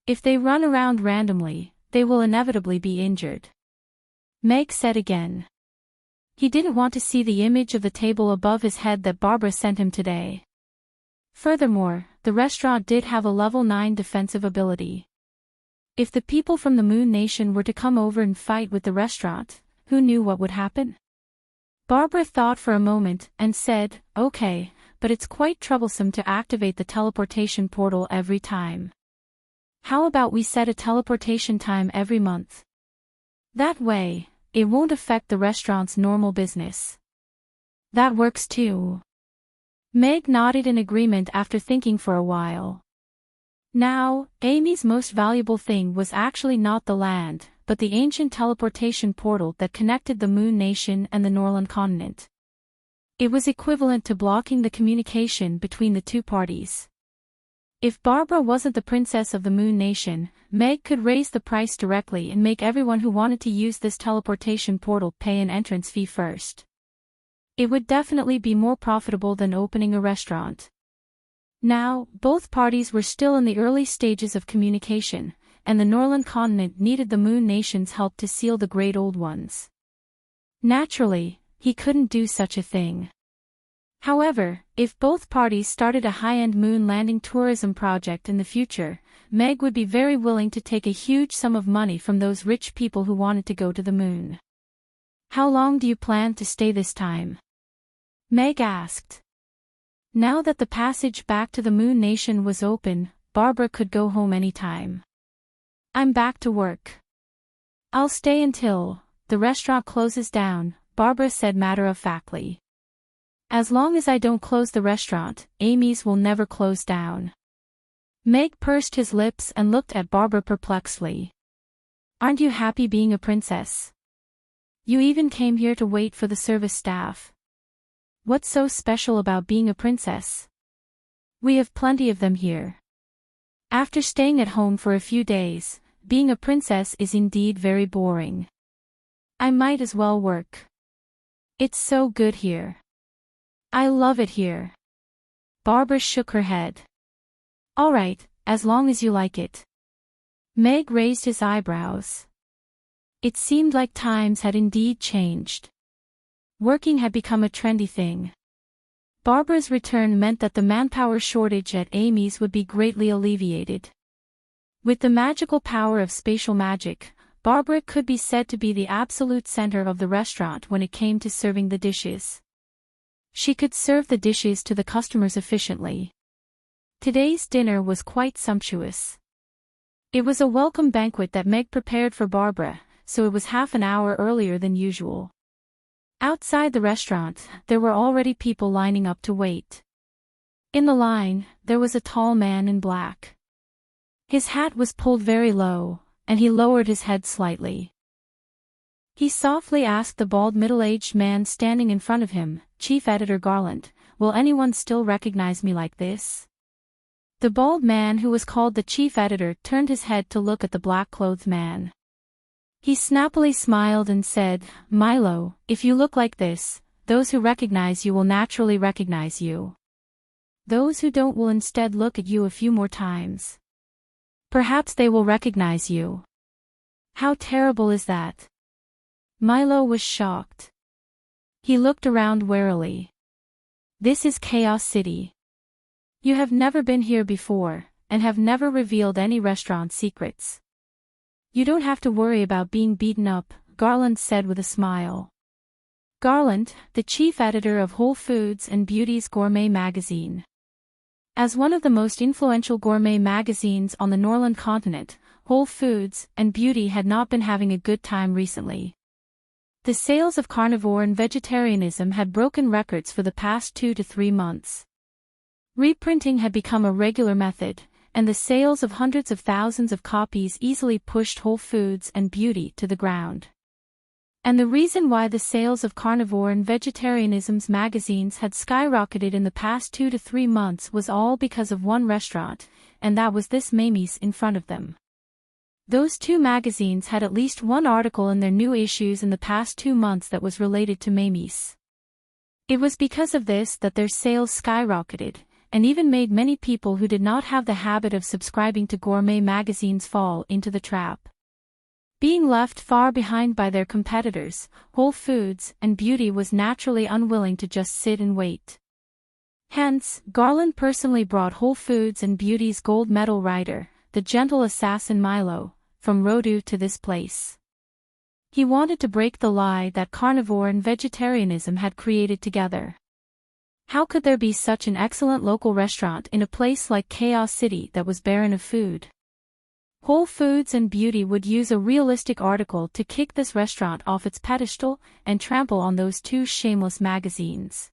If they run around randomly, they will inevitably be injured. Meg said again. He didn't want to see the image of the table above his head that Barbara sent him today. Furthermore, the restaurant did have a level 9 defensive ability. If the people from the Moon Nation were to come over and fight with the restaurant, who knew what would happen? Barbara thought for a moment and said, "Okay, but it's quite troublesome to activate the teleportation portal every time. How about we set a teleportation time every month? That way, it won't affect the restaurant's normal business." That works too. Meg nodded in agreement after thinking for a while. Now, Amy's most valuable thing was actually not the land, but the ancient teleportation portal that connected the Moon Nation and the Norland continent. It was equivalent to blocking the communication between the two parties. If Barbara wasn't the princess of the Moon Nation, Meg could raise the price directly and make everyone who wanted to use this teleportation portal pay an entrance fee first. It would definitely be more profitable than opening a restaurant. Now, both parties were still in the early stages of communication, and the Norland continent needed the Moon Nation's help to seal the Great Old Ones. Naturally, he couldn't do such a thing. However, if both parties started a high-end moon landing tourism project in the future, Meg would be very willing to take a huge sum of money from those rich people who wanted to go to the moon. "How long do you plan to stay this time?" Meg asked. Now that the passage back to the Moon Nation was open, Barbara could go home anytime. "I'm back to work. I'll stay until the restaurant closes down," Barbara said matter-of-factly. "As long as I don't close the restaurant, Amy's will never close down." Meg pursed his lips and looked at Barbara perplexedly. "Aren't you happy being a princess? You even came here to wait for the service staff. What's so special about being a princess? We have plenty of them here. After staying at home for a few days, being a princess is indeed very boring. I might as well work. It's so good here. I love it here." Barbara shook her head. "All right, as long as you like it." Meg raised his eyebrows. It seemed like times had indeed changed. Working had become a trendy thing. Barbara's return meant that the manpower shortage at Amy's would be greatly alleviated. With the magical power of spatial magic, Barbara could be said to be the absolute center of the restaurant when it came to serving the dishes. She could serve the dishes to the customers efficiently. Today's dinner was quite sumptuous. It was a welcome banquet that Meg prepared for Barbara, so it was half an hour earlier than usual. Outside the restaurant, there were already people lining up to wait. In the line, there was a tall man in black. His hat was pulled very low, and he lowered his head slightly. He softly asked the bald middle-aged man standing in front of him, "Chief Editor Garland, will anyone still recognize me like this?" The bald man who was called the chief editor turned his head to look at the black-clothed man. He snappily smiled and said, "Milo, if you look like this, those who recognize you will naturally recognize you. Those who don't will instead look at you a few more times. Perhaps they will recognize you. How terrible is that?" Milo was shocked. He looked around warily. "This is Chaos City. You have never been here before, and have never revealed any restaurant secrets. You don't have to worry about being beaten up," Garland said with a smile. Garland, the chief editor of Whole Foods and Beauty's Gourmet magazine. As one of the most influential gourmet magazines on the Norland continent, Whole Foods and Beauty had not been having a good time recently. The sales of carnivore and vegetarianism had broken records for the past 2 to 3 months. Reprinting had become a regular method, and the sales of hundreds of thousands of copies easily pushed Whole Foods and Beauty to the ground. And the reason why the sales of carnivore and vegetarianism's magazines had skyrocketed in the past 2 to 3 months was all because of one restaurant, and that was this Mamie's in front of them. Those 2 magazines had at least one article in their new issues in the past 2 months that was related to Mamie's. It was because of this that their sales skyrocketed, and even made many people who did not have the habit of subscribing to gourmet magazines fall into the trap. Being left far behind by their competitors, Whole Foods and Beauty was naturally unwilling to just sit and wait. Hence, Garland personally brought Whole Foods and Beauty's gold medal rider, the gentle assassin Milo, from Rodeo to this place. He wanted to break the lie that carnivore and vegetarianism had created together. How could there be such an excellent local restaurant in a place like Chaos City that was barren of food? Whole Foods and Beauty would use a realistic article to kick this restaurant off its pedestal and trample on those two shameless magazines.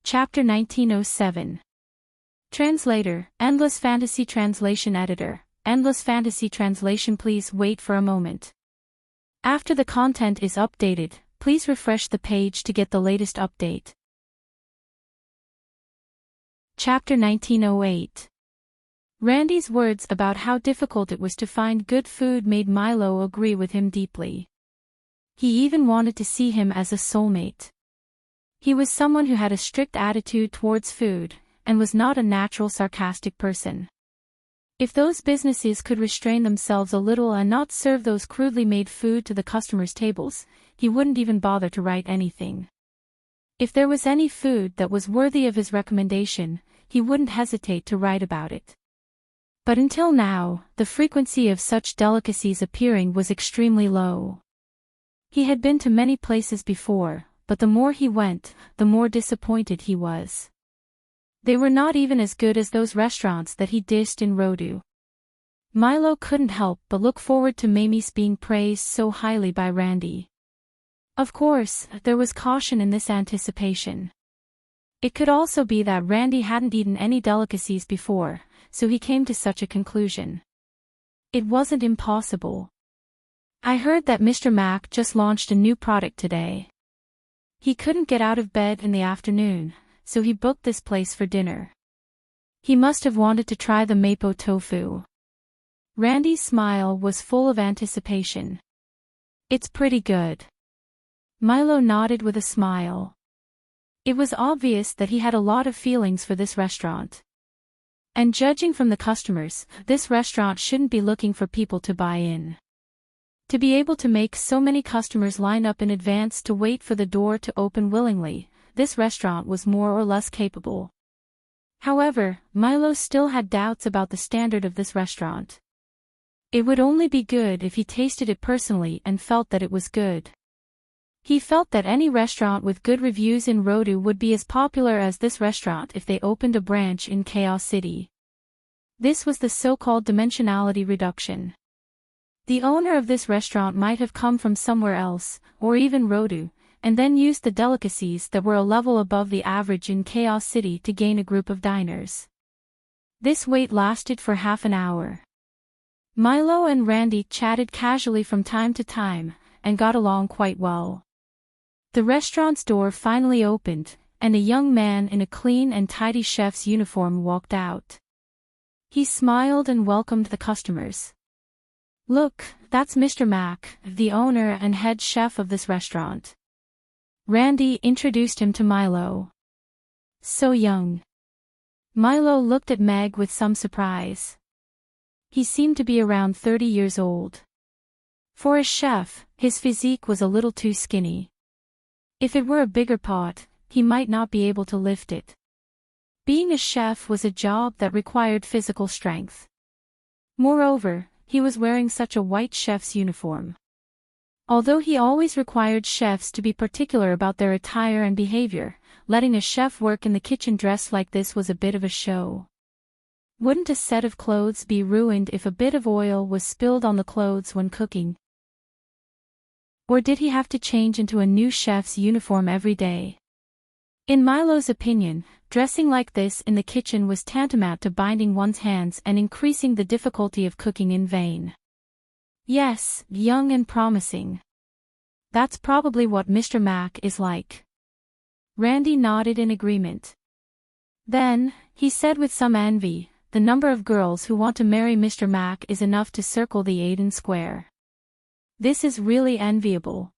Chapter 1907. Translator, Endless Fantasy Translation Editor, Endless Fantasy Translation. Please wait for a moment. After the content is updated, please refresh the page to get the latest update. Chapter 1908. Randy's words about how difficult it was to find good food made Milo agree with him deeply. He even wanted to see him as a soulmate. He was someone who had a strict attitude towards food, and was not a natural sarcastic person. If those businesses could restrain themselves a little and not serve those crudely made food to the customers' tables, he wouldn't even bother to write anything. If there was any food that was worthy of his recommendation, he wouldn't hesitate to write about it. But until now, the frequency of such delicacies appearing was extremely low. He had been to many places before, but the more he went, the more disappointed he was. They were not even as good as those restaurants that he dished in Rodeo. Milo couldn't help but look forward to Mamie's being praised so highly by Randy. Of course, there was caution in this anticipation. It could also be that Randy hadn't eaten any delicacies before, so he came to such a conclusion. It wasn't impossible. I heard that Mr. Mac just launched a new product today. He couldn't get out of bed in the afternoon, so he booked this place for dinner. He must have wanted to try the mapo tofu. Randy's smile was full of anticipation. It's pretty good. Milo nodded with a smile. It was obvious that he had a lot of feelings for this restaurant. And judging from the customers, this restaurant shouldn't be looking for people to buy in. To be able to make so many customers line up in advance to wait for the door to open willingly, this restaurant was more or less capable. However, Milo still had doubts about the standard of this restaurant. It would only be good if he tasted it personally and felt that it was good. He felt that any restaurant with good reviews in Rodeo would be as popular as this restaurant if they opened a branch in Chaos City. This was the so-called dimensionality reduction. The owner of this restaurant might have come from somewhere else, or even Rodeo, and then used the delicacies that were a level above the average in Chaos City to gain a group of diners. This wait lasted for half an hour. Milo and Randy chatted casually from time to time, and got along quite well. The restaurant's door finally opened, and a young man in a clean and tidy chef's uniform walked out. He smiled and welcomed the customers. "Look, that's Mr. Mac, the owner and head chef of this restaurant." Randy introduced him to Milo. "So young." Milo looked at Meg with some surprise. He seemed to be around 30 years old. For a chef, his physique was a little too skinny. If it were a bigger pot, he might not be able to lift it. Being a chef was a job that required physical strength. Moreover, he was wearing such a white chef's uniform. Although he always required chefs to be particular about their attire and behavior, letting a chef work in the kitchen dressed like this was a bit of a show. Wouldn't a set of clothes be ruined if a bit of oil was spilled on the clothes when cooking? Or did he have to change into a new chef's uniform every day? In Milo's opinion, dressing like this in the kitchen was tantamount to binding one's hands and increasing the difficulty of cooking in vain. Yes, young and promising. That's probably what Mr. Mac is like. Randy nodded in agreement. Then, he said with some envy, "The number of girls who want to marry Mr. Mac is enough to circle the Aden Square. This is really enviable."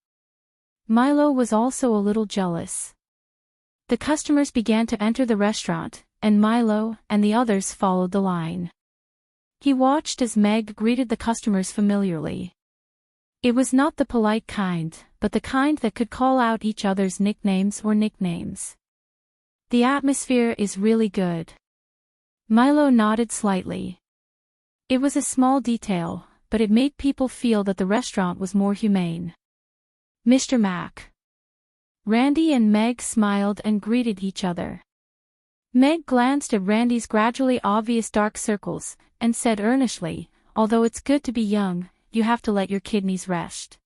Milo was also a little jealous. The customers began to enter the restaurant, and Milo and the others followed the line. He watched as Meg greeted the customers familiarly. It was not the polite kind, but the kind that could call out each other's nicknames. The atmosphere is really good. Milo nodded slightly. It was a small detail, but it made people feel that the restaurant was more humane. Mr. Mac. Randy and Meg smiled and greeted each other. Meg glanced at Randy's gradually obvious dark circles, and said earnestly, "Although it's good to be young, you have to let your kidneys rest."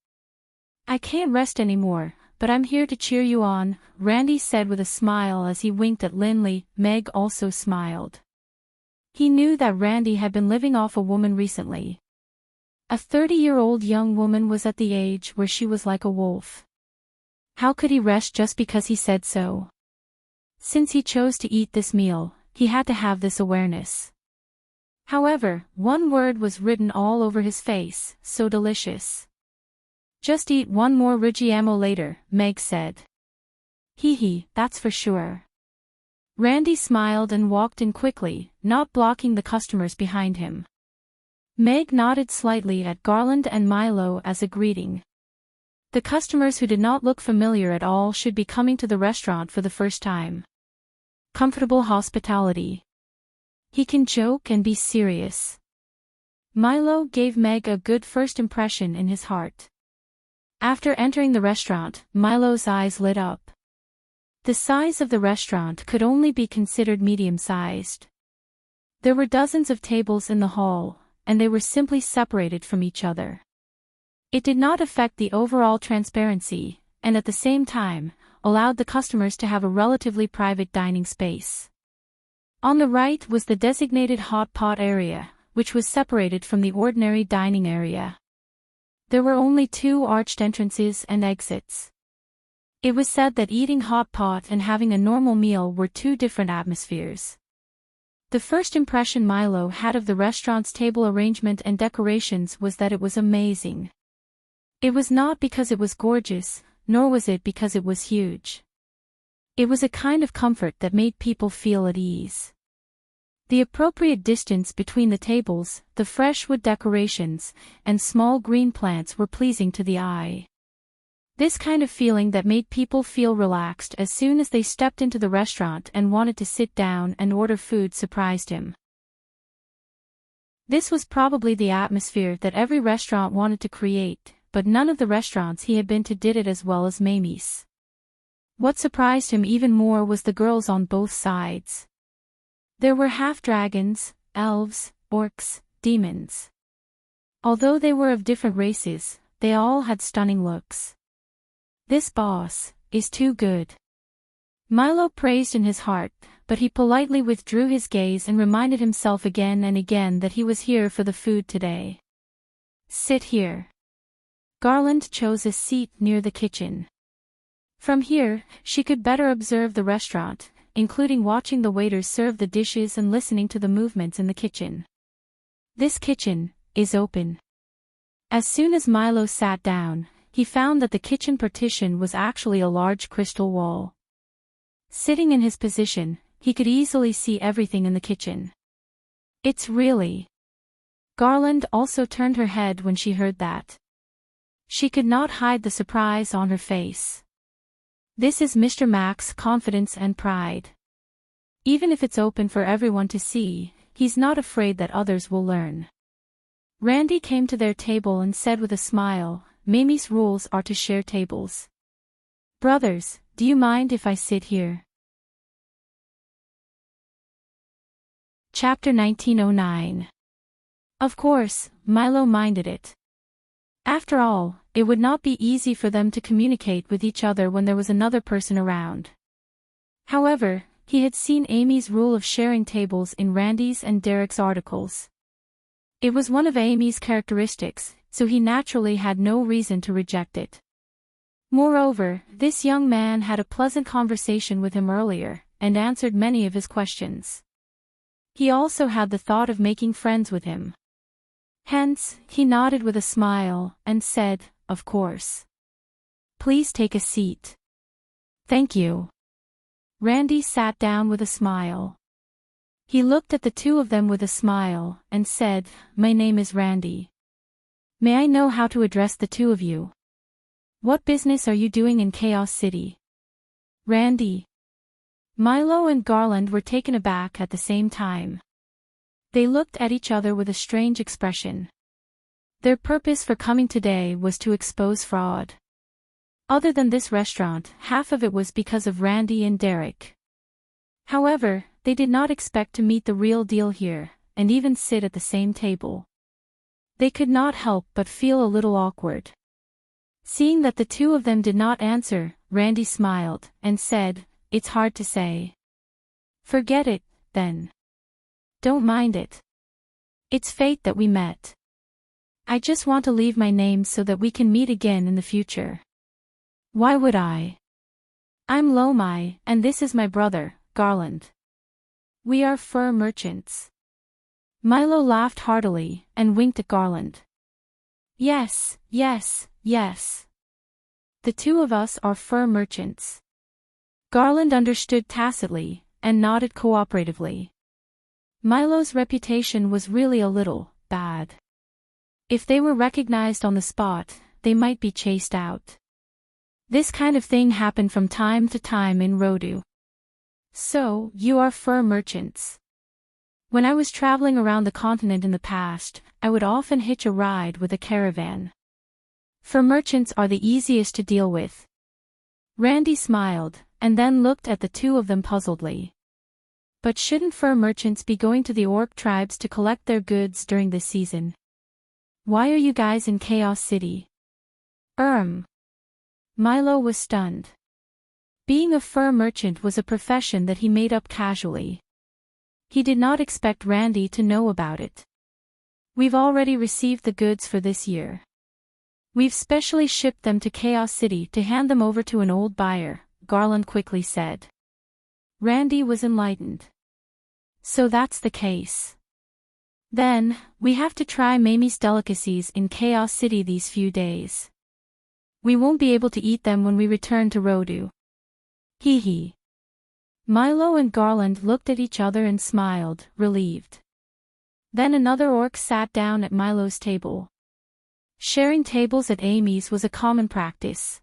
"I can't rest anymore, but I'm here to cheer you on," Randy said with a smile as he winked at Lindley. Meg also smiled. He knew that Randy had been living off a woman recently. A 30-year-old young woman was at the age where she was like a wolf. How could he rest just because he said so? Since he chose to eat this meal, he had to have this awareness. However, one word was written all over his face: so delicious. "Just eat one more Rigiamo later," Meg said. "Hee, that's for sure." Randy smiled and walked in quickly, not blocking the customers behind him. Meg nodded slightly at Garland and Milo as a greeting. The customers who did not look familiar at all should be coming to the restaurant for the first time. Comfortable hospitality. He can joke and be serious. Milo gave Meg a good first impression in his heart. After entering the restaurant, Milo's eyes lit up. The size of the restaurant could only be considered medium-sized. There were dozens of tables in the hall, and they were simply separated from each other. It did not affect the overall transparency, and at the same time, allowed the customers to have a relatively private dining space. On the right was the designated hot pot area, which was separated from the ordinary dining area. There were only 2 arched entrances and exits. It was said that eating hot pot and having a normal meal were 2 different atmospheres. The first impression Milo had of the restaurant's table arrangement and decorations was that it was amazing. It was not because it was gorgeous, nor was it because it was huge. It was a kind of comfort that made people feel at ease. The appropriate distance between the tables, the fresh wood decorations, and small green plants were pleasing to the eye. This kind of feeling that made people feel relaxed as soon as they stepped into the restaurant and wanted to sit down and order food surprised him. This was probably the atmosphere that every restaurant wanted to create, but none of the restaurants he had been to did it as well as Mamie's. What surprised him even more was the girls on both sides. There were half-dragons, elves, orcs, demons. Although they were of different races, they all had stunning looks. "This boss is too good," Milo praised in his heart, but he politely withdrew his gaze and reminded himself again and again that he was here for the food today. "Sit here." Garland chose a seat near the kitchen. From here, she could better observe the restaurant, including watching the waiters serve the dishes and listening to the movements in the kitchen. This kitchen is open. As soon as Milo sat down, he found that the kitchen partition was actually a large crystal wall. Sitting in his position, he could easily see everything in the kitchen. "It's really..." Garland also turned her head when she heard that. She could not hide the surprise on her face. This is Mr. Mac's confidence and pride. Even if it's open for everyone to see, he's not afraid that others will learn. Randy came to their table and said with a smile, "Mamie's rules are to share tables. Brothers, do you mind if I sit here?" Chapter 1909. Of course, Milo minded it. After all, it would not be easy for them to communicate with each other when there was another person around. However, he had seen Amy's rule of sharing tables in Randy's and Derek's articles. It was one of Amy's characteristics, so he naturally had no reason to reject it. Moreover, this young man had a pleasant conversation with him earlier, and answered many of his questions. He also had the thought of making friends with him. Hence, he nodded with a smile, and said, "Of course. Please take a seat." "Thank you." Randy sat down with a smile. He looked at the two of them with a smile, and said, "My name is Randy. May I know how to address the two of you? What business are you doing in Chaos City?" Randy. Milo and Garland were taken aback at the same time. They looked at each other with a strange expression. Their purpose for coming today was to expose fraud. Other than this restaurant, half of it was because of Randy and Derek. However, they did not expect to meet the real deal here, and even sit at the same table. They could not help but feel a little awkward. Seeing that the two of them did not answer, Randy smiled, and said, "It's hard to say." "Forget it, then. Don't mind it. It's fate that we met. I just want to leave my name so that we can meet again in the future." "Why would I? I'm Lomai, and this is my brother, Garland. We are fur merchants." Milo laughed heartily, and winked at Garland. "Yes, yes, yes. The two of us are fur merchants." Garland understood tacitly, and nodded cooperatively. Milo's reputation was really a little bad. If they were recognized on the spot, they might be chased out. This kind of thing happened from time to time in Rodu. "So, you are fur merchants." "When I was traveling around the continent in the past, I would often hitch a ride with a caravan. Fur merchants are the easiest to deal with." Randy smiled, and then looked at the two of them puzzledly. "But shouldn't fur merchants be going to the orc tribes to collect their goods during this season? Why are you guys in Chaos City?" Milo was stunned. Being a fur merchant was a profession that he made up casually. He did not expect Randy to know about it. "We've already received the goods for this year. We've specially shipped them to Chaos City to hand them over to an old buyer," Garland quickly said. Randy was enlightened. "So that's the case. Then, we have to try Mamie's delicacies in Chaos City these few days. We won't be able to eat them when we return to Rodu." Hee hee. Milo and Garland looked at each other and smiled, relieved. Then another orc sat down at Milo's table. Sharing tables at Amy's was a common practice.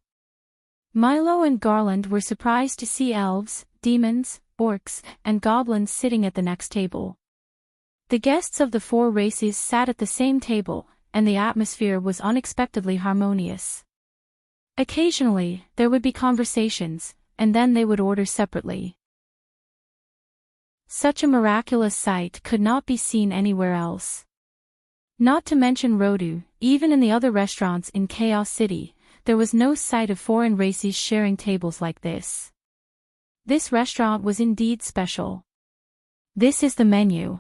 Milo and Garland were surprised to see elves, demons, orcs, and goblins sitting at the next table. The guests of the four races sat at the same table, and the atmosphere was unexpectedly harmonious. Occasionally, there would be conversations, and then they would order separately. Such a miraculous sight could not be seen anywhere else. Not to mention Rodu, even in the other restaurants in Chaos City, there was no sight of foreign races sharing tables like this. This restaurant was indeed special. "This is the menu.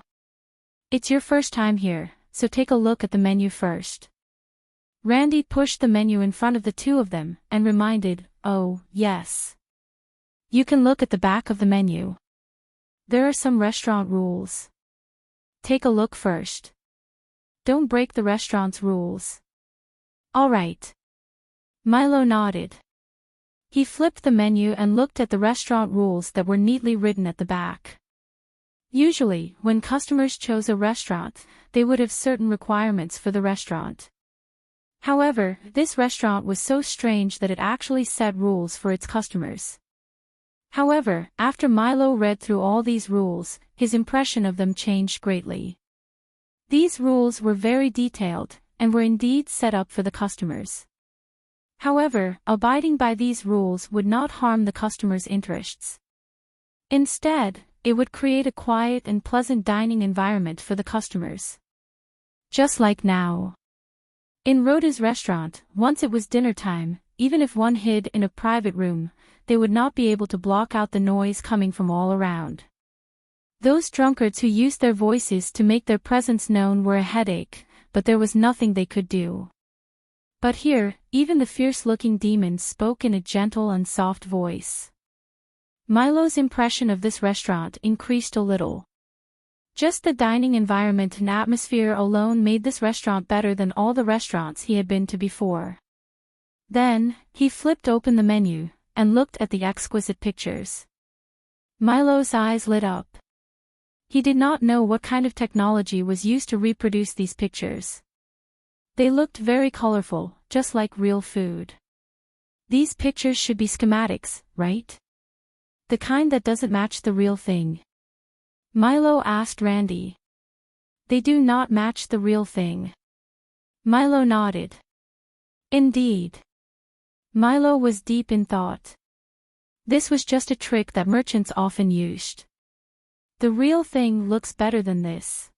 It's your first time here, so take a look at the menu first." Randy pushed the menu in front of the two of them, and reminded, "Oh, yes. You can look at the back of the menu. There are some restaurant rules. Take a look first. Don't break the restaurant's rules." "All right." Milo nodded. He flipped the menu and looked at the restaurant rules that were neatly written at the back. Usually, when customers chose a restaurant, they would have certain requirements for the restaurant. However, this restaurant was so strange that it actually set rules for its customers. However, after Milo read through all these rules, his impression of them changed greatly. These rules were very detailed, and were indeed set up for the customers. However, abiding by these rules would not harm the customers' interests. Instead, it would create a quiet and pleasant dining environment for the customers. Just like now. In Rhoda's restaurant, once it was dinner time, even if one hid in a private room, they would not be able to block out the noise coming from all around. Those drunkards who used their voices to make their presence known were a headache, but there was nothing they could do. But here, even the fierce-looking demon spoke in a gentle and soft voice. Milo's impression of this restaurant increased a little. Just the dining environment and atmosphere alone made this restaurant better than all the restaurants he had been to before. Then, he flipped open the menu, and looked at the exquisite pictures. Milo's eyes lit up. He did not know what kind of technology was used to reproduce these pictures. They looked very colorful, just like real food. These pictures should be schematics, right? The kind that doesn't match the real thing. Milo asked Randy. They do not match the real thing. Milo nodded. Indeed. Milo was deep in thought. This was just a trick that merchants often used. The real thing looks better than this.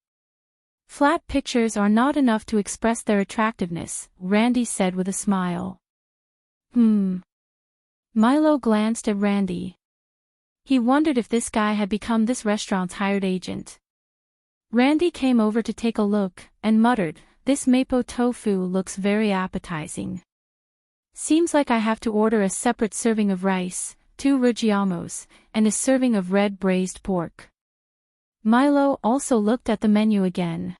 Flat pictures are not enough to express their attractiveness, Randy said with a smile. Milo glanced at Randy. He wondered if this guy had become this restaurant's hired agent. Randy came over to take a look, and muttered, "This mapo tofu looks very appetizing. Seems like I have to order a separate serving of rice, 2 rugiamos, and a serving of red braised pork." Milo also looked at the menu again.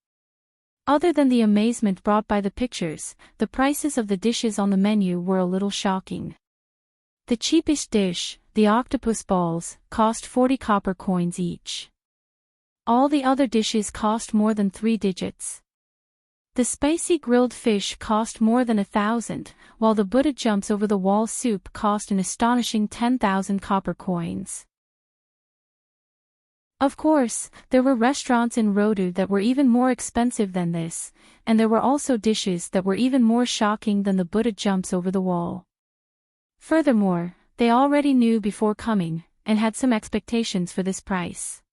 Other than the amazement brought by the pictures, the prices of the dishes on the menu were a little shocking. The cheapest dish, the octopus balls, cost 40 copper coins each. All the other dishes cost more than 3 digits. The spicy grilled fish cost more than 1,000, while the Buddha jumps over the wall soup cost an astonishing 10,000 copper coins. Of course, there were restaurants in Rodu that were even more expensive than this, and there were also dishes that were even more shocking than the Buddha jumps over the wall. Furthermore, they already knew before coming, and had some expectations for this price.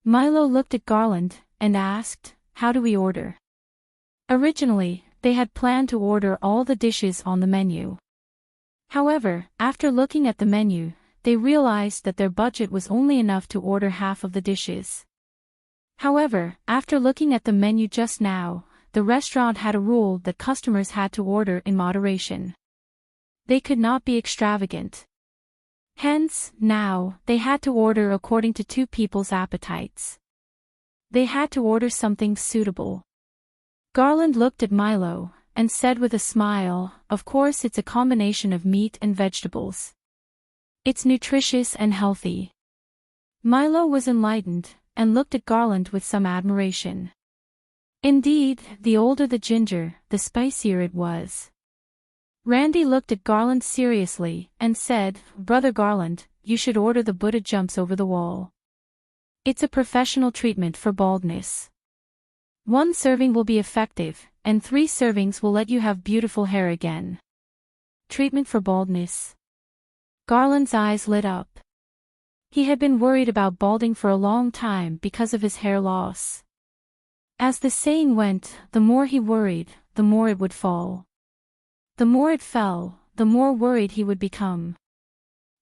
Milo looked at Garland, and asked, "How do we order?" Originally, they had planned to order all the dishes on the menu. However, after looking at the menu, they realized that their budget was only enough to order half of the dishes. However, after looking at the menu just now, the restaurant had a rule that customers had to order in moderation. They could not be extravagant. Hence, now, they had to order according to 2 people's appetites. They had to order something suitable. Garland looked at Milo, and said with a smile, "Of course it's a combination of meat and vegetables. It's nutritious and healthy." Milo was enlightened, and looked at Garland with some admiration. Indeed, the older the ginger, the spicier it was. Randy looked at Garland seriously, and said, "Brother Garland, you should order the Buddha jumps over the wall. It's a professional treatment for baldness. 1 serving will be effective, and 3 servings will let you have beautiful hair again." Treatment for baldness. Garland's eyes lit up. He had been worried about balding for a long time because of his hair loss. As the saying went, the more he worried, the more it would fall. The more it fell, the more worried he would become.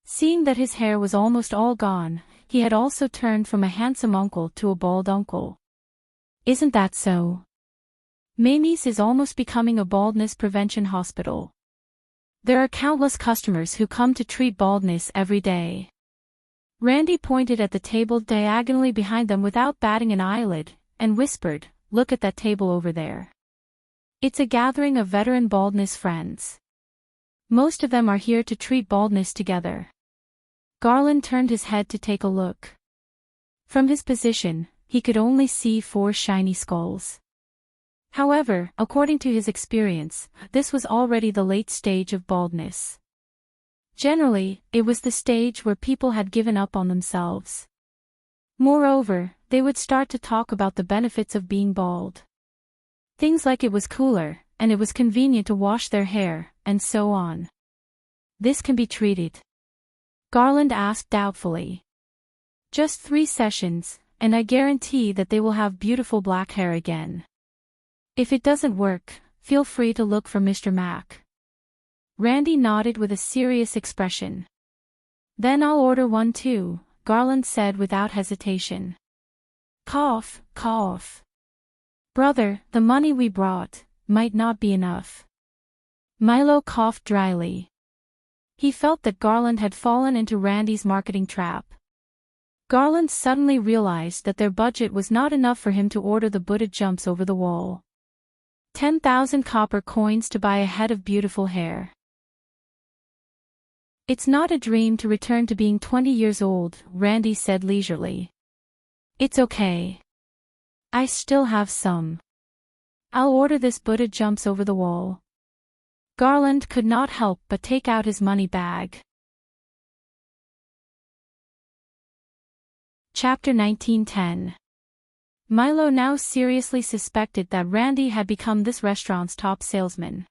Seeing that his hair was almost all gone, he had also turned from a handsome uncle to a bald uncle. Isn't that so? Mamie's is almost becoming a baldness prevention hospital. There are countless customers who come to treat baldness every day. Randy pointed at the table diagonally behind them without batting an eyelid, and whispered, "Look at that table over there. It's a gathering of veteran baldness friends. Most of them are here to treat baldness together." Garland turned his head to take a look. From his position, he could only see 4 shiny skulls. However, according to his experience, this was already the late stage of baldness. Generally, it was the stage where people had given up on themselves. Moreover, they would start to talk about the benefits of being bald. Things like it was cooler, and it was convenient to wash their hair, and so on. This can be treated? Garland asked doubtfully. Just 3 sessions, and I guarantee that they will have beautiful black hair again. If it doesn't work, feel free to look for Mr. Mack. Randy nodded with a serious expression. Then I'll order one too, Garland said without hesitation. Cough, cough. Brother, the money we brought might not be enough. Milo coughed dryly. He felt that Garland had fallen into Randy's marketing trap. Garland suddenly realized that their budget was not enough for him to order the Buddha jumps over the wall. 10,000 copper coins to buy a head of beautiful hair. It's not a dream to return to being 20 years old, Randy said leisurely. It's okay. I still have some. I'll order this Buddha jumps over the wall. Garland could not help but take out his money bag. Chapter 1910. Milo now seriously suspected that Randy had become this restaurant's top salesman.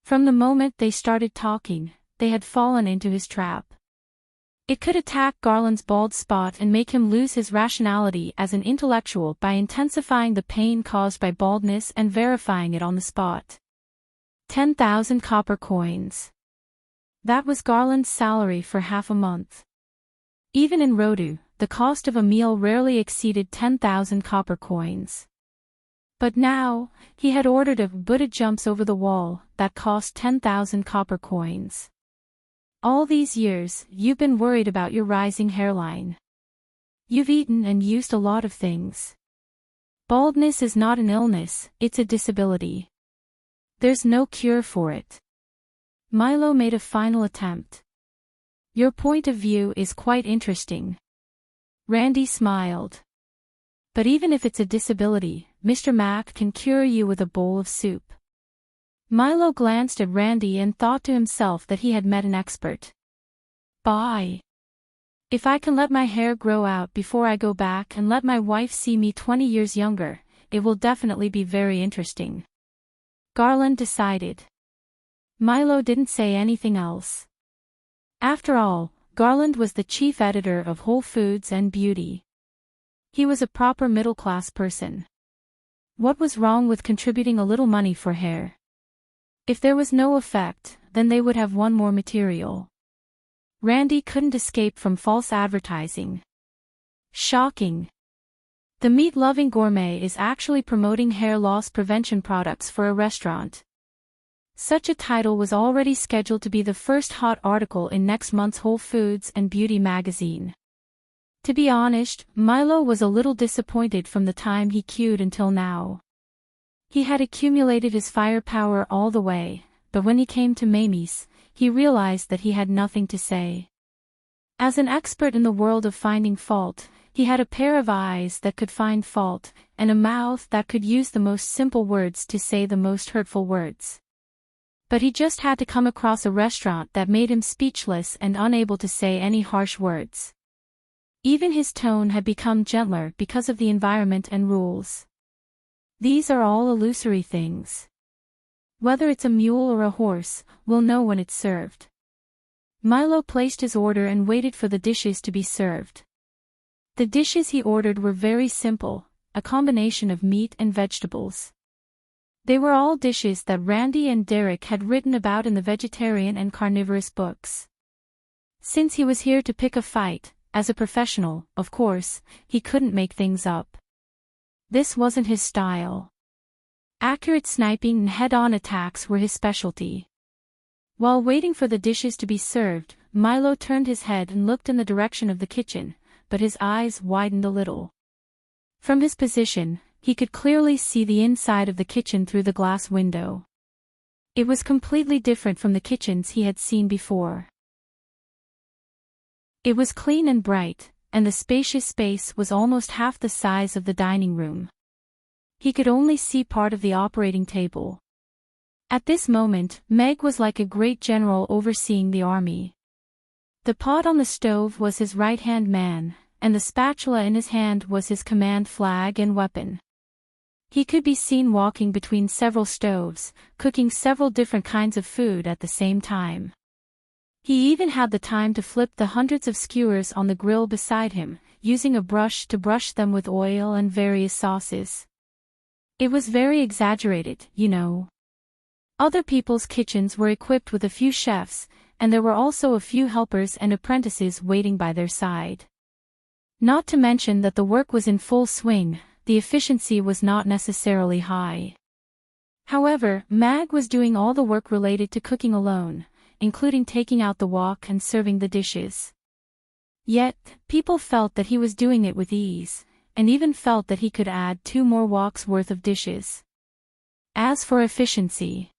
From the moment they started talking, they had fallen into his trap. It could attack Garland's bald spot and make him lose his rationality as an intellectual by intensifying the pain caused by baldness and verifying it on the spot. 10,000 copper coins. That was Garland's salary for half a month. Even in Rodu, the cost of a meal rarely exceeded 10,000 copper coins. But now, he had ordered a Buddha jumps over the wall that cost 10,000 copper coins. All these years, you've been worried about your rising hairline. You've eaten and used a lot of things. Baldness is not an illness, it's a disability. There's no cure for it. Milo made a final attempt. Your point of view is quite interesting. Randy smiled. But even if it's a disability, Mr. Mac can cure you with a bowl of soup. Milo glanced at Randy and thought to himself that he had met an expert. Bye. If I can let my hair grow out before I go back and let my wife see me 20 years younger, it will definitely be very interesting. Garland decided. Milo didn't say anything else. After all, Garland was the chief editor of Whole Foods and Beauty. He was a proper middle-class person. What was wrong with contributing a little money for hair? If there was no effect, then they would have one more material. Randy couldn't escape from false advertising. Shocking. The meat-loving gourmet is actually promoting hair loss prevention products for a restaurant. Such a title was already scheduled to be the first hot article in next month's Whole Foods and Beauty magazine. To be honest, Milo was a little disappointed from the time he queued until now. He had accumulated his firepower all the way, but when he came to Mamie's, he realized that he had nothing to say. As an expert in the world of finding fault, he had a pair of eyes that could find fault, and a mouth that could use the most simple words to say the most hurtful words. But he just had to come across a restaurant that made him speechless and unable to say any harsh words. Even his tone had become gentler because of the environment and rules. These are all illusory things. Whether it's a mule or a horse, we'll know when it's served. Milo placed his order and waited for the dishes to be served. The dishes he ordered were very simple, a combination of meat and vegetables. They were all dishes that Randy and Derek had written about in the vegetarian and carnivorous books. Since he was here to pick a fight, as a professional, of course, he couldn't make things up. This wasn't his style. Accurate sniping and head-on attacks were his specialty. While waiting for the dishes to be served, Milo turned his head and looked in the direction of the kitchen, but his eyes widened a little. From his position, he could clearly see the inside of the kitchen through the glass window. It was completely different from the kitchens he had seen before. It was clean and bright, and the spacious space was almost half the size of the dining room. He could only see part of the operating table. At this moment, Meg was like a great general overseeing the army. The pot on the stove was his right-hand man, and the spatula in his hand was his command flag and weapon. He could be seen walking between several stoves, cooking several different kinds of food at the same time. He even had the time to flip the hundreds of skewers on the grill beside him, using a brush to brush them with oil and various sauces. It was very exaggerated, you know. Other people's kitchens were equipped with a few chefs, and there were also a few helpers and apprentices waiting by their side. Not to mention that the work was in full swing, the efficiency was not necessarily high. However, Mag was doing all the work related to cooking alone, including taking out the wok and serving the dishes. Yet, people felt that he was doing it with ease, and even felt that he could add 2 more woks worth of dishes. As for efficiency,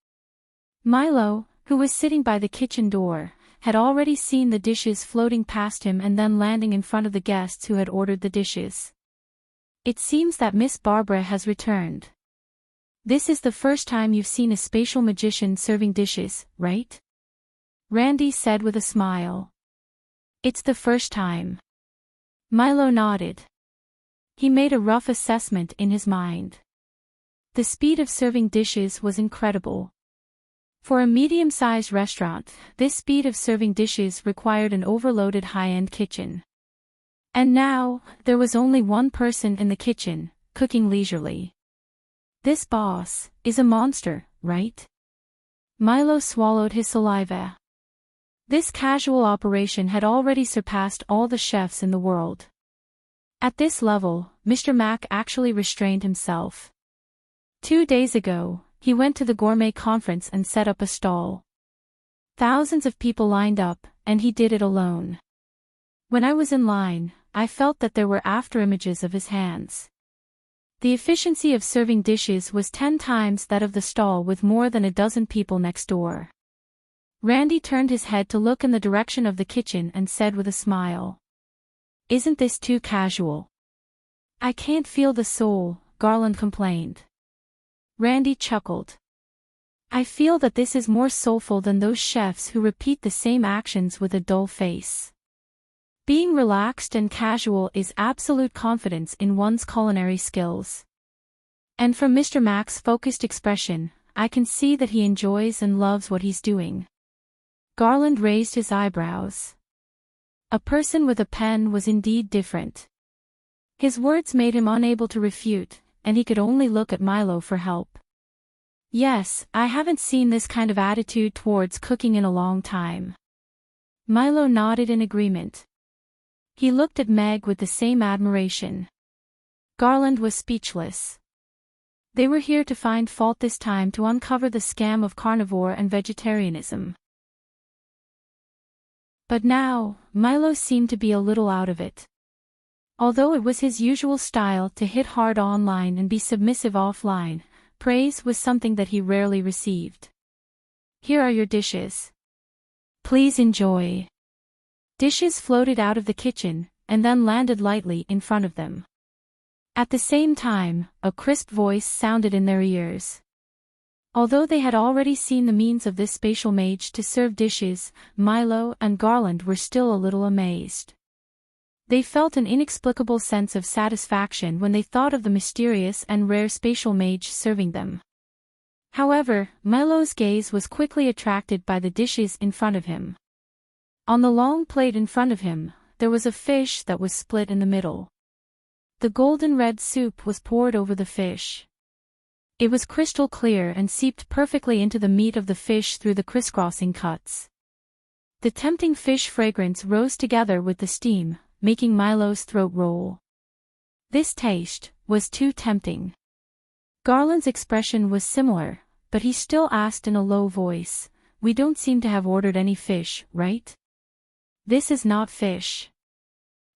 Milo, who was sitting by the kitchen door, had already seen the dishes floating past him and then landing in front of the guests who had ordered the dishes. It seems that Miss Barbara has returned. This is the first time you've seen a spatial magician serving dishes, right? Randy said with a smile. It's the first time. Milo nodded. He made a rough assessment in his mind. The speed of serving dishes was incredible. For a medium-sized restaurant, this speed of serving dishes required an overloaded high-end kitchen. And now, there was only one person in the kitchen, cooking leisurely. This boss is a monster, right? Milo swallowed his saliva. This casual operation had already surpassed all the chefs in the world. At this level, Mr. Mac actually restrained himself. 2 days ago, he went to the Gourmet conference and set up a stall. Thousands of people lined up, and he did it alone. When I was in line, I felt that there were afterimages of his hands. The efficiency of serving dishes was 10 times that of the stall with more than a dozen people next door. Randy turned his head to look in the direction of the kitchen and said with a smile. Isn't this too casual? I can't feel the soul, Garland complained. Randy chuckled. I feel that this is more soulful than those chefs who repeat the same actions with a dull face. Being relaxed and casual is absolute confidence in one's culinary skills. And from Mr. Mac's focused expression, I can see that he enjoys and loves what he's doing. Garland raised his eyebrows. A person with a pen was indeed different. His words made him unable to refute, and he could only look at Milo for help. Yes, I haven't seen this kind of attitude towards cooking in a long time. Milo nodded in agreement. He looked at Meg with the same admiration. Garland was speechless. They were here to find fault this time to uncover the scam of carnivore and vegetarianism. But now, Milo seemed to be a little out of it. Although it was his usual style to hit hard online and be submissive offline, praise was something that he rarely received. Here are your dishes. Please enjoy. Dishes floated out of the kitchen, and then landed lightly in front of them. At the same time, a crisp voice sounded in their ears. Although they had already seen the means of this spatial mage to serve dishes, Milo and Garland were still a little amazed. They felt an inexplicable sense of satisfaction when they thought of the mysterious and rare spatial mage serving them. However, Milo's gaze was quickly attracted by the dishes in front of him. On the long plate in front of him, there was a fish that was split in the middle. The golden red soup was poured over the fish. It was crystal clear and seeped perfectly into the meat of the fish through the crisscrossing cuts. The tempting fish fragrance rose together with the steam, making Milo's throat roll. This taste was too tempting. Garland's expression was similar, but he still asked in a low voice, "We don't seem to have ordered any fish, right? This is not fish.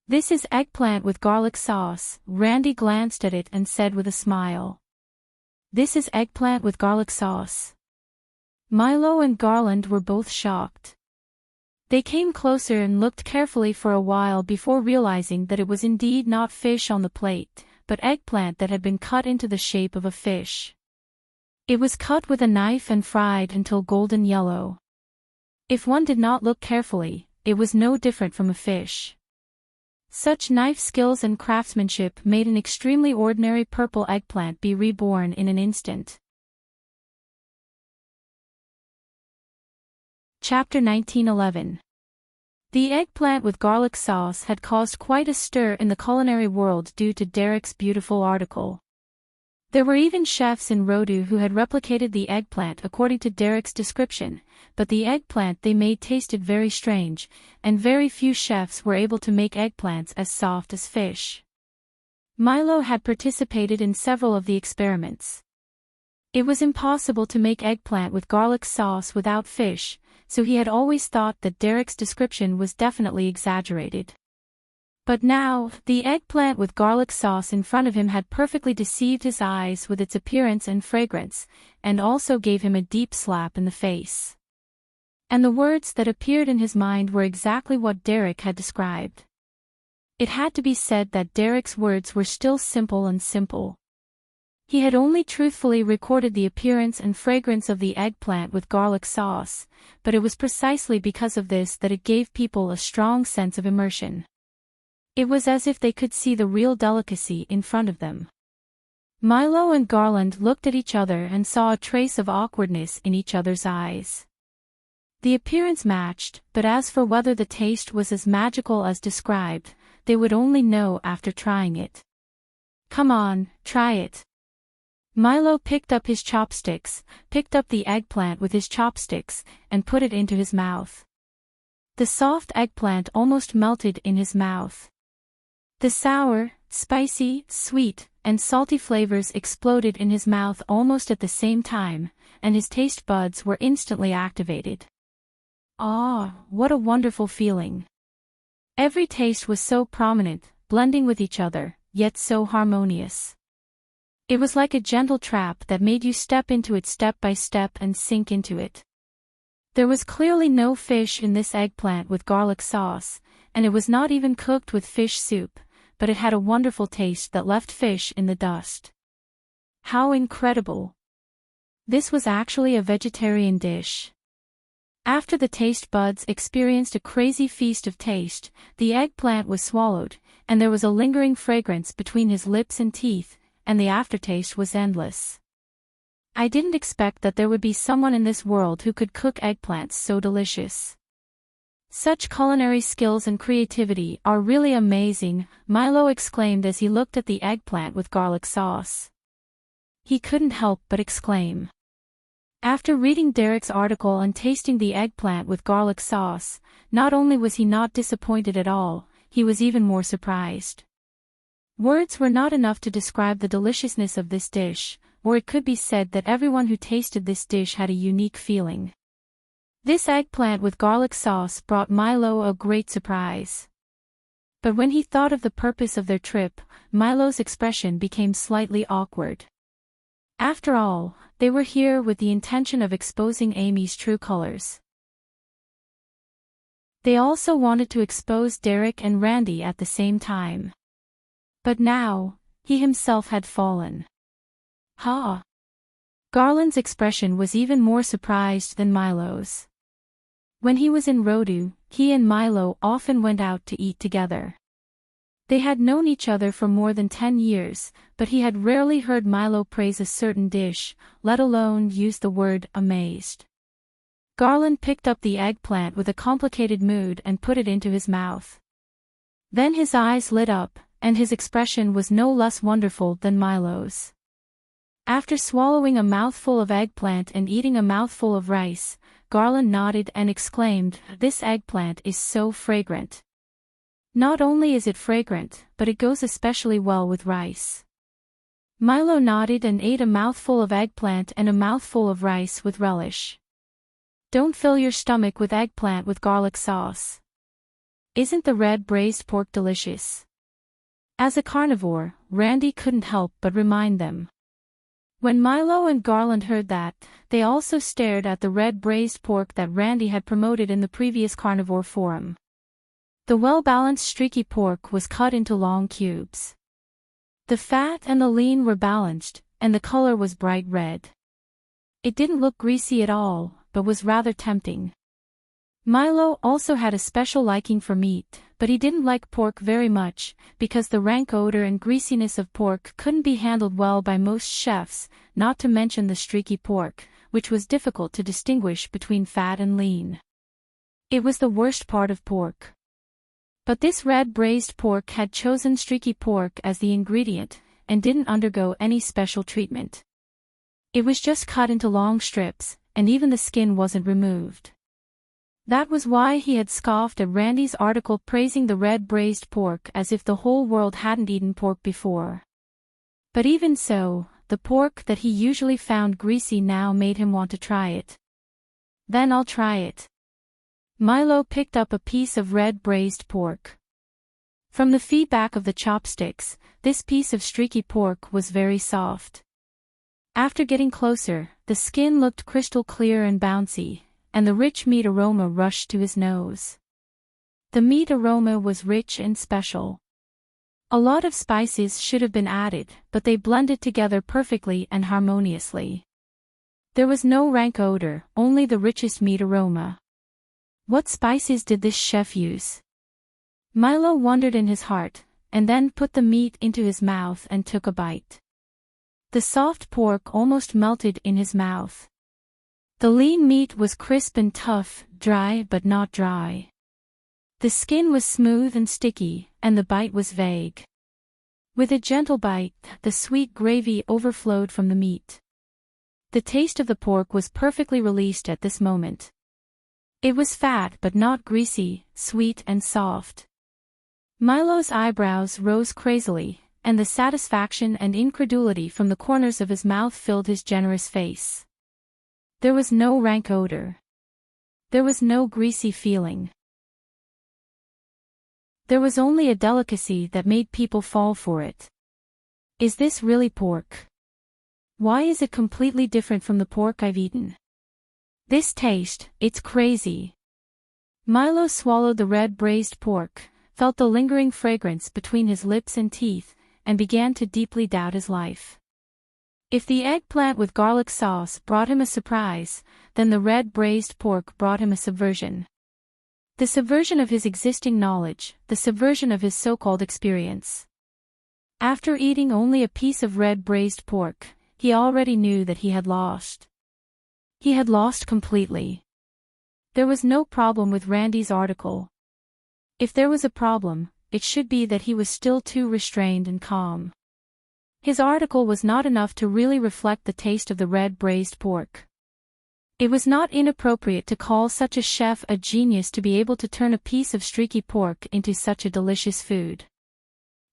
This is eggplant with garlic sauce." Randy glanced at it and said with a smile. This is eggplant with garlic sauce. Milo and Garland were both shocked. They came closer and looked carefully for a while before realizing that it was indeed not fish on the plate, but eggplant that had been cut into the shape of a fish. It was cut with a knife and fried until golden yellow. If one did not look carefully, it was no different from a fish. Such knife skills and craftsmanship made an extremely ordinary purple eggplant be reborn in an instant. Chapter 1911. The eggplant with garlic sauce had caused quite a stir in the culinary world due to Derek's beautiful article. There were even chefs in Rodu who had replicated the eggplant according to Derek's description, but the eggplant they made tasted very strange, and very few chefs were able to make eggplants as soft as fish. Milo had participated in several of the experiments. It was impossible to make eggplant with garlic sauce without fish, so he had always thought that Derek's description was definitely exaggerated. But now, the eggplant with garlic sauce in front of him had perfectly deceived his eyes with its appearance and fragrance, and also gave him a deep slap in the face. And the words that appeared in his mind were exactly what Derek had described. It had to be said that Derek's words were still simple and simple. He had only truthfully recorded the appearance and fragrance of the eggplant with garlic sauce, but it was precisely because of this that it gave people a strong sense of immersion. It was as if they could see the real delicacy in front of them. Milo and Garland looked at each other and saw a trace of awkwardness in each other's eyes. The appearance matched, but as for whether the taste was as magical as described, they would only know after trying it. "Come on, try it." Milo picked up his chopsticks, picked up the eggplant with his chopsticks, and put it into his mouth. The soft eggplant almost melted in his mouth. The sour, spicy, sweet, and salty flavors exploded in his mouth almost at the same time, and his taste buds were instantly activated. Ah, what a wonderful feeling! Every taste was so prominent, blending with each other, yet so harmonious. It was like a gentle trap that made you step into it step by step and sink into it. There was clearly no fish in this eggplant with garlic sauce, and it was not even cooked with fish soup, but it had a wonderful taste that left fish in the dust. How incredible! This was actually a vegetarian dish. After the taste buds experienced a crazy feast of taste, the eggplant was swallowed, and there was a lingering fragrance between his lips and teeth, and the aftertaste was endless. I didn't expect that there would be someone in this world who could cook eggplants so delicious. Such culinary skills and creativity are really amazing, Milo exclaimed as he looked at the eggplant with garlic sauce. He couldn't help but exclaim. After reading Derek's article and tasting the eggplant with garlic sauce, not only was he not disappointed at all, he was even more surprised. Words were not enough to describe the deliciousness of this dish, or it could be said that everyone who tasted this dish had a unique feeling. This eggplant with garlic sauce brought Milo a great surprise. But when he thought of the purpose of their trip, Milo's expression became slightly awkward. After all, they were here with the intention of exposing Amy's true colors. They also wanted to expose Derek and Randy at the same time. But now, he himself had fallen. Ha! Garland's expression was even more surprised than Milo's. When he was in Rodu, he and Milo often went out to eat together. They had known each other for more than 10 years, but he had rarely heard Milo praise a certain dish, let alone use the word amazed. Garland picked up the eggplant with a complicated mood and put it into his mouth. Then his eyes lit up, and his expression was no less wonderful than Milo's. After swallowing a mouthful of eggplant and eating a mouthful of rice, Garland nodded and exclaimed, "This eggplant is so fragrant. Not only is it fragrant, but it goes especially well with rice." Milo nodded and ate a mouthful of eggplant and a mouthful of rice with relish. Don't fill your stomach with eggplant with garlic sauce. Isn't the red braised pork delicious? As a carnivore, Randy couldn't help but remind them. When Milo and Garland heard that, they also stared at the red braised pork that Randy had promoted in the previous carnivore forum. The well-balanced streaky pork was cut into long cubes. The fat and the lean were balanced, and the color was bright red. It didn't look greasy at all, but was rather tempting. Milo also had a special liking for meat, but he didn't like pork very much, because the rank odor and greasiness of pork couldn't be handled well by most chefs, not to mention the streaky pork, which was difficult to distinguish between fat and lean. It was the worst part of pork. But this red braised pork had chosen streaky pork as the ingredient, and didn't undergo any special treatment. It was just cut into long strips, and even the skin wasn't removed. That was why he had scoffed at Randy's article praising the red braised pork as if the whole world hadn't eaten pork before. But even so, the pork that he usually found greasy now made him want to try it. Then I'll try it. Milo picked up a piece of red braised pork. From the feedback of the chopsticks, this piece of streaky pork was very soft. After getting closer, the skin looked crystal clear and bouncy, and the rich meat aroma rushed to his nose. The meat aroma was rich and special. A lot of spices should have been added, but they blended together perfectly and harmoniously. There was no rank odor, only the richest meat aroma. What spices did this chef use? Milo wondered in his heart, and then put the meat into his mouth and took a bite. The soft pork almost melted in his mouth. The lean meat was crisp and tough, dry but not dry. The skin was smooth and sticky, and the bite was vague. With a gentle bite, the sweet gravy overflowed from the meat. The taste of the pork was perfectly released at this moment. It was fat but not greasy, sweet and soft. Milo's eyebrows rose crazily, and the satisfaction and incredulity from the corners of his mouth filled his generous face. There was no rank odor. There was no greasy feeling. There was only a delicacy that made people fall for it. Is this really pork? Why is it completely different from the pork I've eaten? This taste, it's crazy. Milo swallowed the red braised pork, felt the lingering fragrance between his lips and teeth, and began to deeply doubt his life. If the eggplant with garlic sauce brought him a surprise, then the red braised pork brought him a subversion. The subversion of his existing knowledge, the subversion of his so-called experience. After eating only a piece of red braised pork, he already knew that he had lost. He had lost completely. There was no problem with Randy's article. If there was a problem, it should be that he was still too restrained and calm. His article was not enough to really reflect the taste of the red braised pork. It was not inappropriate to call such a chef a genius to be able to turn a piece of streaky pork into such a delicious food.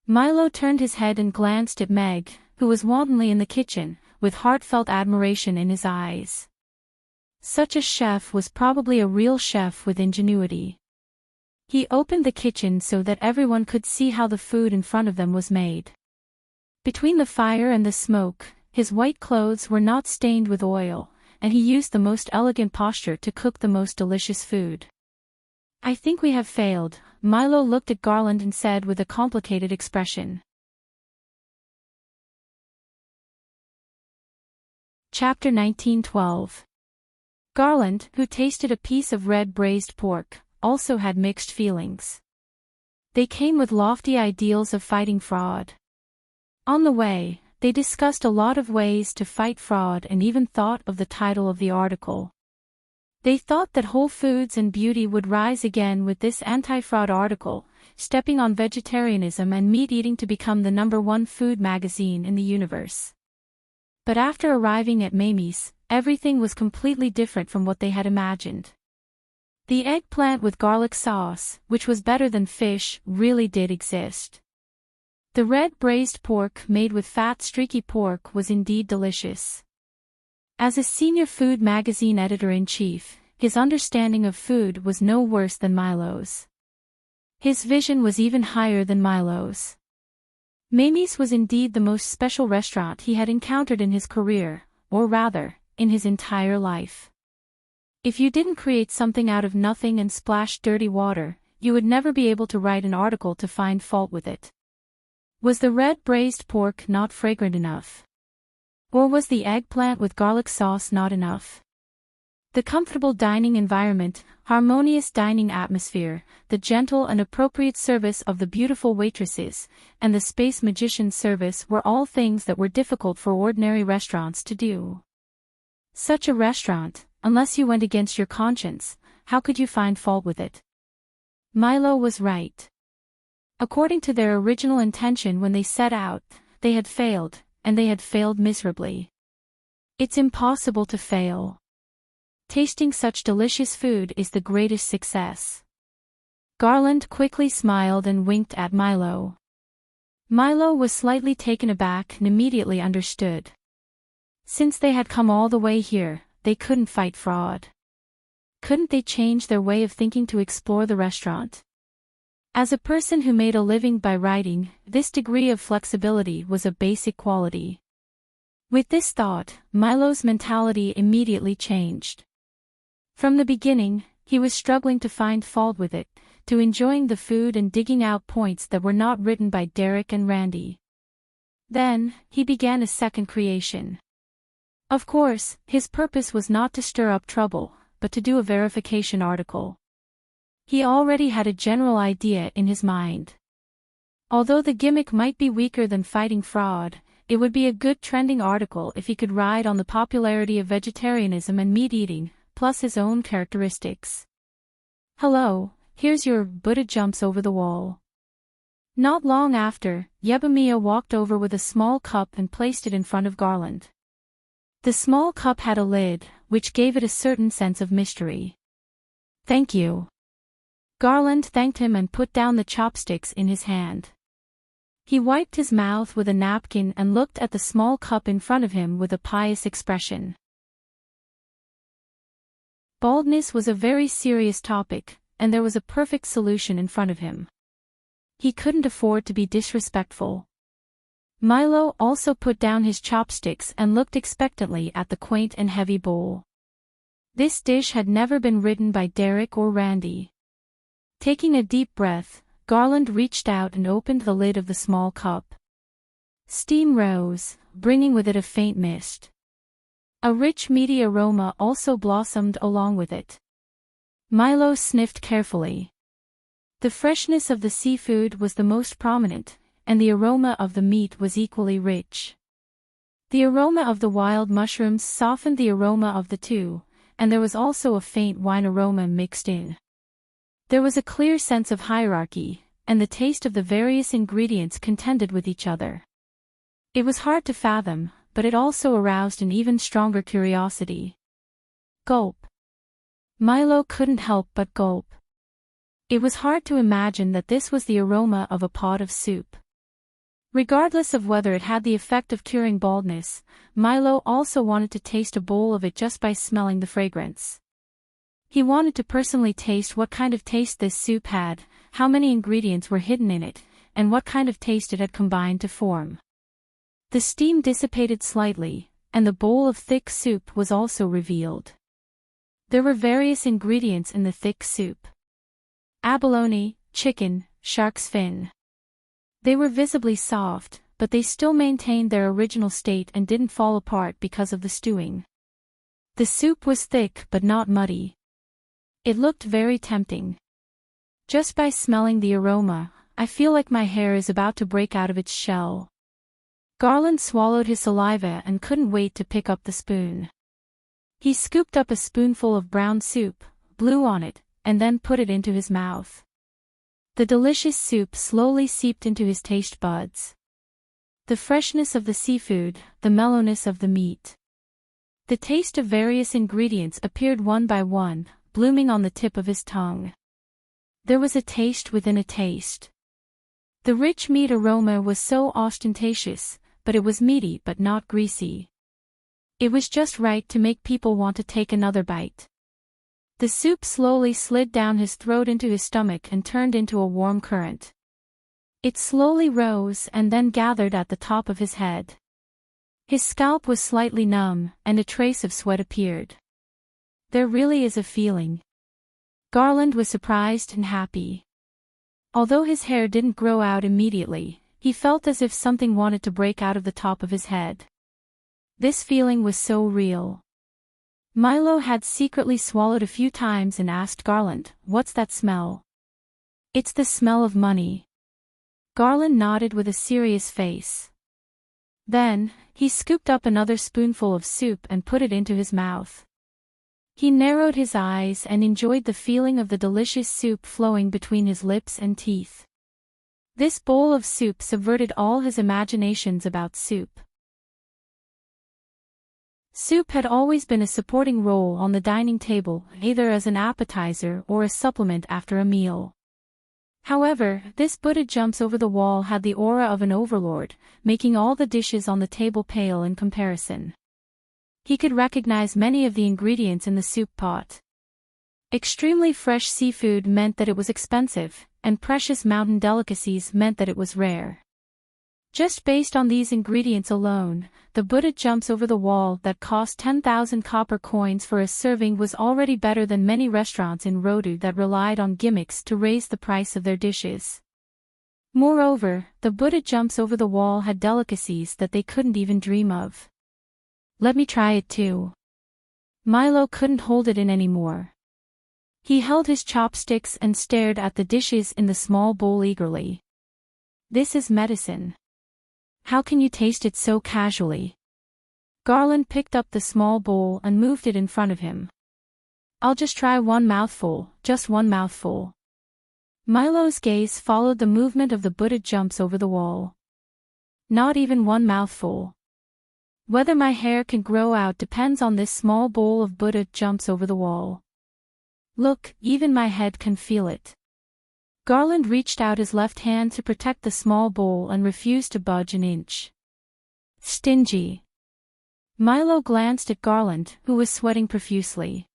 Milo turned his head and glanced at Meg, who was wantonly in the kitchen, with heartfelt admiration in his eyes. Such a chef was probably a real chef with ingenuity. He opened the kitchen so that everyone could see how the food in front of them was made. Between the fire and the smoke, his white clothes were not stained with oil, and he used the most elegant posture to cook the most delicious food. I think we have failed, Milo looked at Garland and said with a complicated expression. Chapter 19:12. Garland, who tasted a piece of red braised pork, also had mixed feelings. They came with lofty ideals of fighting fraud. On the way, they discussed a lot of ways to fight fraud and even thought of the title of the article. They thought that Whole Foods and Beauty would rise again with this anti-fraud article, stepping on vegetarianism and meat-eating to become the #1 food magazine in the universe. But after arriving at Mamie's, everything was completely different from what they had imagined. The eggplant with garlic sauce, which was better than fish, really did exist. The red braised pork made with fat streaky pork was indeed delicious. As a senior food magazine editor-in-chief, his understanding of food was no worse than Milo's. His vision was even higher than Milo's. Mamie's was indeed the most special restaurant he had encountered in his career, or rather, in his entire life. If you didn't create something out of nothing and splash dirty water, you would never be able to write an article to find fault with it. Was the red braised pork not fragrant enough? Or was the eggplant with garlic sauce not enough? The comfortable dining environment, harmonious dining atmosphere, the gentle and appropriate service of the beautiful waitresses, and the space magician service were all things that were difficult for ordinary restaurants to do. Such a restaurant, unless you went against your conscience, how could you find fault with it? Milo was right. According to their original intention when they set out, they had failed, and they had failed miserably. It's impossible to fail. Tasting such delicious food is the greatest success. Garland quickly smiled and winked at Milo. Milo was slightly taken aback and immediately understood. Since they had come all the way here, they couldn't fight fraud. Couldn't they change their way of thinking to explore the restaurant? As a person who made a living by writing, this degree of flexibility was a basic quality. With this thought, Milo's mentality immediately changed. From the beginning, he was struggling to find fault with it, to enjoying the food and digging out points that were not written by Derek and Randy. Then, he began a second creation. Of course, his purpose was not to stir up trouble, but to do a verification article. He already had a general idea in his mind. Although the gimmick might be weaker than fighting fraud, it would be a good trending article if he could ride on the popularity of vegetarianism and meat eating, plus his own characteristics. Hello, here's your Buddha jumps over the wall. Not long after, Yebamiya walked over with a small cup and placed it in front of Garland. The small cup had a lid, which gave it a certain sense of mystery. Thank you. Garland thanked him and put down the chopsticks in his hand. He wiped his mouth with a napkin and looked at the small cup in front of him with a pious expression. Baldness was a very serious topic, and there was a perfect solution in front of him. He couldn't afford to be disrespectful. Milo also put down his chopsticks and looked expectantly at the quaint and heavy bowl. This dish had never been written by Derek or Randy. Taking a deep breath, Garland reached out and opened the lid of the small cup. Steam rose, bringing with it a faint mist. A rich meaty aroma also blossomed along with it. Milo sniffed carefully. The freshness of the seafood was the most prominent, and the aroma of the meat was equally rich. The aroma of the wild mushrooms softened the aroma of the two, and there was also a faint wine aroma mixed in. There was a clear sense of hierarchy, and the taste of the various ingredients contended with each other. It was hard to fathom, but it also aroused an even stronger curiosity. Gulp. Milo couldn't help but gulp. It was hard to imagine that this was the aroma of a pot of soup. Regardless of whether it had the effect of curing baldness, Milo also wanted to taste a bowl of it just by smelling the fragrance. He wanted to personally taste what kind of taste this soup had, how many ingredients were hidden in it, and what kind of taste it had combined to form. The steam dissipated slightly, and the bowl of thick soup was also revealed. There were various ingredients in the thick soup. Abalone, chicken, shark's fin. They were visibly soft, but they still maintained their original state and didn't fall apart because of the stewing. The soup was thick but not muddy. It looked very tempting. Just by smelling the aroma, I feel like my hair is about to break out of its shell. Garland swallowed his saliva and couldn't wait to pick up the spoon. He scooped up a spoonful of brown soup, blew on it, and then put it into his mouth. The delicious soup slowly seeped into his taste buds. The freshness of the seafood, the mellowness of the meat. The taste of various ingredients appeared one by one, blooming on the tip of his tongue. There was a taste within a taste. The rich meat aroma was so ostentatious, but it was meaty but not greasy. It was just right to make people want to take another bite. The soup slowly slid down his throat into his stomach and turned into a warm current. It slowly rose and then gathered at the top of his head. His scalp was slightly numb, and a trace of sweat appeared. There really is a feeling. Garland was surprised and happy. Although his hair didn't grow out immediately, he felt as if something wanted to break out of the top of his head. This feeling was so real. Milo had secretly swallowed a few times and asked Garland, "What's that smell?" "It's the smell of money." Garland nodded with a serious face. Then, he scooped up another spoonful of soup and put it into his mouth. He narrowed his eyes and enjoyed the feeling of the delicious soup flowing between his lips and teeth. This bowl of soup subverted all his imaginations about soup. Soup had always been a supporting role on the dining table, either as an appetizer or a supplement after a meal. However, this Buddha jumps over the wall had the aura of an overlord, making all the dishes on the table pale in comparison. He could recognize many of the ingredients in the soup pot. Extremely fresh seafood meant that it was expensive, and precious mountain delicacies meant that it was rare. Just based on these ingredients alone, the Buddha jumps over the wall that cost 10,000 copper coins for a serving was already better than many restaurants in Rodu that relied on gimmicks to raise the price of their dishes. Moreover, the Buddha jumps over the wall had delicacies that they couldn't even dream of. Let me try it too. Milo couldn't hold it in anymore. He held his chopsticks and stared at the dishes in the small bowl eagerly. This is medicine. How can you taste it so casually? Garland picked up the small bowl and moved it in front of him. I'll just try one mouthful, just one mouthful. Milo's gaze followed the movement of the Buddha jumps over the wall. Not even one mouthful. Whether my hair can grow out depends on this small bowl of Buddha jumps over the wall. Look, even my head can feel it. Garland reached out his left hand to protect the small bowl and refused to budge an inch. Stingy. Milo glanced at Garland, who was sweating profusely.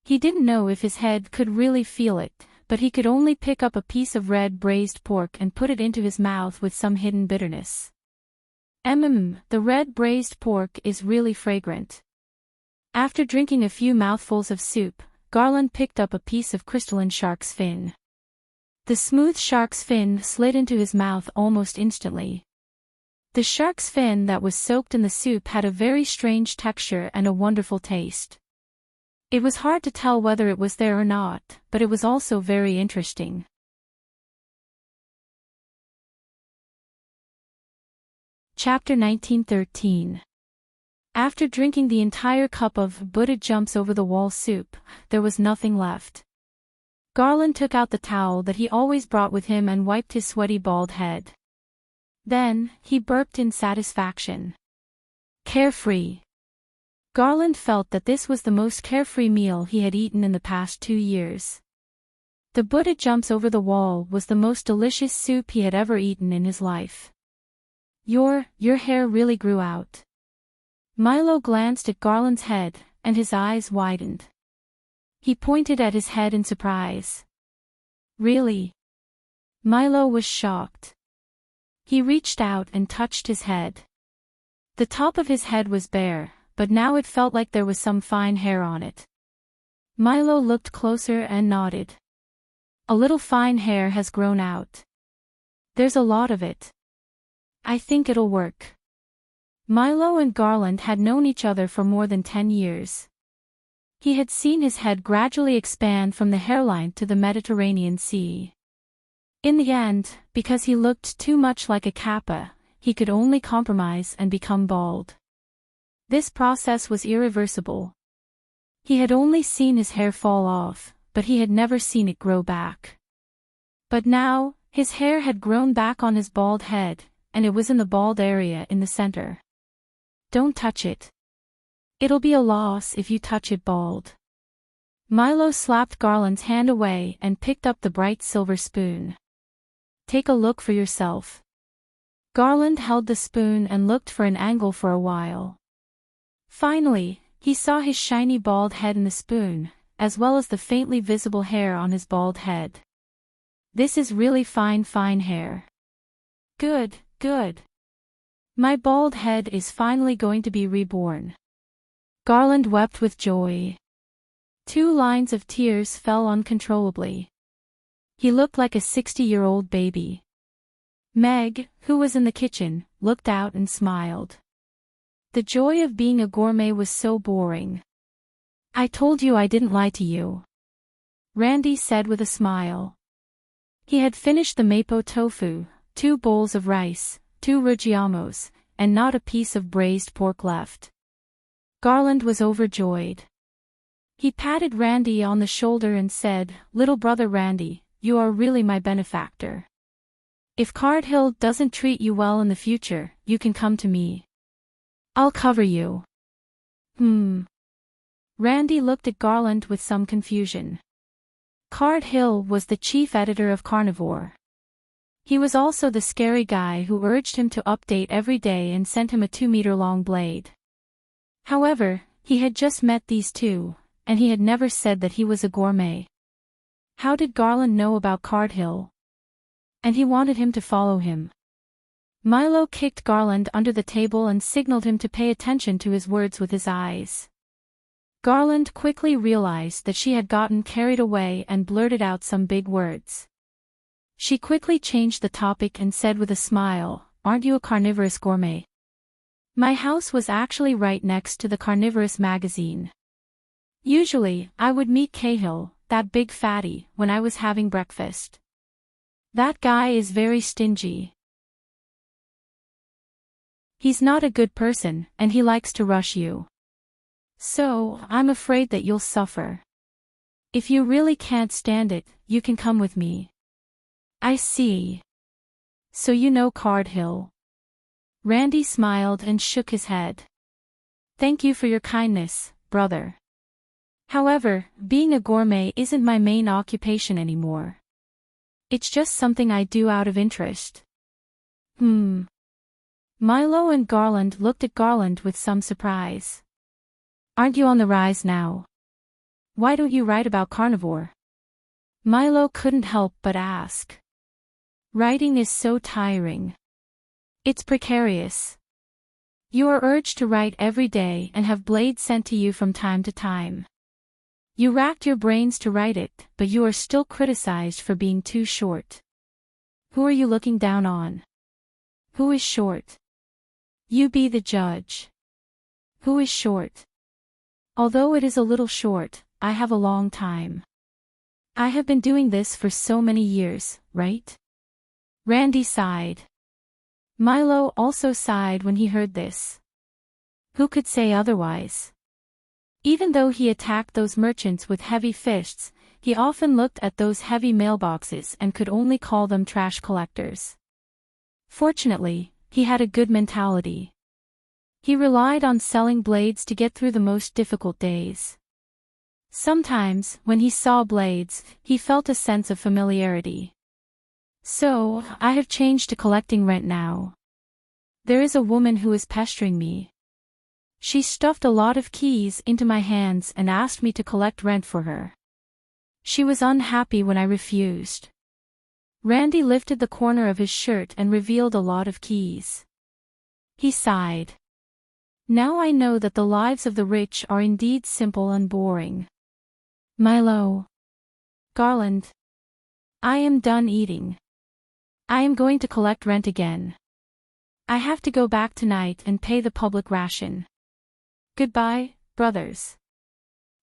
He didn't know if his head could really feel it, but he could only pick up a piece of red braised pork and put it into his mouth with some hidden bitterness. The red braised pork is really fragrant. After drinking a few mouthfuls of soup, Garland picked up a piece of crystalline shark's fin. The smooth shark's fin slid into his mouth almost instantly. The shark's fin that was soaked in the soup had a very strange texture and a wonderful taste. It was hard to tell whether it was there or not, but it was also very interesting. Chapter 1913. After drinking the entire cup of Buddha jumps over the wall soup, there was nothing left. Garland took out the towel that he always brought with him and wiped his sweaty bald head. Then, he burped in satisfaction. Carefree. Garland felt that this was the most carefree meal he had eaten in the past 2 years. The Buddha jumps over the wall was the most delicious soup he had ever eaten in his life. Your hair really grew out. Milo glanced at Garland's head, and his eyes widened. He pointed at his head in surprise. Really? Milo was shocked. He reached out and touched his head. The top of his head was bare, but now it felt like there was some fine hair on it. Milo looked closer and nodded. A little fine hair has grown out. There's a lot of it. I think it'll work. Milo and Garland had known each other for more than 10 years. He had seen his head gradually expand from the hairline to the Mediterranean Sea. In the end, because he looked too much like a kappa, he could only compromise and become bald. This process was irreversible. He had only seen his hair fall off, but he had never seen it grow back. But now, his hair had grown back on his bald head, and it was in the bald area in the center. Don't touch it. It'll be a loss if you touch it bald. Milo slapped Garland's hand away and picked up the bright silver spoon. Take a look for yourself. Garland held the spoon and looked for an angle for a while. Finally, he saw his shiny bald head in the spoon, as well as the faintly visible hair on his bald head. This is really fine hair. Good. My bald head is finally going to be reborn. Garland wept with joy. 2 lines of tears fell uncontrollably. He looked like a 60-year-old baby. Meg, who was in the kitchen, looked out and smiled. The joy of being a gourmet was so boring. I told you I didn't lie to you. Randy said with a smile. He had finished the mapo tofu, 2 bowls of rice, 2 rugiamos, and not a piece of braised pork left. Garland was overjoyed. He patted Randy on the shoulder and said, "Little brother Randy, you are really my benefactor. If Cardhill doesn't treat you well in the future, you can come to me. I'll cover you." Randy looked at Garland with some confusion. Cardhill was the chief editor of Carnivore. He was also the scary guy who urged him to update every day and sent him a 2-meter-long blade. However, he had just met these two, and he had never said that he was a gourmet. How did Garland know about Cardhill? And he wanted him to follow him. Milo kicked Garland under the table and signaled him to pay attention to his words with his eyes. Garland quickly realized that she had gotten carried away and blurted out some big words. She quickly changed the topic and said with a smile, "Aren't you a carnivorous gourmet?" My house was actually right next to the carnivorous magazine. Usually, I would meet Cahill, that big fatty, when I was having breakfast. That guy is very stingy. He's not a good person, and he likes to rush you. So, I'm afraid that you'll suffer. If you really can't stand it, you can come with me. I see. So you know Card Hill. Randy smiled and shook his head. Thank you for your kindness, brother. However, being a gourmet isn't my main occupation anymore. It's just something I do out of interest. Milo and Garland looked at Garland with some surprise. Aren't you on the rise now? Why don't you write about carnivore? Milo couldn't help but ask. Writing is so tiring. It's precarious. You are urged to write every day and have blades sent to you from time to time. You racked your brains to write it, but you are still criticized for being too short. Who are you looking down on? Who is short? You be the judge. Who is short? Although it is a little short, I have a long time. I have been doing this for so many years, right? Randy sighed. Milo also sighed when he heard this. Who could say otherwise? Even though he attacked those merchants with heavy fists, he often looked at those heavy mailboxes and could only call them trash collectors. Fortunately, he had a good mentality. He relied on selling blades to get through the most difficult days. Sometimes, when he saw blades, he felt a sense of familiarity. So, I have changed to collecting rent now. There is a woman who is pestering me. She stuffed a lot of keys into my hands and asked me to collect rent for her. She was unhappy when I refused. Randy lifted the corner of his shirt and revealed a lot of keys. He sighed. Now I know that the lives of the rich are indeed simple and boring. Milo. Garland. I am done eating. I am going to collect rent again. I have to go back tonight and pay the public ration. Goodbye, brothers.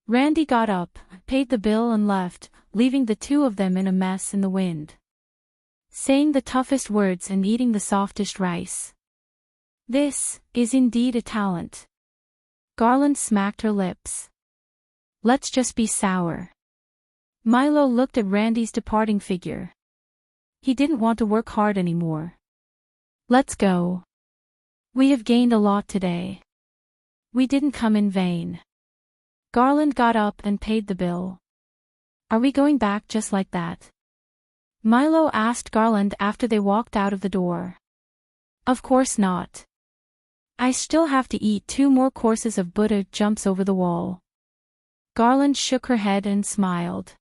Randy got up, paid the bill and left, leaving the two of them in a mess in the wind. Saying the toughest words and eating the softest rice. This is indeed a talent. Garland smacked her lips. Let's just be sour. Milo looked at Randy's departing figure. He didn't want to work hard anymore. Let's go. We have gained a lot today. We didn't come in vain. Garland got up and paid the bill. Are we going back just like that? Milo asked Garland after they walked out of the door. Of course not. I still have to eat 2 more courses of Buddha jumps over the wall. Garland shook her head and smiled.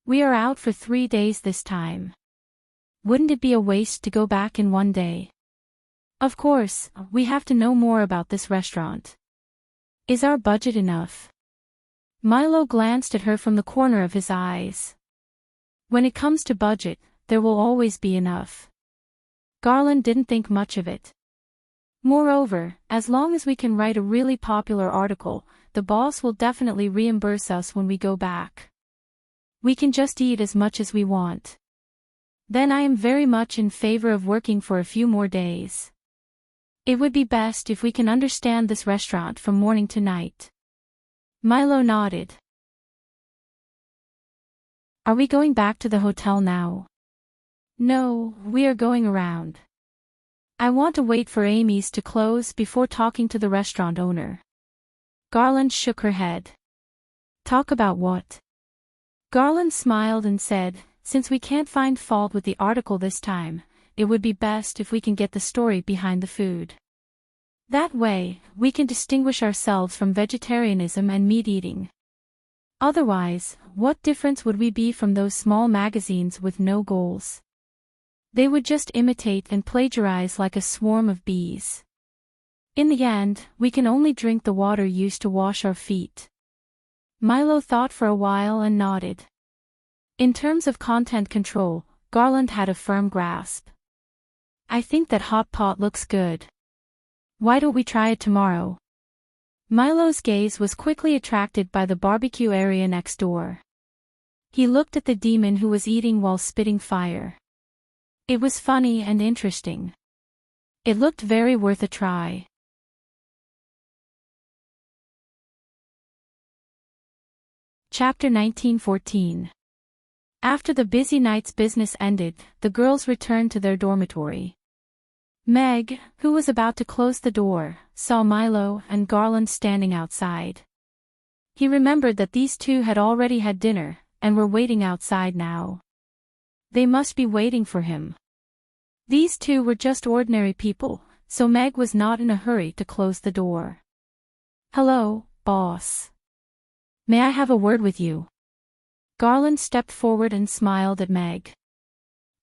We are out for 3 days this time. Wouldn't it be a waste to go back in 1 day? Of course, we have to know more about this restaurant. Is our budget enough? Milo glanced at her from the corner of his eyes. When it comes to budget, there will always be enough. Garland didn't think much of it. Moreover, as long as we can write a really popular article, the boss will definitely reimburse us when we go back. We can just eat as much as we want. Then I am very much in favor of working for a few more days. It would be best if we can understand this restaurant from morning to night. Milo nodded. Are we going back to the hotel now? No, we are going around. I want to wait for Amy's to close before talking to the restaurant owner. Garland shook her head. Talk about what? Garland smiled and said, since we can't find fault with the article this time, it would be best if we can get the story behind the food. That way, we can distinguish ourselves from vegetarianism and meat eating. Otherwise, what difference would we be from those small magazines with no goals? They would just imitate and plagiarize like a swarm of bees. In the end, we can only drink the water used to wash our feet. Milo thought for a while and nodded. In terms of content control, Garland had a firm grasp. I think that hot pot looks good. Why don't we try it tomorrow? Milo's gaze was quickly attracted by the barbecue area next door. He looked at the demon who was eating while spitting fire. It was funny and interesting. It looked very worth a try. Chapter 1914. After the busy night's business ended, the girls returned to their dormitory. Meg, who was about to close the door, saw Milo and Garland standing outside. He remembered that these two had already had dinner, and were waiting outside now. They must be waiting for him. These two were just ordinary people, so Meg was not in a hurry to close the door. Hello, boss. May I have a word with you? Garland stepped forward and smiled at Meg.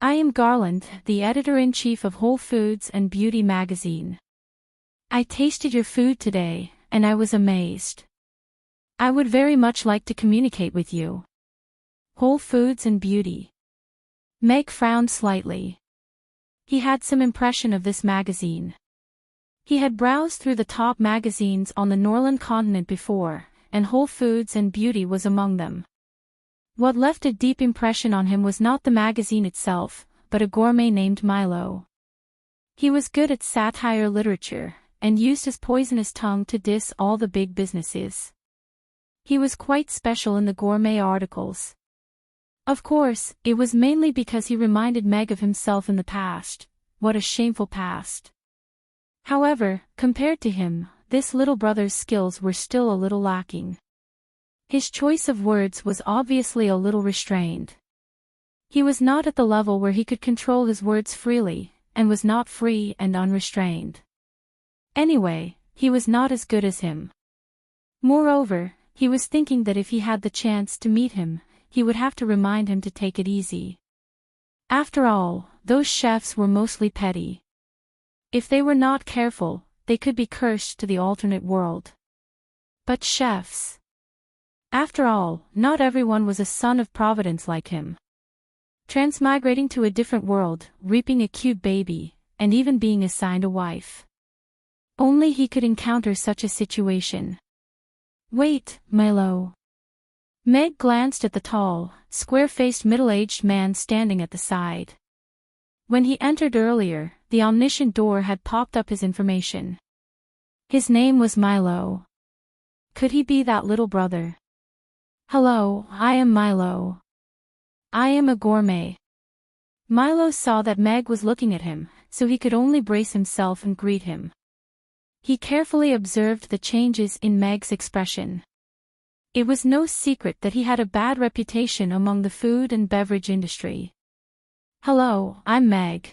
I am Garland, the editor-in-chief of Whole Foods and Beauty magazine. I tasted your food today, and I was amazed. I would very much like to communicate with you. Whole Foods and Beauty. Meg frowned slightly. He had some impression of this magazine. He had browsed through the top magazines on the Norland continent before, and Whole Foods and Beauty was among them. What left a deep impression on him was not the magazine itself, but a gourmet named Milo. He was good at satire literature, and used his poisonous tongue to diss all the big businesses. He was quite special in the gourmet articles. Of course, it was mainly because he reminded Meg of himself in the past. What a shameful past. However, compared to him, this little brother's skills were still a little lacking. His choice of words was obviously a little restrained. He was not at the level where he could control his words freely, and was not free and unrestrained. Anyway, he was not as good as him. Moreover, he was thinking that if he had the chance to meet him, he would have to remind him to take it easy. After all, those chefs were mostly petty. If they were not careful, they could be cursed to the alternate world. But chefs. After all, not everyone was a son of Providence like him. Transmigrating to a different world, reaping a cute baby, and even being assigned a wife. Only he could encounter such a situation. Wait, Milo. Meg glanced at the tall, square-faced middle-aged man standing at the side. When he entered earlier, the omniscient door had popped up his information. His name was Milo. Could he be that little brother? Hello, I am Milo. I am a gourmet. Milo saw that Meg was looking at him, so he could only brace himself and greet him. He carefully observed the changes in Meg's expression. It was no secret that he had a bad reputation among the food and beverage industry. Hello, I'm Meg.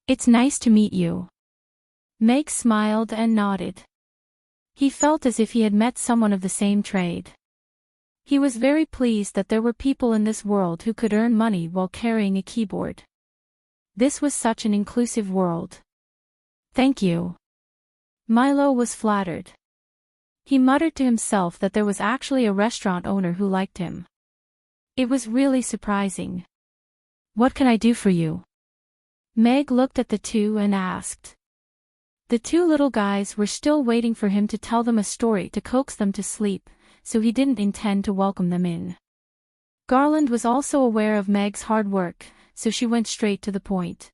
It's nice to meet you. Meg smiled and nodded. He felt as if he had met someone of the same trade. He was very pleased that there were people in this world who could earn money while carrying a keyboard. This was such an inclusive world. Thank you. Milo was flattered. He muttered to himself that there was actually a restaurant owner who liked him. It was really surprising. What can I do for you? Meg looked at the two and asked. The two little guys were still waiting for him to tell them a story to coax them to sleep, so he didn't intend to welcome them in. Garland was also aware of Meg's hard work, so she went straight to the point.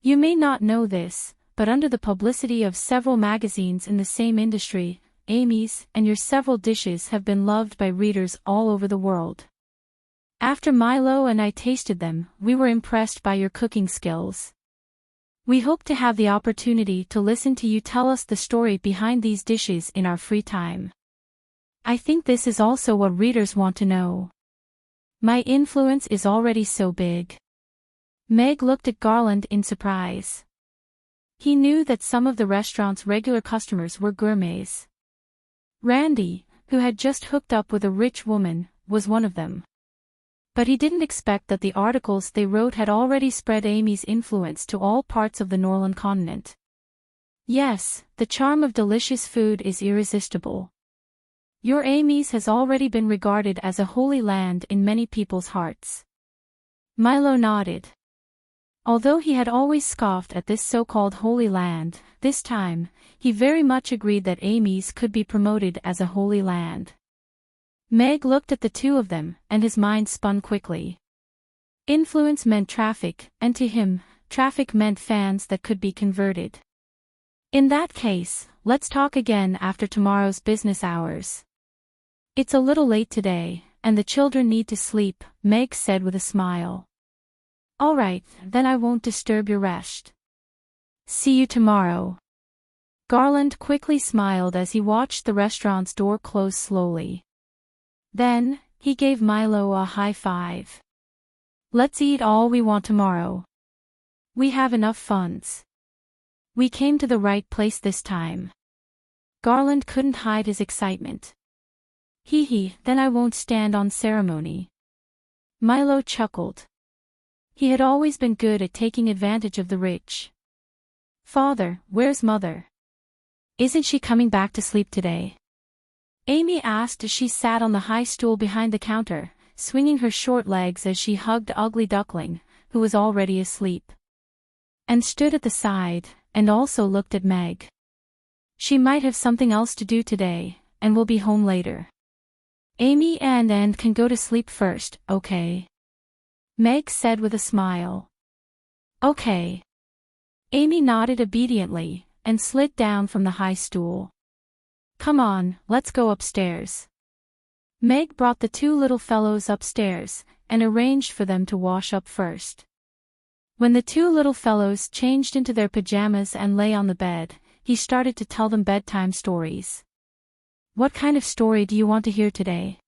You may not know this, but under the publicity of several magazines in the same industry, Amy's and your several dishes have been loved by readers all over the world. After Milo and I tasted them, we were impressed by your cooking skills. We hope to have the opportunity to listen to you tell us the story behind these dishes in our free time. I think this is also what readers want to know. My influence is already so big. Meg looked at Garland in surprise. He knew that some of the restaurant's regular customers were gourmets. Randy, who had just hooked up with a rich woman, was one of them. But he didn't expect that the articles they wrote had already spread Amy's influence to all parts of the Norland continent. Yes, the charm of delicious food is irresistible. Your Amy's has already been regarded as a holy land in many people's hearts. Milo nodded. Although he had always scoffed at this so-called holy land, this time, he very much agreed that Amy's could be promoted as a holy land. Meg looked at the two of them, and his mind spun quickly. Influence meant traffic, and to him, traffic meant fans that could be converted. In that case, let's talk again after tomorrow's business hours. It's a little late today, and the children need to sleep, Meg said with a smile. All right, then I won't disturb your rest. See you tomorrow. Garland quickly smiled as he watched the restaurant's door close slowly. Then, he gave Milo a high five. Let's eat all we want tomorrow. We have enough funds. We came to the right place this time. Garland couldn't hide his excitement. Hee, then I won't stand on ceremony. Milo chuckled. He had always been good at taking advantage of the rich. Father, where's Mother? Isn't she coming back to sleep today? Amy asked as she sat on the high stool behind the counter, swinging her short legs as she hugged Ugly Duckling, who was already asleep. And stood at the side, and also looked at Meg. She might have something else to do today, and will be home later. Amy and can go to sleep first, okay? Meg said with a smile. Okay. Amy nodded obediently, and slid down from the high stool. Come on, let's go upstairs. Meg brought the two little fellows upstairs, and arranged for them to wash up first. When the two little fellows changed into their pajamas and lay on the bed, he started to tell them bedtime stories. What kind of story do you want to hear today?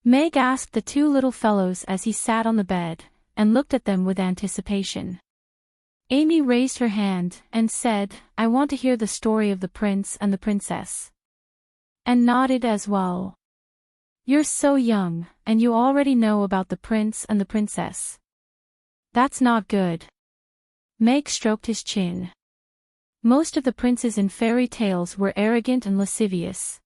Meg asked the two little fellows as he sat on the bed, and looked at them with anticipation. Amy raised her hand, and said, I want to hear the story of the prince and the princess. And nodded as well. You're so young, and you already know about the prince and the princess. That's not good. Meg stroked his chin. Most of the princes in fairy tales were arrogant and lascivious.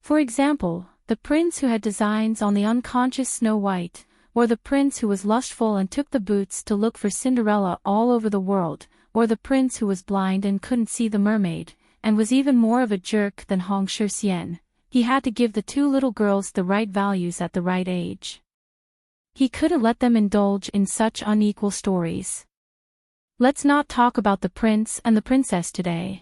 For example, the prince who had designs on the unconscious Snow White, or the prince who was lustful and took the boots to look for Cinderella all over the world, or the prince who was blind and couldn't see the mermaid, and was even more of a jerk than Hong Shirxian. He had to give the two little girls the right values at the right age. He couldn't let them indulge in such unequal stories. Let's not talk about the prince and the princess today.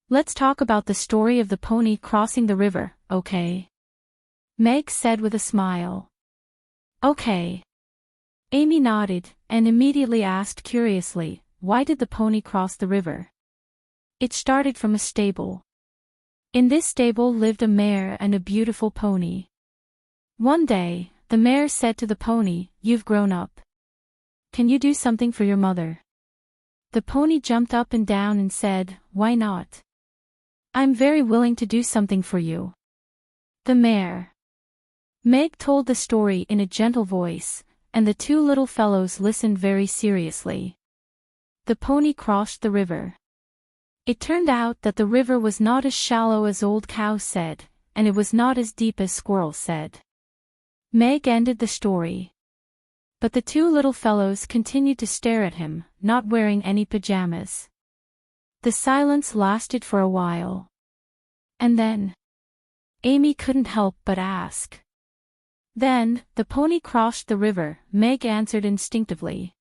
Let's talk about the story of the pony crossing the river, okay? Meg said with a smile. Okay. Amy nodded, and immediately asked curiously, why did the pony cross the river? It started from a stable. In this stable lived a mare and a beautiful pony. One day, the mare said to the pony, You've grown up. Can you do something for your mother? The pony jumped up and down and said, Why not? I'm very willing to do something for you. The mare. Meg told the story in a gentle voice, and the two little fellows listened very seriously. The pony crossed the river. It turned out that the river was not as shallow as Old Cow said, and it was not as deep as Squirrel said. Meg ended the story. But the two little fellows continued to stare at him, not wearing any pajamas. The silence lasted for a while. And then Amy couldn't help but ask. Then, the pony crossed the river, Meg answered instinctively.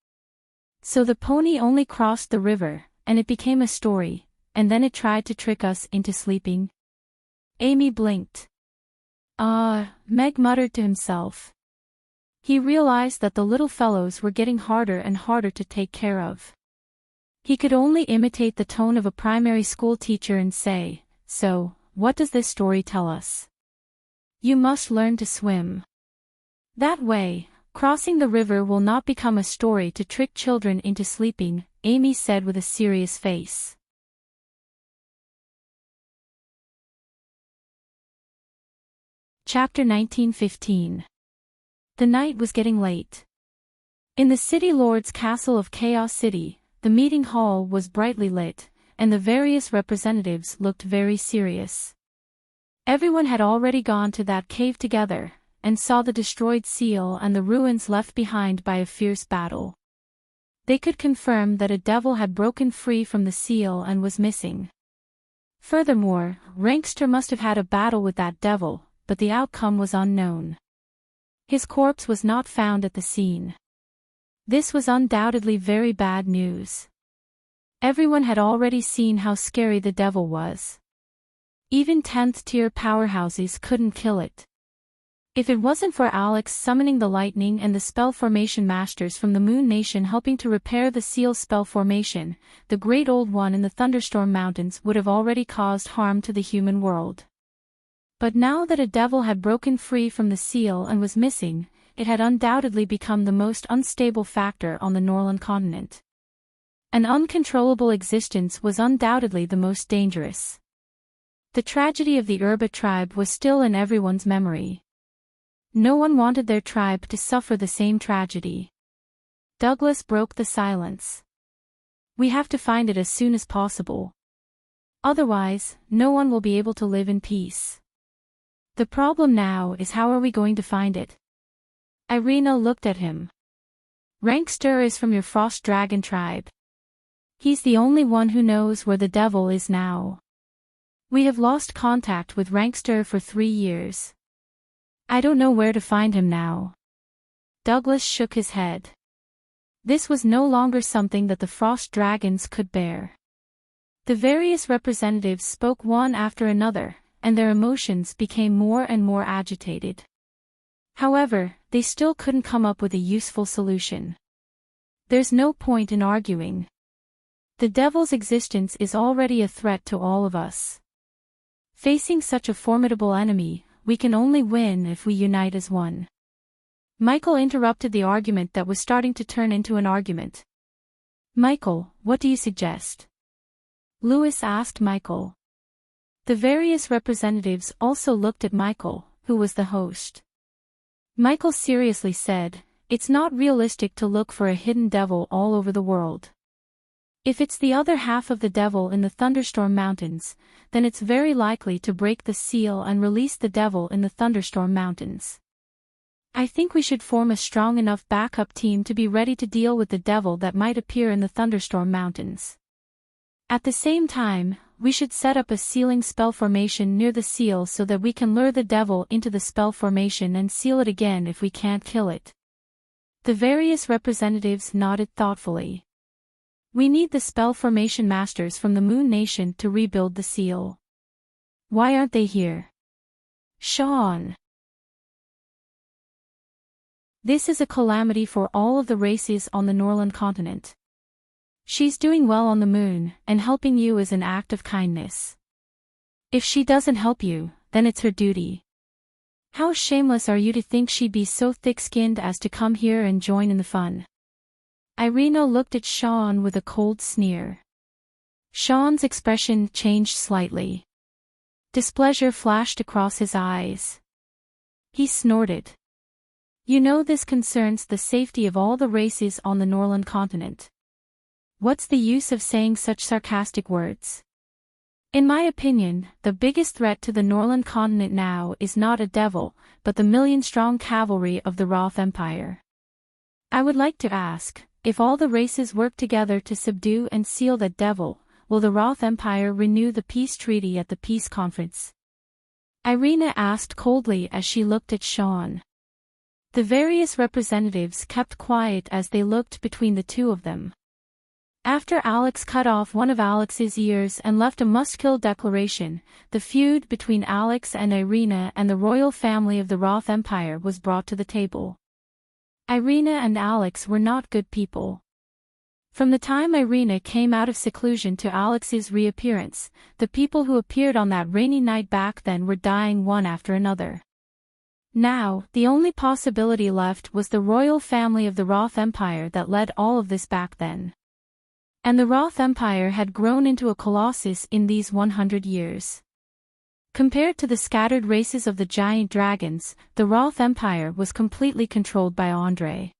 So the pony only crossed the river, and it became a story, and then it tried to trick us into sleeping? Amy blinked. Meg muttered to himself. He realized that the little fellows were getting harder and harder to take care of. He could only imitate the tone of a primary school teacher and say, So, what does this story tell us? You must learn to swim. That way, crossing the river will not become a story to trick children into sleeping, Amy said with a serious face. Chapter 1915. The night was getting late. In the City Lord's castle of Chaos City, the meeting hall was brightly lit, and the various representatives looked very serious. Everyone had already gone to that cave together, and saw the destroyed seal and the ruins left behind by a fierce battle. They could confirm that a devil had broken free from the seal and was missing. Furthermore, Rankster must have had a battle with that devil, but the outcome was unknown. His corpse was not found at the scene. This was undoubtedly very bad news. Everyone had already seen how scary the devil was. Even 10th-tier powerhouses couldn't kill it. If it wasn't for Alex summoning the lightning and the spell formation masters from the Moon Nation helping to repair the seal spell formation, the Great Old One in the Thunderstorm Mountains would have already caused harm to the human world. But now that a devil had broken free from the seal and was missing, it had undoubtedly become the most unstable factor on the Norland continent. An uncontrollable existence was undoubtedly the most dangerous. The tragedy of the Urba tribe was still in everyone's memory. No one wanted their tribe to suffer the same tragedy. Douglas broke the silence. We have to find it as soon as possible. Otherwise, no one will be able to live in peace. The problem now is how are we going to find it? Irina looked at him. Rankster is from your Frost Dragon tribe. He's the only one who knows where the devil is now. We have lost contact with Rankster for 3 years. I don't know where to find him now. Douglas shook his head. This was no longer something that the Frost Dragons could bear. The various representatives spoke one after another, and their emotions became more and more agitated. However, they still couldn't come up with a useful solution. There's no point in arguing. The devil's existence is already a threat to all of us. Facing such a formidable enemy, we can only win if we unite as one. Michael interrupted the argument that was starting to turn into an argument. Michael, what do you suggest? Lewis asked Michael. The various representatives also looked at Michael, who was the host. Michael seriously said, it's not realistic to look for a hidden devil all over the world. If it's the other half of the devil in the Thunderstorm Mountains, then it's very likely to break the seal and release the devil in the Thunderstorm Mountains. I think we should form a strong enough backup team to be ready to deal with the devil that might appear in the Thunderstorm Mountains. At the same time, we should set up a sealing spell formation near the seal so that we can lure the devil into the spell formation and seal it again if we can't kill it. The various representatives nodded thoughtfully. We need the spell formation masters from the Moon Nation to rebuild the seal. Why aren't they here? Sean. This is a calamity for all of the races on the Norland continent. She's doing well on the moon, and helping you is an act of kindness. If she doesn't help you, then it's her duty. How shameless are you to think she'd be so thick-skinned as to come here and join in the fun? Irina looked at Sean with a cold sneer. Sean's expression changed slightly. Displeasure flashed across his eyes. He snorted. You know this concerns the safety of all the races on the Norland continent. What's the use of saying such sarcastic words? In my opinion, the biggest threat to the Norland continent now is not a devil, but the million-strong cavalry of the Roth Empire. I would like to ask, if all the races work together to subdue and seal that devil, will the Roth Empire renew the peace treaty at the peace conference? Irina asked coldly as she looked at Sean. The various representatives kept quiet as they looked between the two of them. After Alex cut off one of Alex's ears and left a must-kill declaration, the feud between Alex and Irina and the royal family of the Roth Empire was brought to the table. Irina and Alex were not good people. From the time Irina came out of seclusion to Alex's reappearance, the people who appeared on that rainy night back then were dying one after another. Now, the only possibility left was the royal family of the Roth Empire that led all of this back then. And the Roth Empire had grown into a colossus in these 100 years. Compared to the scattered races of the giant dragons, the Roth Empire was completely controlled by Andre.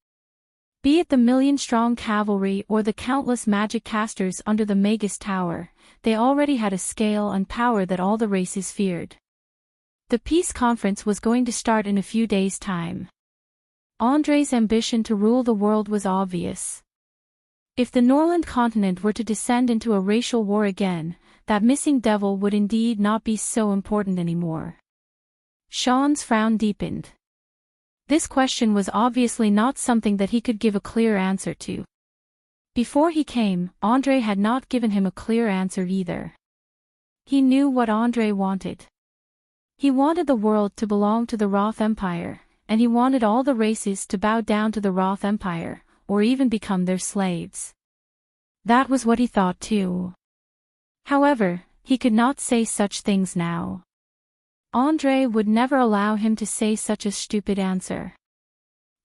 Be it the million-strong cavalry or the countless magic casters under the Magus Tower, they already had a scale and power that all the races feared. The peace conference was going to start in a few days' time. Andre's ambition to rule the world was obvious. If the Norland continent were to descend into a racial war again, that missing devil would indeed not be so important anymore. Sean's frown deepened. This question was obviously not something that he could give a clear answer to. Before he came, Andre had not given him a clear answer either. He knew what Andre wanted. He wanted the world to belong to the Roth Empire, and he wanted all the races to bow down to the Roth Empire, or even become their slaves. That was what he thought too. However, he could not say such things now. Andre would never allow him to say such a stupid answer.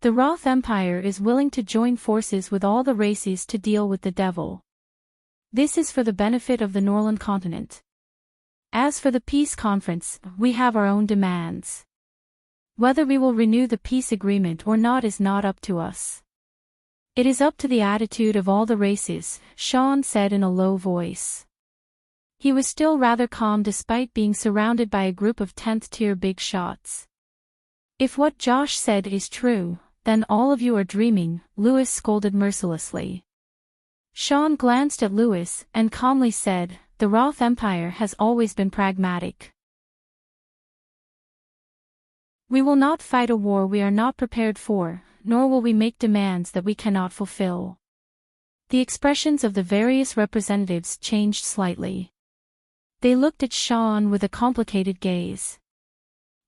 The Roth Empire is willing to join forces with all the races to deal with the devil. This is for the benefit of the Norland continent. As for the peace conference, we have our own demands. Whether we will renew the peace agreement or not is not up to us. It is up to the attitude of all the races, Sean said in a low voice. He was still rather calm despite being surrounded by a group of 10th-tier big shots. If what Josh said is true, then all of you are dreaming, Lewis scolded mercilessly. Sean glanced at Lewis and calmly said, the Roth Empire has always been pragmatic. We will not fight a war we are not prepared for, nor will we make demands that we cannot fulfill. The expressions of the various representatives changed slightly. They looked at Sean with a complicated gaze.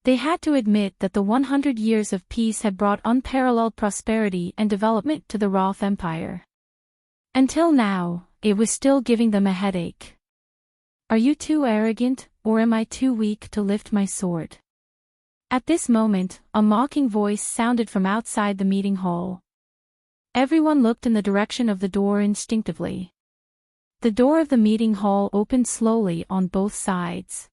They had to admit that the 100 years of peace had brought unparalleled prosperity and development to the Roth Empire. Until now, it was still giving them a headache. Are you too arrogant, or am I too weak to lift my sword? At this moment, a mocking voice sounded from outside the meeting hall. Everyone looked in the direction of the door instinctively. The door of the meeting hall opened slowly on both sides.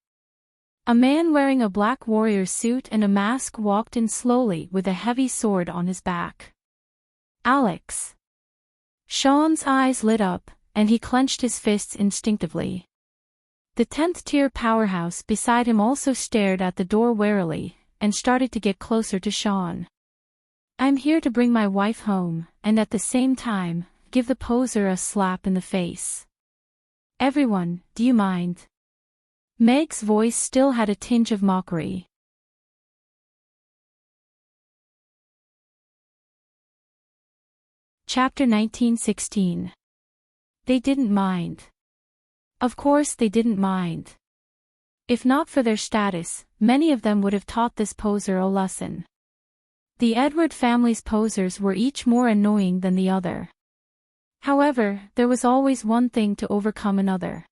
A man wearing a black warrior suit and a mask walked in slowly with a heavy sword on his back. Alex. Sean's eyes lit up, and he clenched his fists instinctively. The 10th-tier powerhouse beside him also stared at the door warily, and started to get closer to Sean. I'm here to bring my wife home, and at the same time, give the poser a slap in the face. Everyone, do you mind? Meg's voice still had a tinge of mockery. Chapter 1916. They didn't mind. Of course they didn't mind. If not for their status, many of them would have taught this poser a lesson. The Edward family's posers were each more annoying than the other. However, there was always one thing to overcome another.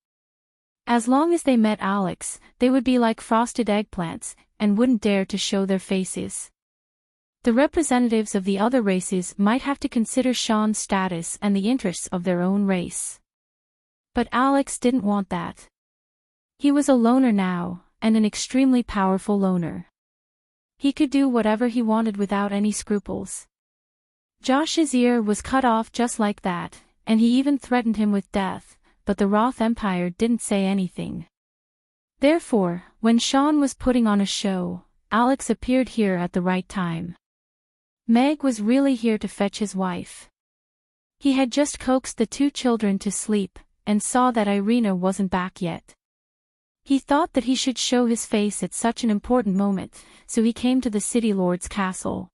As long as they met Alex, they would be like frosted eggplants, and wouldn't dare to show their faces. The representatives of the other races might have to consider Sean's status and the interests of their own race. But Alex didn't want that. He was a loner now, and an extremely powerful loner. He could do whatever he wanted without any scruples. Josh's ear was cut off just like that, and he even threatened him with death, but the Roth Empire didn't say anything. Therefore, when Sean was putting on a show, Alex appeared here at the right time. Meg was really here to fetch his wife. He had just coaxed the two children to sleep, and saw that Irina wasn't back yet. He thought that he should show his face at such an important moment, so he came to the city lord's castle.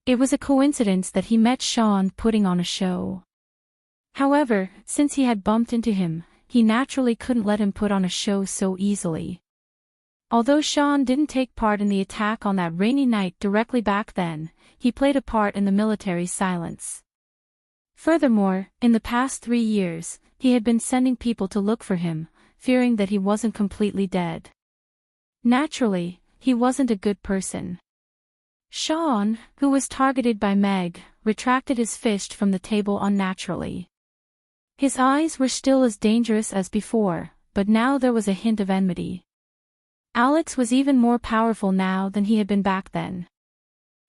It was a coincidence that he met Sean putting on a show. However, since he had bumped into him, he naturally couldn't let him put on a show so easily. Although Sean didn't take part in the attack on that rainy night directly back then, he played a part in the military silence. Furthermore, in the past 3 years, he had been sending people to look for him, fearing that he wasn't completely dead. Naturally, he wasn't a good person. Sean, who was targeted by Meg, retracted his fist from the table unnaturally. His eyes were still as dangerous as before, but now there was a hint of enmity. Alex was even more powerful now than he had been back then.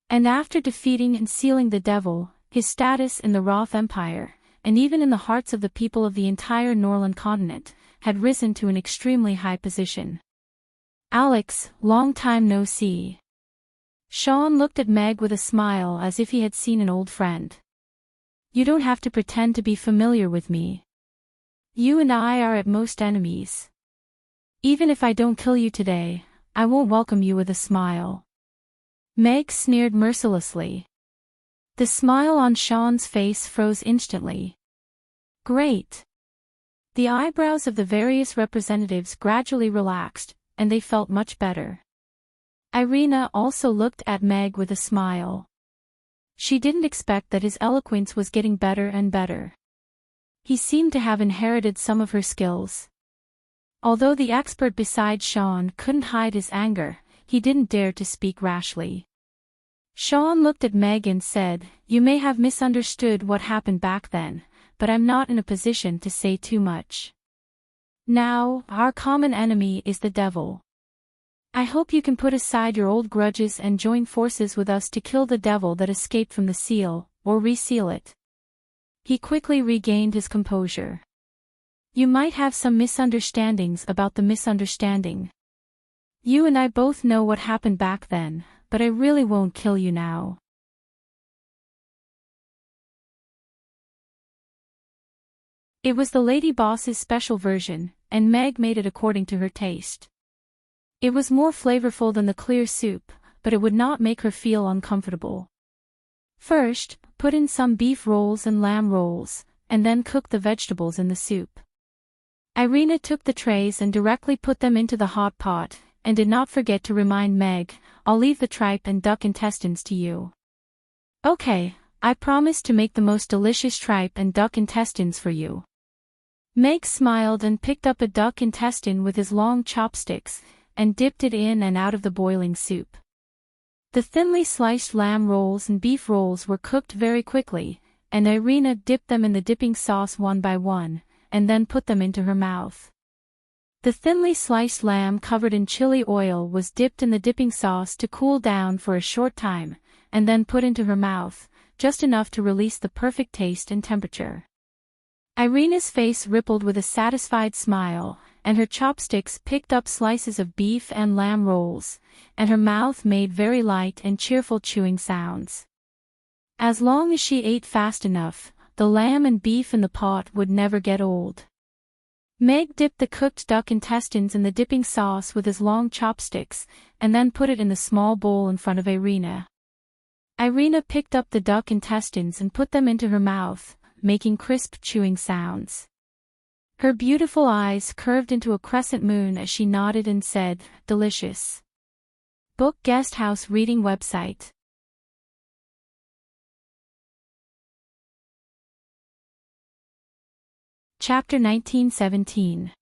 And after defeating and sealing the devil, his status in the Roth Empire, and even in the hearts of the people of the entire Norland continent, had risen to an extremely high position. Alex, long time no see. Sean looked at Meg with a smile as if he had seen an old friend. You don't have to pretend to be familiar with me. You and I are at most enemies. Even if I don't kill you today, I won't welcome you with a smile. Meg sneered mercilessly. The smile on Sean's face froze instantly. Great. The eyebrows of the various representatives gradually relaxed, and they felt much better. Irina also looked at Meg with a smile. She didn't expect that his eloquence was getting better and better. He seemed to have inherited some of her skills. Although the expert beside Sean couldn't hide his anger, he didn't dare to speak rashly. Sean looked at Meg and said, You may have misunderstood what happened back then, but I'm not in a position to say too much. Now, our common enemy is the devil. I hope you can put aside your old grudges and join forces with us to kill the devil that escaped from the seal, or reseal it. He quickly regained his composure. You might have some misunderstandings about the misunderstanding. You and I both know what happened back then, but I really won't kill you now. It was the Lady Boss's special version, and Meg made it according to her taste. It was more flavorful than the clear soup, but it would not make her feel uncomfortable. First, put in some beef rolls and lamb rolls, and then cook the vegetables in the soup. Irina took the trays and directly put them into the hot pot, and did not forget to remind Meg, I'll leave the tripe and duck intestines to you. Okay, I promise to make the most delicious tripe and duck intestines for you. Meg smiled and picked up a duck intestine with his long chopsticks, and dipped it in and out of the boiling soup. The thinly sliced lamb rolls and beef rolls were cooked very quickly, and Irina dipped them in the dipping sauce one by one, and then put them into her mouth. The thinly sliced lamb covered in chili oil was dipped in the dipping sauce to cool down for a short time, and then put into her mouth, just enough to release the perfect taste and temperature. Irina's face rippled with a satisfied smile, and her chopsticks picked up slices of beef and lamb rolls, and her mouth made very light and cheerful chewing sounds. As long as she ate fast enough, the lamb and beef in the pot would never get old. Meg dipped the cooked duck intestines in the dipping sauce with his long chopsticks, and then put it in the small bowl in front of Irina. Irina picked up the duck intestines and put them into her mouth, making crisp chewing sounds. Her beautiful eyes curved into a crescent moon as she nodded and said, Delicious. Book Guesthouse Reading Website. Chapter 1917.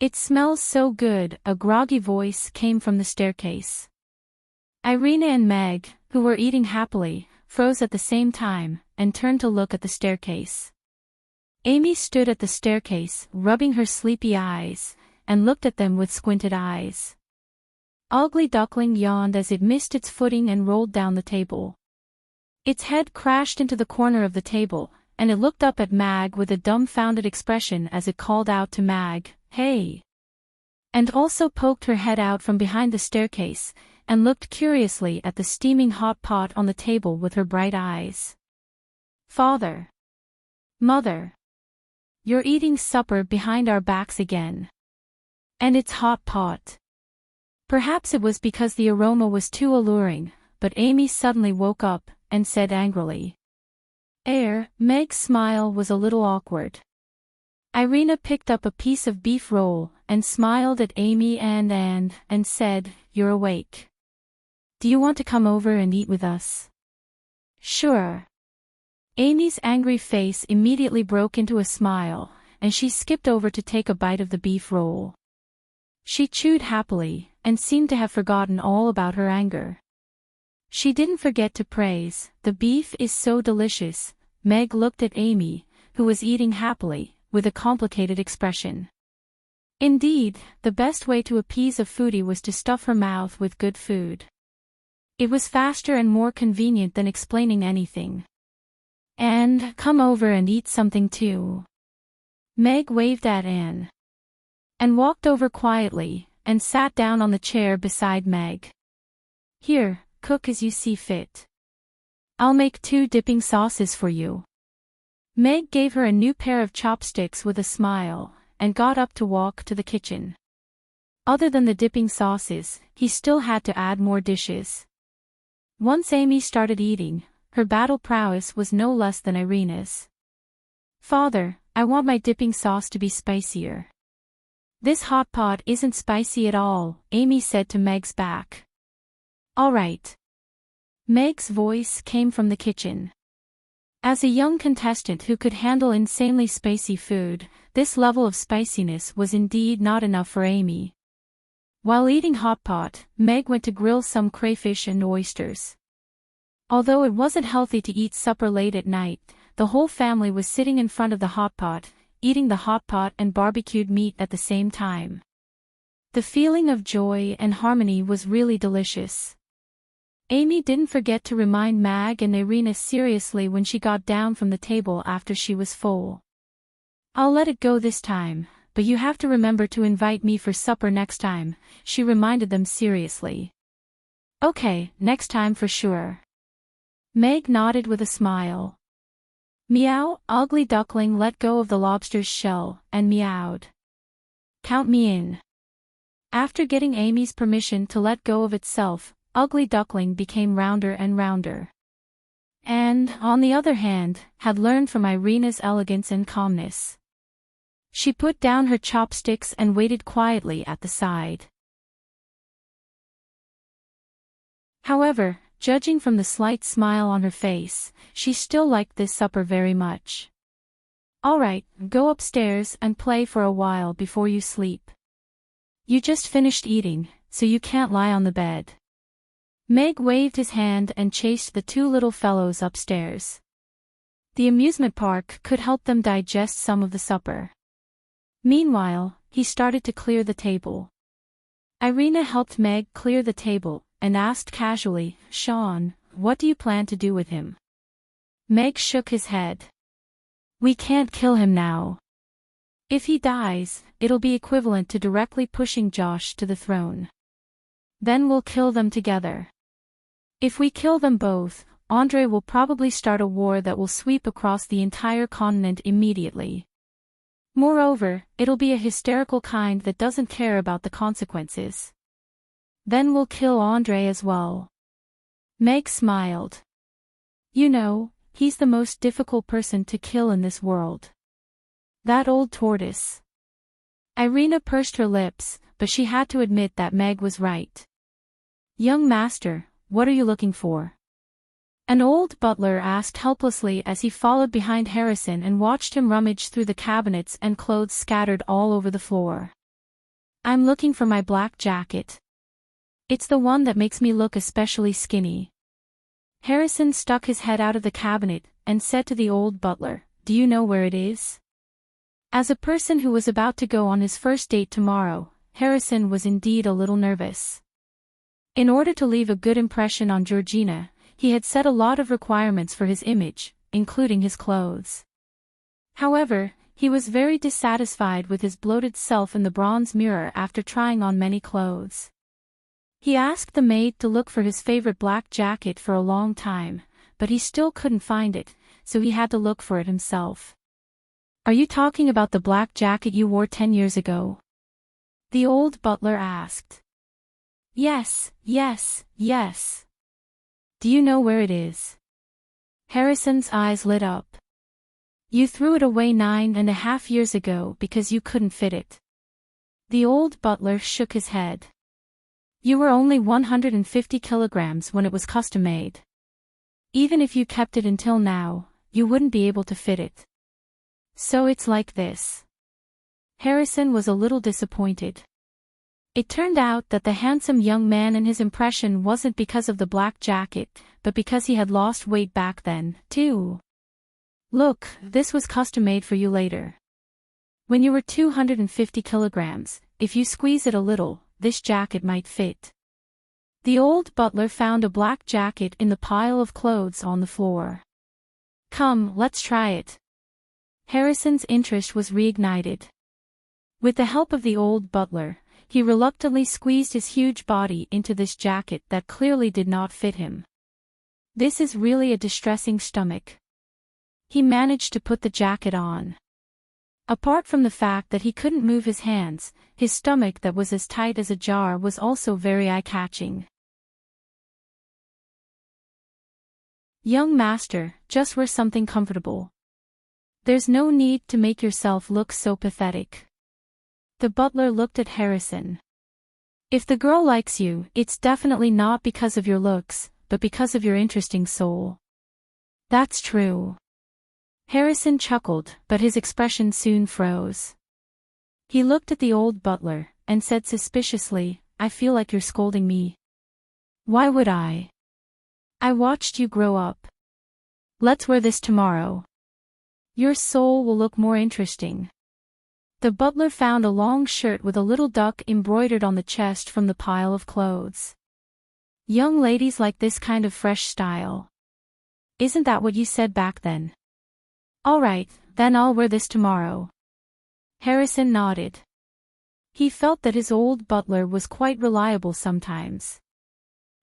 It smells so good, a groggy voice came from the staircase. Irina and Meg, who were eating happily, froze at the same time, and turned to look at the staircase. Amy stood at the staircase, rubbing her sleepy eyes, and looked at them with squinted eyes. Ugly Duckling yawned as it missed its footing and rolled down the table. Its head crashed into the corner of the table, and it looked up at Mag with a dumbfounded expression as it called out to Mag, Hey! And also poked her head out from behind the staircase, and looked curiously at the steaming hot pot on the table with her bright eyes. Father! Mother! You're eating supper behind our backs again. And it's hot pot. Perhaps it was because the aroma was too alluring, but Amy suddenly woke up, and said angrily. Meg's smile was a little awkward. Irina picked up a piece of beef roll, and smiled at Amy and said, You're awake. Do you want to come over and eat with us? Sure. Amy's angry face immediately broke into a smile, and she skipped over to take a bite of the beef roll. She chewed happily, and seemed to have forgotten all about her anger. She didn't forget to praise, The beef is so delicious. Meg looked at Amy, who was eating happily, with a complicated expression. Indeed, the best way to appease a foodie was to stuff her mouth with good food. It was faster and more convenient than explaining anything. "And come over and eat something too." Meg waved at Anne and walked over quietly and sat down on the chair beside Meg. "Here, cook as you see fit. I'll make 2 dipping sauces for you." Meg gave her a new pair of chopsticks with a smile, and got up to walk to the kitchen. Other than the dipping sauces, he still had to add more dishes. Once Amy started eating, her battle prowess was no less than Irina's. "Father, I want my dipping sauce to be spicier." "This hot pot isn't spicy at all," Amy said to Meg's back. "All right." Meg's voice came from the kitchen. As a young contestant who could handle insanely spicy food, this level of spiciness was indeed not enough for Amy. While eating hot pot, Meg went to grill some crayfish and oysters. Although it wasn't healthy to eat supper late at night, the whole family was sitting in front of the hot pot, eating the hot pot and barbecued meat at the same time. The feeling of joy and harmony was really delicious. Amy didn't forget to remind Mag and Irina seriously when she got down from the table after she was full. "I'll let it go this time, but you have to remember to invite me for supper next time," she reminded them seriously. "Okay, next time for sure." Meg nodded with a smile. Meow, Ugly Duckling let go of the lobster's shell and meowed. "Count me in." After getting Amy's permission to let go of itself, Ugly Duckling became rounder and rounder. And, on the other hand, had learned from Irina's elegance and calmness. She put down her chopsticks and waited quietly at the side. However, judging from the slight smile on her face, she still liked this supper very much. "All right, go upstairs and play for a while before you sleep. You just finished eating, so you can't lie on the bed." Meg waved his hand and chased the 2 little fellows upstairs. The amusement park could help them digest some of the supper. Meanwhile, he started to clear the table. Irina helped Meg clear the table, and asked casually, "Sean, what do you plan to do with him?" Meg shook his head. "We can't kill him now. If he dies, it'll be equivalent to directly pushing Josh to the throne. Then we'll kill them together. If we kill them both, Andre will probably start a war that will sweep across the entire continent immediately. Moreover, it'll be a hysterical kind that doesn't care about the consequences. Then we'll kill Andre as well." Meg smiled. "You know, he's the most difficult person to kill in this world. That old tortoise." Irina pursed her lips, but she had to admit that Meg was right. "Young master, what are you looking for?" An old butler asked helplessly as he followed behind Harrison and watched him rummage through the cabinets and clothes scattered all over the floor. "I'm looking for my black jacket. It's the one that makes me look especially skinny." Harrison stuck his head out of the cabinet and said to the old butler, "Do you know where it is?" As a person who was about to go on his first date tomorrow, Harrison was indeed a little nervous. In order to leave a good impression on Georgina, he had set a lot of requirements for his image, including his clothes. However, he was very dissatisfied with his bloated self in the bronze mirror after trying on many clothes. He asked the maid to look for his favorite black jacket for a long time, but he still couldn't find it, so he had to look for it himself. "Are you talking about the black jacket you wore 10 years ago?" the old butler asked. Yes, yes, yes. "Do you know where it is?" Harrison's eyes lit up. "You threw it away 9.5 years ago because you couldn't fit it." The old butler shook his head. "You were only 150 kilograms when it was custom-made. Even if you kept it until now, you wouldn't be able to fit it. So it's like this." Harrison was a little disappointed. It turned out that the handsome young man in his impression wasn't because of the black jacket, but because he had lost weight back then, too. "Look, this was custom-made for you later." When you were 250 kilograms, if you squeeze it a little, this jacket might fit. The old butler found a black jacket in the pile of clothes on the floor. Come, let's try it. Harrison's interest was reignited. With the help of the old butler, he reluctantly squeezed his huge body into this jacket that clearly did not fit him. This is really a distressing stomach. He managed to put the jacket on. Apart from the fact that he couldn't move his hands, his stomach that was as tight as a jar was also very eye-catching. Young master, just wear something comfortable. There's no need to make yourself look so pathetic. The butler looked at Harrison. If the girl likes you, it's definitely not because of your looks, but because of your interesting soul. That's true. Harrison chuckled, but his expression soon froze. He looked at the old butler, and said suspiciously, I feel like you're scolding me. Why would I? I watched you grow up. Let's wear this tomorrow. Your soul will look more interesting. The butler found a long shirt with a little duck embroidered on the chest from the pile of clothes. Young ladies like this kind of fresh style. Isn't that what you said back then? All right, then I'll wear this tomorrow. Harrison nodded. He felt that his old butler was quite reliable sometimes.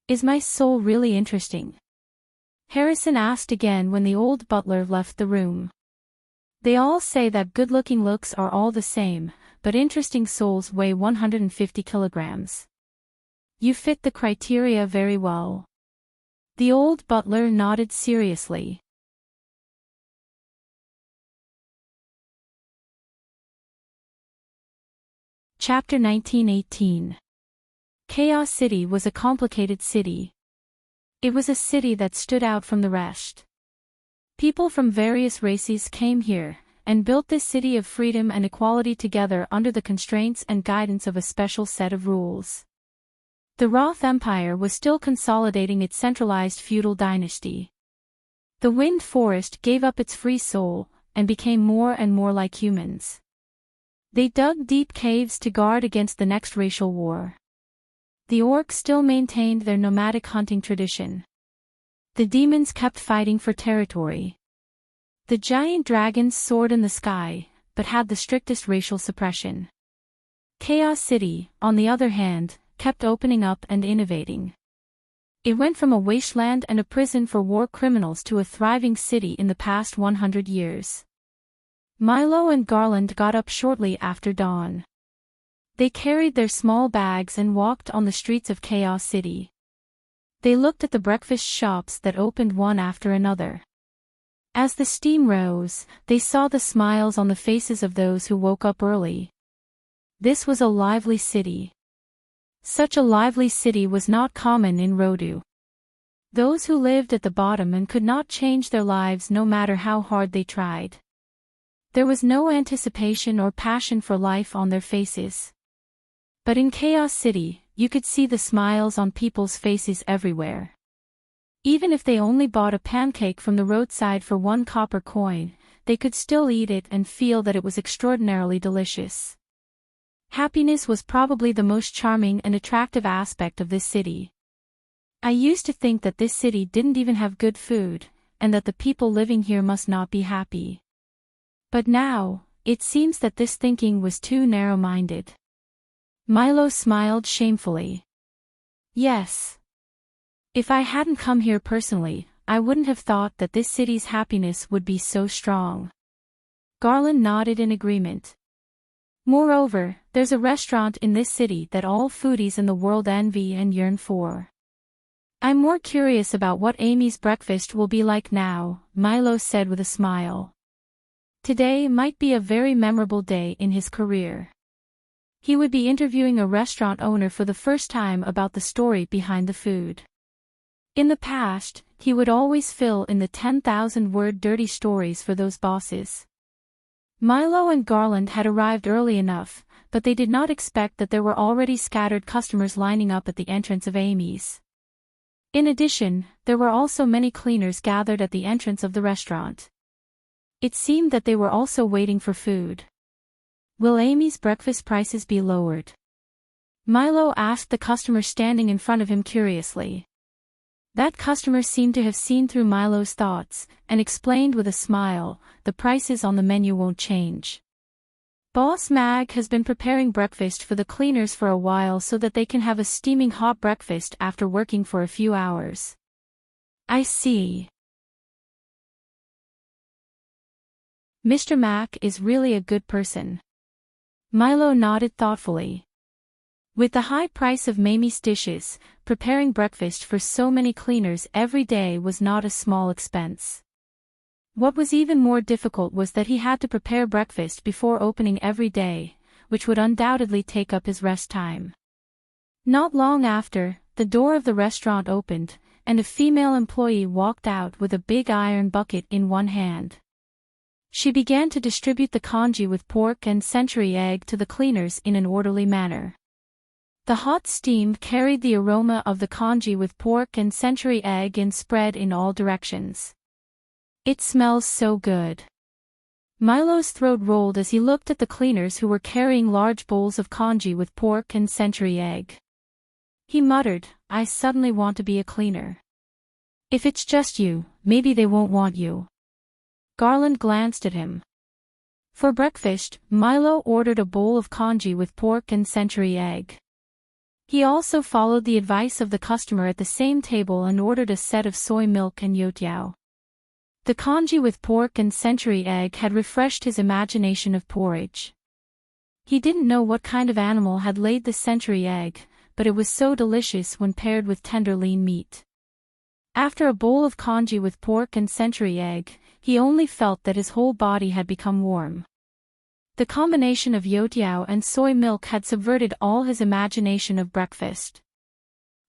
Is my soul really interesting? Harrison asked again when the old butler left the room. They all say that good-looking looks are all the same, but interesting souls weigh 150 kilograms. You fit the criteria very well. The old butler nodded seriously. Chapter 1918. Chaos City was a complicated city. It was a city that stood out from the rest. People from various races came here, and built this city of freedom and equality together under the constraints and guidance of a special set of rules. The Roth Empire was still consolidating its centralized feudal dynasty. The Wind Forest gave up its free soul, and became more and more like humans. They dug deep caves to guard against the next racial war. The orcs still maintained their nomadic hunting tradition. The demons kept fighting for territory. The giant dragons soared in the sky, but had the strictest racial suppression. Chaos City, on the other hand, kept opening up and innovating. It went from a wasteland and a prison for war criminals to a thriving city in the past 100 years. Milo and Garland got up shortly after dawn. They carried their small bags and walked on the streets of Chaos City. They looked at the breakfast shops that opened one after another. As the steam rose, they saw the smiles on the faces of those who woke up early. This was a lively city. Such a lively city was not common in Rodu. Those who lived at the bottom and could not change their lives no matter how hard they tried. There was no anticipation or passion for life on their faces. But in Chaos City, you could see the smiles on people's faces everywhere. Even if they only bought a pancake from the roadside for 1 copper coin, they could still eat it and feel that it was extraordinarily delicious. Happiness was probably the most charming and attractive aspect of this city. I used to think that this city didn't even have good food, and that the people living here must not be happy. But now, it seems that this thinking was too narrow-minded. Milo smiled shamefully. Yes. If I hadn't come here personally, I wouldn't have thought that this city's happiness would be so strong. Garland nodded in agreement. Moreover, there's a restaurant in this city that all foodies in the world envy and yearn for. I'm more curious about what Amy's breakfast will be like now, Milo said with a smile. Today might be a very memorable day in his career. He would be interviewing a restaurant owner for the first time about the story behind the food. In the past, he would always fill in the 10,000-word dirty stories for those bosses. Milo and Garland had arrived early enough, but they did not expect that there were already scattered customers lining up at the entrance of Amy's. In addition, there were also many cleaners gathered at the entrance of the restaurant. It seemed that they were also waiting for food. Will Amy's breakfast prices be lowered? Milo asked the customer standing in front of him curiously. That customer seemed to have seen through Milo's thoughts, and explained with a smile, the prices on the menu won't change. Boss Mag has been preparing breakfast for the cleaners for a while so that they can have a steaming hot breakfast after working for a few hours. I see. Mr. Mac is really a good person. Milo nodded thoughtfully. With the high price of Mamie's dishes, preparing breakfast for so many cleaners every day was not a small expense. What was even more difficult was that he had to prepare breakfast before opening every day, which would undoubtedly take up his rest time. Not long after, the door of the restaurant opened, and a female employee walked out with a big iron bucket in one hand. She began to distribute the congee with pork and century egg to the cleaners in an orderly manner. The hot steam carried the aroma of the congee with pork and century egg and spread in all directions. It smells so good. Milo's throat rolled as he looked at the cleaners who were carrying large bowls of congee with pork and century egg. He muttered, I suddenly want to be a cleaner. If it's just you, maybe they won't want you. Garland glanced at him. For breakfast, Milo ordered a bowl of congee with pork and century egg. He also followed the advice of the customer at the same table and ordered a set of soy milk and youtiao. The congee with pork and century egg had refreshed his imagination of porridge. He didn't know what kind of animal had laid the century egg, but it was so delicious when paired with tender lean meat. After a bowl of congee with pork and century egg, he only felt that his whole body had become warm. The combination of youtiao and soy milk had subverted all his imagination of breakfast.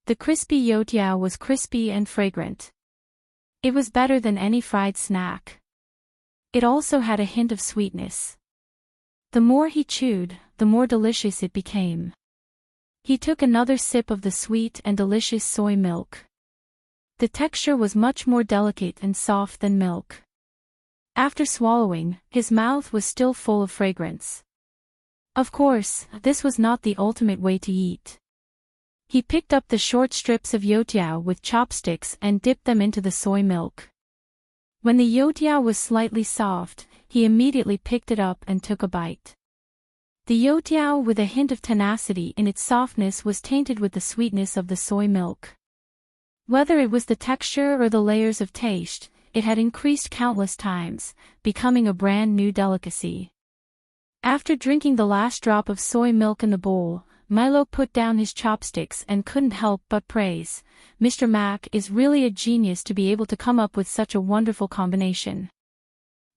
The crispy youtiao was crispy and fragrant. It was better than any fried snack. It also had a hint of sweetness. The more he chewed, the more delicious it became. He took another sip of the sweet and delicious soy milk. The texture was much more delicate and soft than milk. After swallowing, his mouth was still full of fragrance. Of course, this was not the ultimate way to eat. He picked up the short strips of youtiao with chopsticks and dipped them into the soy milk. When the youtiao was slightly soft, he immediately picked it up and took a bite. The youtiao with a hint of tenacity in its softness was tainted with the sweetness of the soy milk. Whether it was the texture or the layers of taste, it had increased countless times, becoming a brand new delicacy. After drinking the last drop of soy milk in the bowl, Milo put down his chopsticks and couldn't help but praise, Mr. Mac is really a genius to be able to come up with such a wonderful combination.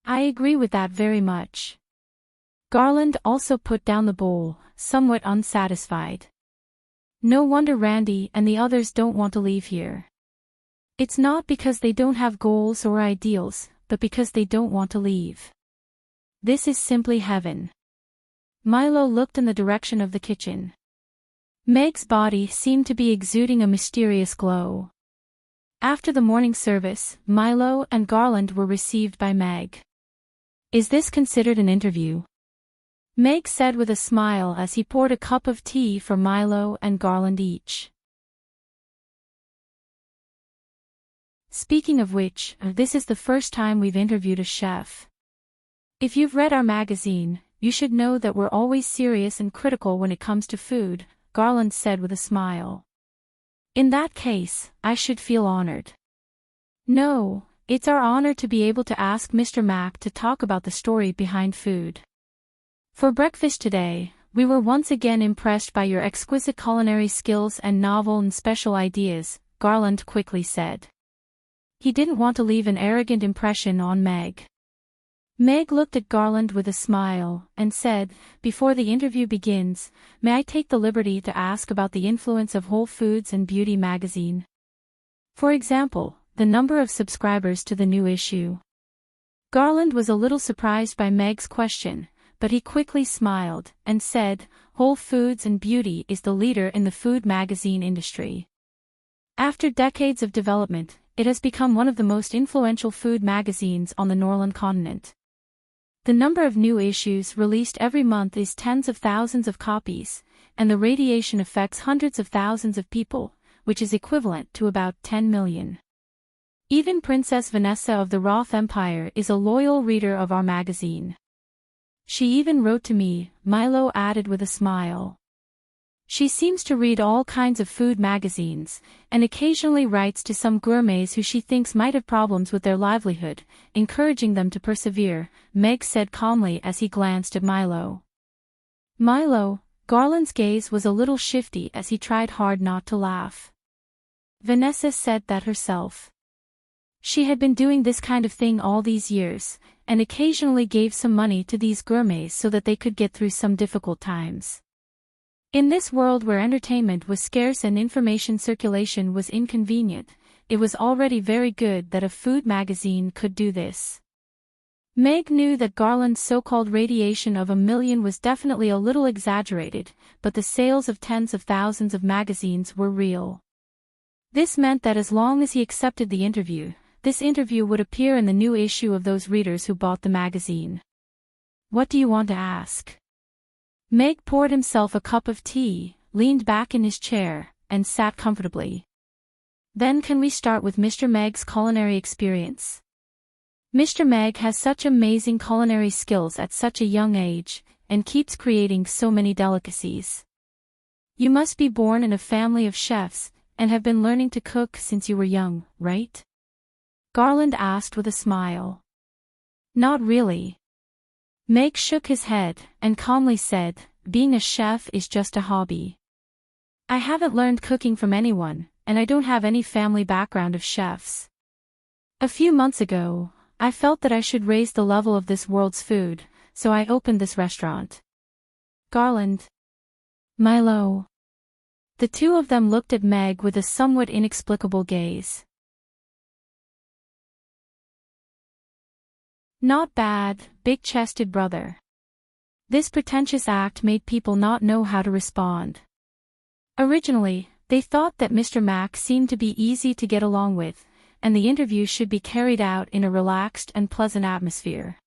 I agree with that very much. Garland also put down the bowl, somewhat unsatisfied. No wonder Randy and the others don't want to leave here. It's not because they don't have goals or ideals, but because they don't want to leave. This is simply heaven. Milo looked in the direction of the kitchen. Meg's body seemed to be exuding a mysterious glow. After the morning service, Milo and Garland were received by Meg. Is this considered an interview? Meg said with a smile as he poured a cup of tea for Milo and Garland each. Speaking of which, this is the first time we've interviewed a chef. If you've read our magazine, you should know that we're always serious and critical when it comes to food, Garland said with a smile. In that case, I should feel honored. No, it's our honor to be able to ask Mr. Mac to talk about the story behind food. For breakfast today, we were once again impressed by your exquisite culinary skills and novel and special ideas, Garland quickly said. He didn't want to leave an arrogant impression on Meg. Meg looked at Garland with a smile, and said, before the interview begins, may I take the liberty to ask about the influence of Whole Foods and Beauty magazine? For example, the number of subscribers to the new issue. Garland was a little surprised by Meg's question, but he quickly smiled, and said, Whole Foods and Beauty is the leader in the food magazine industry. After decades of development, it has become one of the most influential food magazines on the Norland continent. The number of new issues released every month is tens of thousands of copies, and the radiation affects hundreds of thousands of people, which is equivalent to about 10 million. Even Princess Vanessa of the Roth Empire is a loyal reader of our magazine. She even wrote to me, Milo added with a smile. She seems to read all kinds of food magazines, and occasionally writes to some gourmets who she thinks might have problems with their livelihood, encouraging them to persevere, Meg said calmly as he glanced at Milo. Milo, Garland's gaze was a little shifty as he tried hard not to laugh. Vanessa said that herself. She had been doing this kind of thing all these years, and occasionally gave some money to these gourmets so that they could get through some difficult times. In this world where entertainment was scarce and information circulation was inconvenient, it was already very good that a food magazine could do this. Meg knew that Garland's so-called radiation of 1 million was definitely a little exaggerated, but the sales of tens of thousands of magazines were real. This meant that as long as he accepted the interview, this interview would appear in the new issue of those readers who bought the magazine. What do you want to ask? Meg poured himself a cup of tea, leaned back in his chair, and sat comfortably. Then can we start with Mr. Meg's culinary experience? Mr. Meg has such amazing culinary skills at such a young age, and keeps creating so many delicacies. You must be born in a family of chefs, and have been learning to cook since you were young, right? Garland asked with a smile. Not really. Meg shook his head, and calmly said, being a chef is just a hobby. I haven't learned cooking from anyone, and I don't have any family background of chefs. A few months ago, I felt that I should raise the level of this world's food, so I opened this restaurant. Garland. Milo. The two of them looked at Meg with a somewhat inexplicable gaze. Not bad, big-chested brother. This pretentious act made people not know how to respond. Originally, they thought that Mr. Mack seemed to be easy to get along with, and the interview should be carried out in a relaxed and pleasant atmosphere.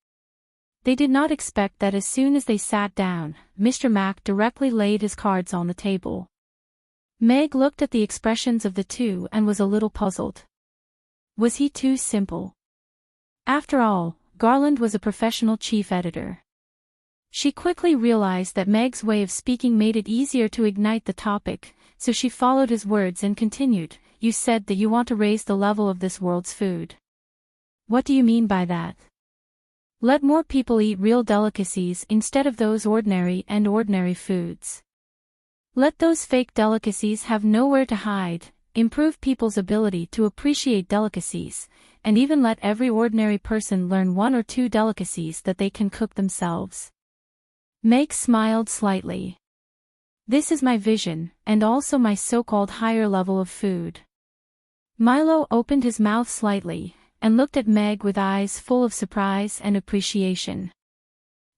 They did not expect that as soon as they sat down, Mr. Mack directly laid his cards on the table. Meg looked at the expressions of the two and was a little puzzled. Was he too simple? After all, Garland was a professional chief editor. She quickly realized that Meg's way of speaking made it easier to ignite the topic, so she followed his words and continued, You said that you want to raise the level of this world's food. What do you mean by that? Let more people eat real delicacies instead of those ordinary foods. Let those fake delicacies have nowhere to hide, improve people's ability to appreciate delicacies, and even let every ordinary person learn 1 or 2 delicacies that they can cook themselves. Meg smiled slightly. This is my vision, and also my so-called higher level of food. Milo opened his mouth slightly, and looked at Meg with eyes full of surprise and appreciation.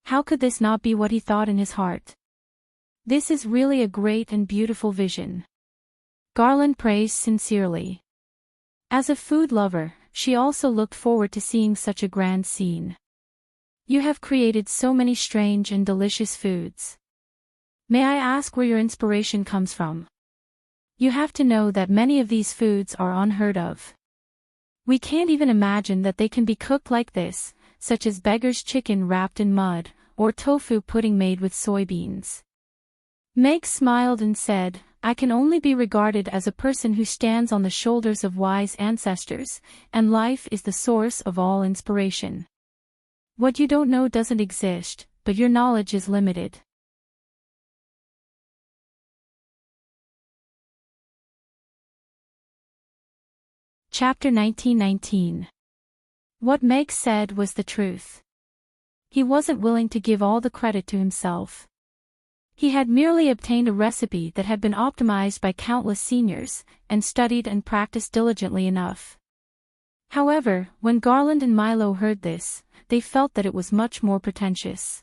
How could this not be what he thought in his heart? This is really a great and beautiful vision. Garland praised sincerely. As a food lover, she also looked forward to seeing such a grand scene. You have created so many strange and delicious foods. May I ask where your inspiration comes from? You have to know that many of these foods are unheard of. We can't even imagine that they can be cooked like this, such as beggar's chicken wrapped in mud, or tofu pudding made with soybeans. Meg smiled and said, I can only be regarded as a person who stands on the shoulders of wise ancestors, and life is the source of all inspiration. What you don't know doesn't exist, but your knowledge is limited. Chapter 1919. What Meg said was the truth. He wasn't willing to give all the credit to himself. He had merely obtained a recipe that had been optimized by countless seniors, and studied and practiced diligently enough. However, when Garland and Milo heard this, they felt that it was much more pretentious.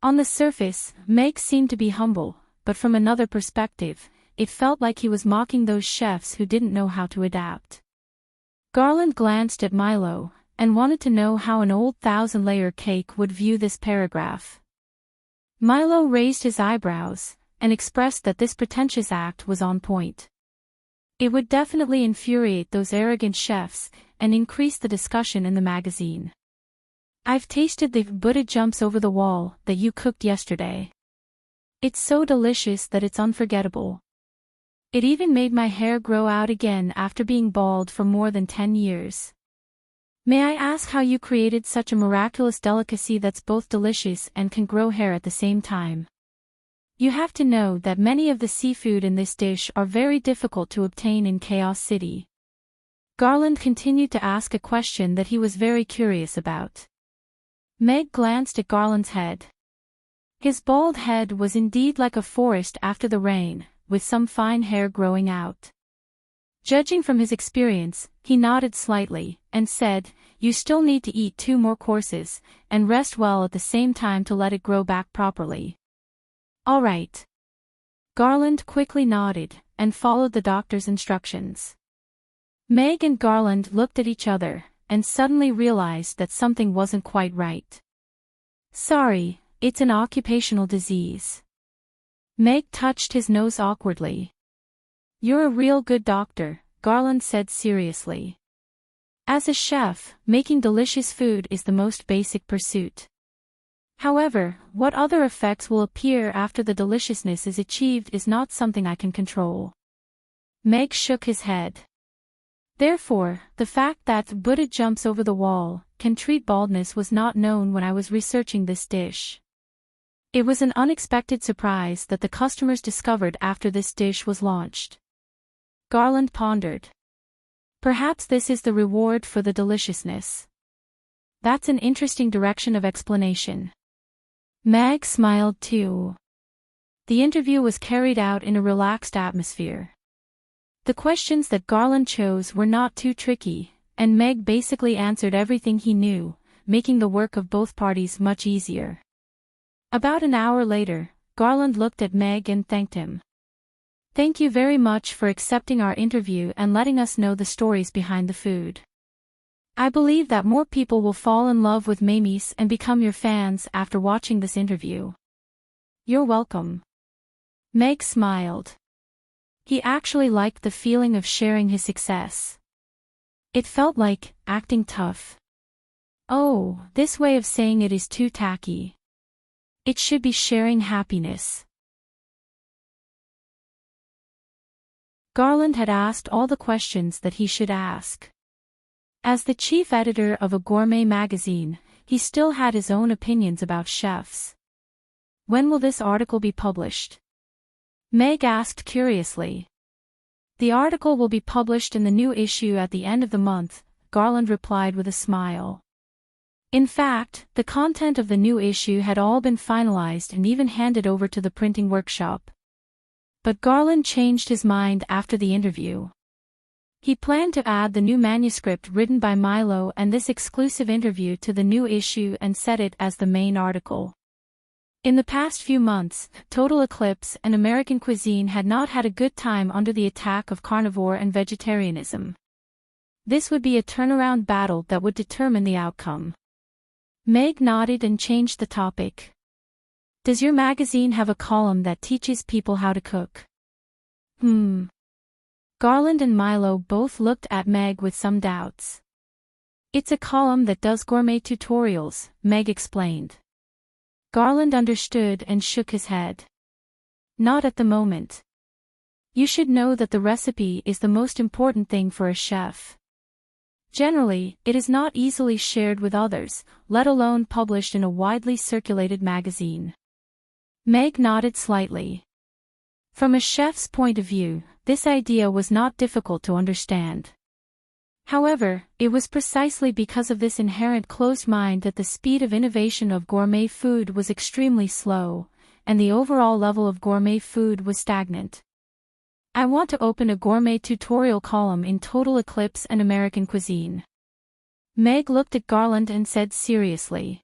On the surface, Meg seemed to be humble, but from another perspective, it felt like he was mocking those chefs who didn't know how to adapt. Garland glanced at Milo, and wanted to know how an old thousand-layer cake would view this paragraph. Milo raised his eyebrows, and expressed that this pretentious act was on point. It would definitely infuriate those arrogant chefs, and increase the discussion in the magazine. I've tasted the Buddha jumps over the wall that you cooked yesterday. It's so delicious that it's unforgettable. It even made my hair grow out again after being bald for more than 10 years. May I ask how you created such a miraculous delicacy that's both delicious and can grow hair at the same time? You have to know that many of the seafood in this dish are very difficult to obtain in Chaos City. Garland continued to ask a question that he was very curious about. Meg glanced at Garland's head. His bald head was indeed like a forest after the rain, with some fine hair growing out. Judging from his experience, he nodded slightly, and said, "You still need to eat 2 more courses, and rest well at the same time to let it grow back properly." "All right." Garland quickly nodded, and followed the doctor's instructions. Meg and Garland looked at each other, and suddenly realized that something wasn't quite right. "Sorry, it's an occupational disease." Meg touched his nose awkwardly. "You're a real good doctor," Garland said seriously. "As a chef, making delicious food is the most basic pursuit. However, what other effects will appear after the deliciousness is achieved is not something I can control." Meg shook his head. "Therefore, the fact that Buddha jumps over the wall can treat baldness was not known when I was researching this dish. It was an unexpected surprise that the customers discovered after this dish was launched." Garland pondered. "Perhaps this is the reward for the deliciousness. That's an interesting direction of explanation." Meg smiled too. The interview was carried out in a relaxed atmosphere. The questions that Garland chose were not too tricky, and Meg basically answered everything he knew, making the work of both parties much easier. About an hour later, Garland looked at Meg and thanked him. "Thank you very much for accepting our interview and letting us know the stories behind the food. I believe that more people will fall in love with Mamies and become your fans after watching this interview." "You're welcome." Meg smiled. He actually liked the feeling of sharing his success. It felt like acting tough. Oh, this way of saying it is too tacky. It should be sharing happiness. Garland had asked all the questions that he should ask. As the chief editor of a gourmet magazine, he still had his own opinions about chefs. "When will this article be published?" Meg asked curiously. "The article will be published in the new issue at the end of the month," Garland replied with a smile. In fact, the content of the new issue had all been finalized and even handed over to the printing workshop. But Garland changed his mind after the interview. He planned to add the new manuscript written by Milo and this exclusive interview to the new issue and set it as the main article. In the past few months, Total Eclipse and American cuisine had not had a good time under the attack of carnivore and vegetarianism. This would be a turnaround battle that would determine the outcome. Meg nodded and changed the topic. "Does your magazine have a column that teaches people how to cook?" Garland and Milo both looked at Meg with some doubts. "It's a column that does gourmet tutorials," Meg explained. Garland understood and shook his head. "Not at the moment. You should know that the recipe is the most important thing for a chef. Generally, it is not easily shared with others, let alone published in a widely circulated magazine." Meg nodded slightly. From a chef's point of view, this idea was not difficult to understand. However, it was precisely because of this inherent closed mind that the speed of innovation of gourmet food was extremely slow, and the overall level of gourmet food was stagnant. "I want to open a gourmet tutorial column in Total Eclipse and American cuisine." Meg looked at Garland and said seriously.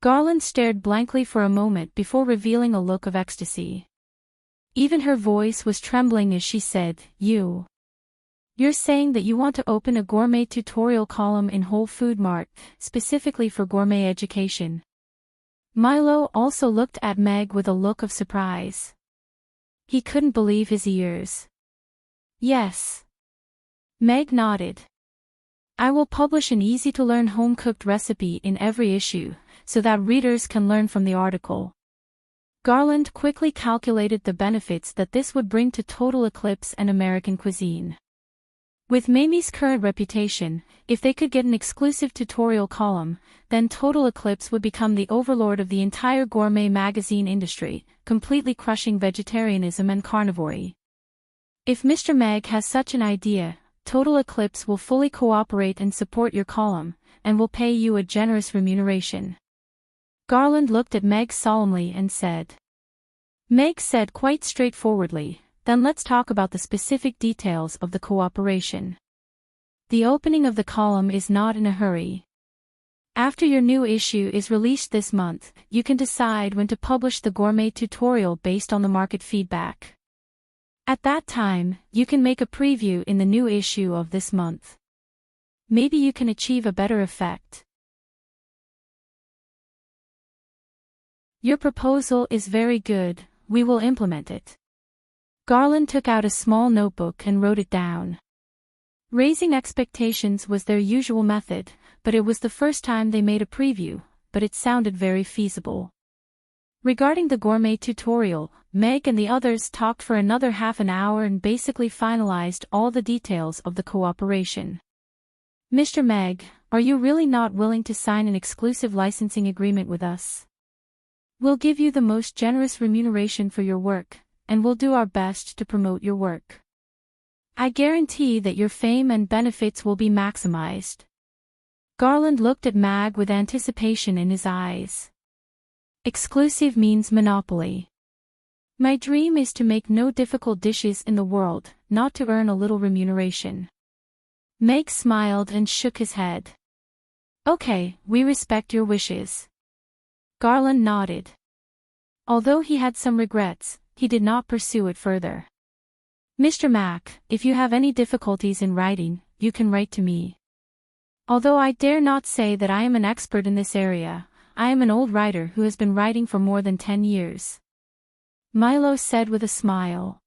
Garland stared blankly for a moment before revealing a look of ecstasy. Even her voice was trembling as she said, "You." You're saying that you want to open a gourmet tutorial column in Whole Food Mart, specifically for gourmet education. Milo also looked at Meg with a look of surprise. He couldn't believe his ears. Yes. Meg nodded. I will publish an easy-to-learn home-cooked recipe in every issue, so that readers can learn from the article. Garland quickly calculated the benefits that this would bring to Total Eclipse and American cuisine. With Mamie's current reputation, if they could get an exclusive tutorial column, then Total Eclipse would become the overlord of the entire gourmet magazine industry, completely crushing vegetarianism and carnivory. If Mr. Meg has such an idea, Total Eclipse will fully cooperate and support your column, and will pay you a generous remuneration. Garland looked at Meg solemnly and said. Meg said quite straightforwardly, then let's talk about the specific details of the cooperation. The opening of the column is not in a hurry. After your new issue is released this month, you can decide when to publish the gourmet tutorial based on the market feedback. At that time, you can make a preview in the new issue of this month. Maybe you can achieve a better effect. Your proposal is very good, we will implement it. Garland took out a small notebook and wrote it down. Raising expectations was their usual method, but it was the first time they made a preview, but it sounded very feasible. Regarding the gourmet tutorial, Meg and the others talked for another half an hour and basically finalized all the details of the cooperation. Mr. Meg, are you really not willing to sign an exclusive licensing agreement with us? We'll give you the most generous remuneration for your work, and we'll do our best to promote your work. I guarantee that your fame and benefits will be maximized. Garland looked at Meg with anticipation in his eyes. Exclusive means monopoly. My dream is to make no difficult dishes in the world, not to earn a little remuneration. Meg smiled and shook his head. Okay, we respect your wishes. Garland nodded. Although he had some regrets, he did not pursue it further. Mr. Mack, if you have any difficulties in writing, you can write to me. Although I dare not say that I am an expert in this area, I am an old writer who has been writing for more than 10 years. Milo said with a smile.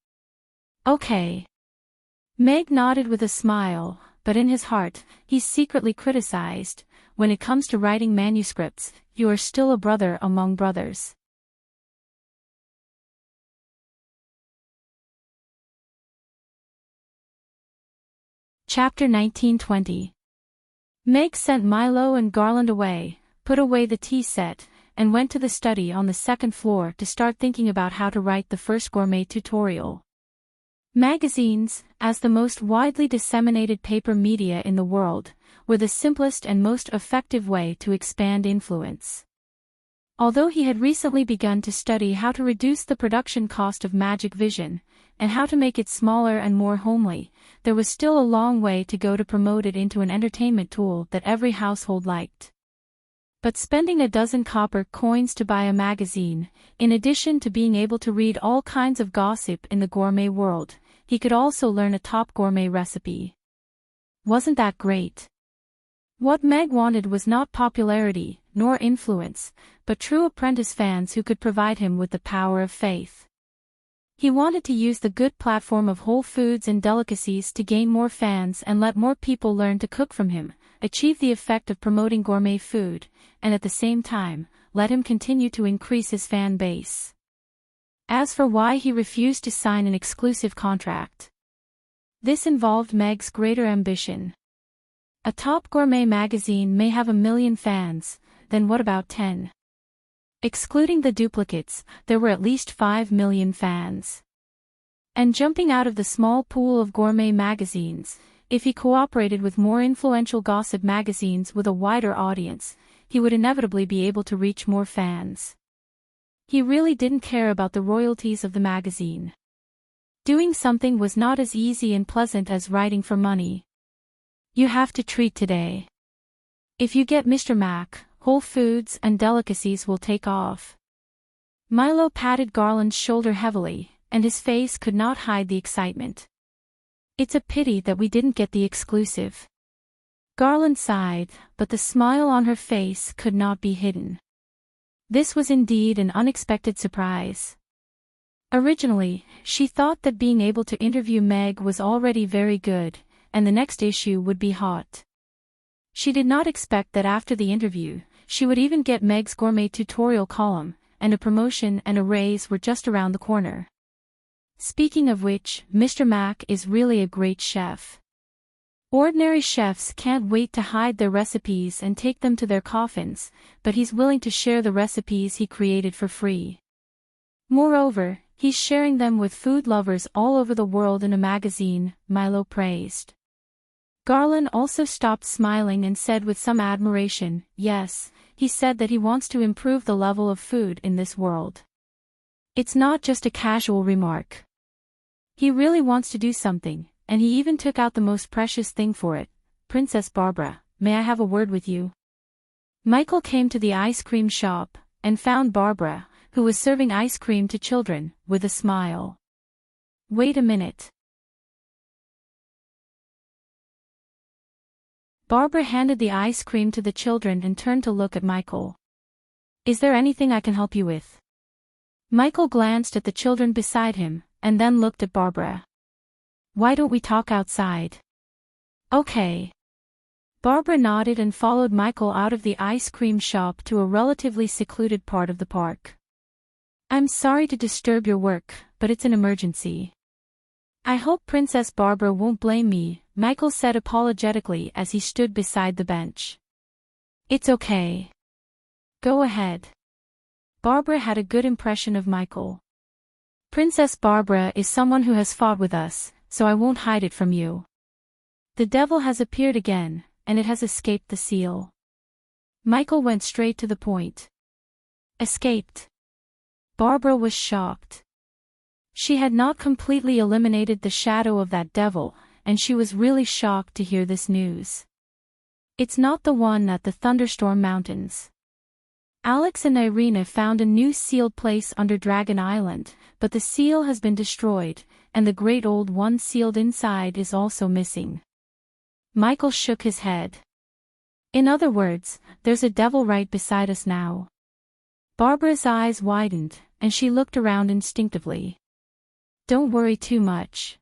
Okay. Meg nodded with a smile, but in his heart, he secretly criticized, when it comes to writing manuscripts, you are still a brother among brothers. Chapter 1920. Meg sent Milo and Garland away, put away the tea set, and went to the study on the second floor to start thinking about how to write the first gourmet tutorial. Magazines, as the most widely disseminated paper media in the world, were the simplest and most effective way to expand influence. Although he had recently begun to study how to reduce the production cost of Magic Vision, and how to make it smaller and more homely, there was still a long way to go to promote it into an entertainment tool that every household liked. But spending a dozen copper coins to buy a magazine, in addition to being able to read all kinds of gossip in the gourmet world, he could also learn a top gourmet recipe. Wasn't that great? What Meg wanted was not popularity, nor influence, but true apprentice fans who could provide him with the power of faith. He wanted to use the good platform of Whole Foods and delicacies to gain more fans and let more people learn to cook from him, achieve the effect of promoting gourmet food, and at the same time, let him continue to increase his fan base. As for why he refused to sign an exclusive contract, this involved Meg's greater ambition. A top gourmet magazine may have 1 million fans, then what about 10? Excluding the duplicates, there were at least 5 million fans. And jumping out of the small pool of gourmet magazines, if he cooperated with more influential gossip magazines with a wider audience, he would inevitably be able to reach more fans. He really didn't care about the royalties of the magazine. Doing something was not as easy and pleasant as writing for money. You have to treat today. If you get Mr. Mack, Whole Foods and delicacies will take off. Milo patted Garland's shoulder heavily, and his face could not hide the excitement. It's a pity that we didn't get the exclusive. Garland sighed, but the smile on her face could not be hidden. This was indeed an unexpected surprise. Originally, she thought that being able to interview Meg was already very good, and the next issue would be hot. She did not expect that after the interview, she would even get Meg's gourmet tutorial column, and a promotion and a raise were just around the corner. Speaking of which, Mr. Mac is really a great chef. Ordinary chefs can't wait to hide their recipes and take them to their coffins, but he's willing to share the recipes he created for free. Moreover, he's sharing them with food lovers all over the world in a magazine, Milo praised. Garland also stopped smiling and said with some admiration, yes, he said that he wants to improve the level of food in this world. It's not just a casual remark. He really wants to do something, and he even took out the most precious thing for it. Princess Barbara, may I have a word with you? Michael came to the ice cream shop, and found Barbara, who was serving ice cream to children, with a smile. Wait a minute. Barbara handed the ice cream to the children and turned to look at Michael. Is there anything I can help you with? Michael glanced at the children beside him, and then looked at Barbara. Why don't we talk outside? Okay. Barbara nodded and followed Michael out of the ice cream shop to a relatively secluded part of the park. I'm sorry to disturb your work, but it's an emergency. I hope Princess Barbara won't blame me, Michael said apologetically as he stood beside the bench. It's okay. Go ahead. Barbara had a good impression of Michael. Princess Barbara is someone who has fought with us, so I won't hide it from you. The devil has appeared again, and it has escaped the seal. Michael went straight to the point. Escaped. Barbara was shocked. She had not completely eliminated the shadow of that devil, and she was really shocked to hear this news. It's not the one at the Thunderstorm Mountains. Alex and Irina found a new sealed place under Dragon Island, but the seal has been destroyed, and the great old one sealed inside is also missing. Michael shook his head. In other words, there's a devil right beside us now. Barbara's eyes widened, and she looked around instinctively. Don't worry too much.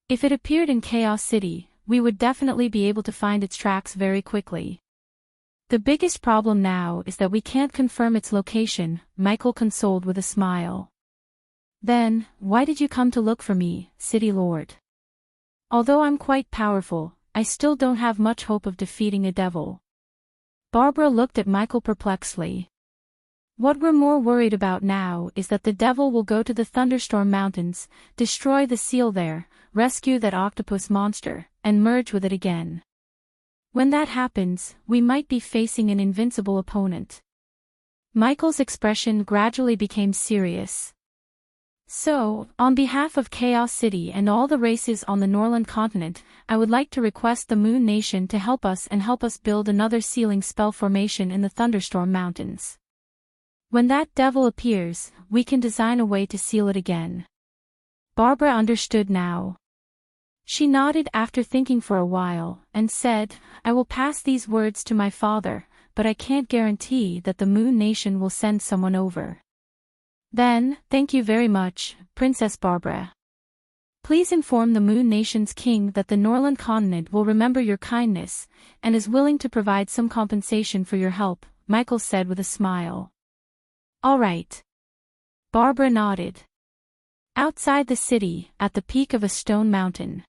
If it appeared in Chaos City, we would definitely be able to find its tracks very quickly. The biggest problem now is that we can't confirm its location, Michael consoled with a smile. Then, why did you come to look for me, City Lord? Although I'm quite powerful, I still don't have much hope of defeating a devil. Barbara looked at Michael perplexedly. What we're more worried about now is that the devil will go to the Thunderstorm Mountains, destroy the seal there, rescue that octopus monster, and merge with it again. When that happens, we might be facing an invincible opponent. Michael's expression gradually became serious. So, on behalf of Chaos City and all the races on the Norland continent, I would like to request the Moon Nation to help us build another sealing spell formation in the Thunderstorm Mountains. When that devil appears, we can design a way to seal it again. Barbara understood now. She nodded after thinking for a while, and said, I will pass these words to my father, but I can't guarantee that the Moon Nation will send someone over. Then, thank you very much, Princess Barbara. Please inform the Moon Nation's king that the Norland continent will remember your kindness, and is willing to provide some compensation for your help, Michael said with a smile. All right. Barbara nodded. Outside the city, at the peak of a stone mountain.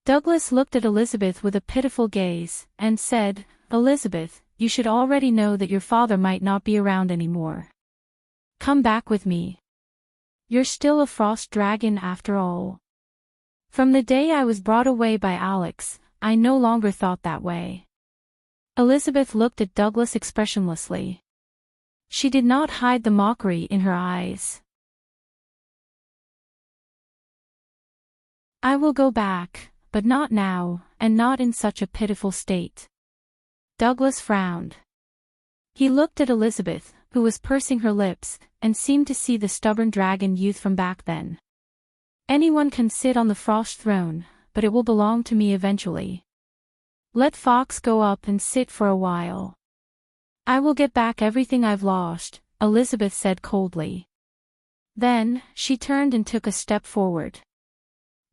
Douglas looked at Elizabeth with a pitiful gaze, and said, Elizabeth, you should already know that your father might not be around anymore. Come back with me. You're still a frost dragon after all. From the day I was brought away by Alex, I no longer thought that way. Elizabeth looked at Douglas expressionlessly. She did not hide the mockery in her eyes. I will go back, but not now, and not in such a pitiful state. Douglas frowned. He looked at Elizabeth, who was pursing her lips, and seemed to see the stubborn dragon youth from back then. Anyone can sit on the frost throne, but it will belong to me eventually. Let Fox go up and sit for a while. I will get back everything I've lost, Elizabeth said coldly. Then, she turned and took a step forward.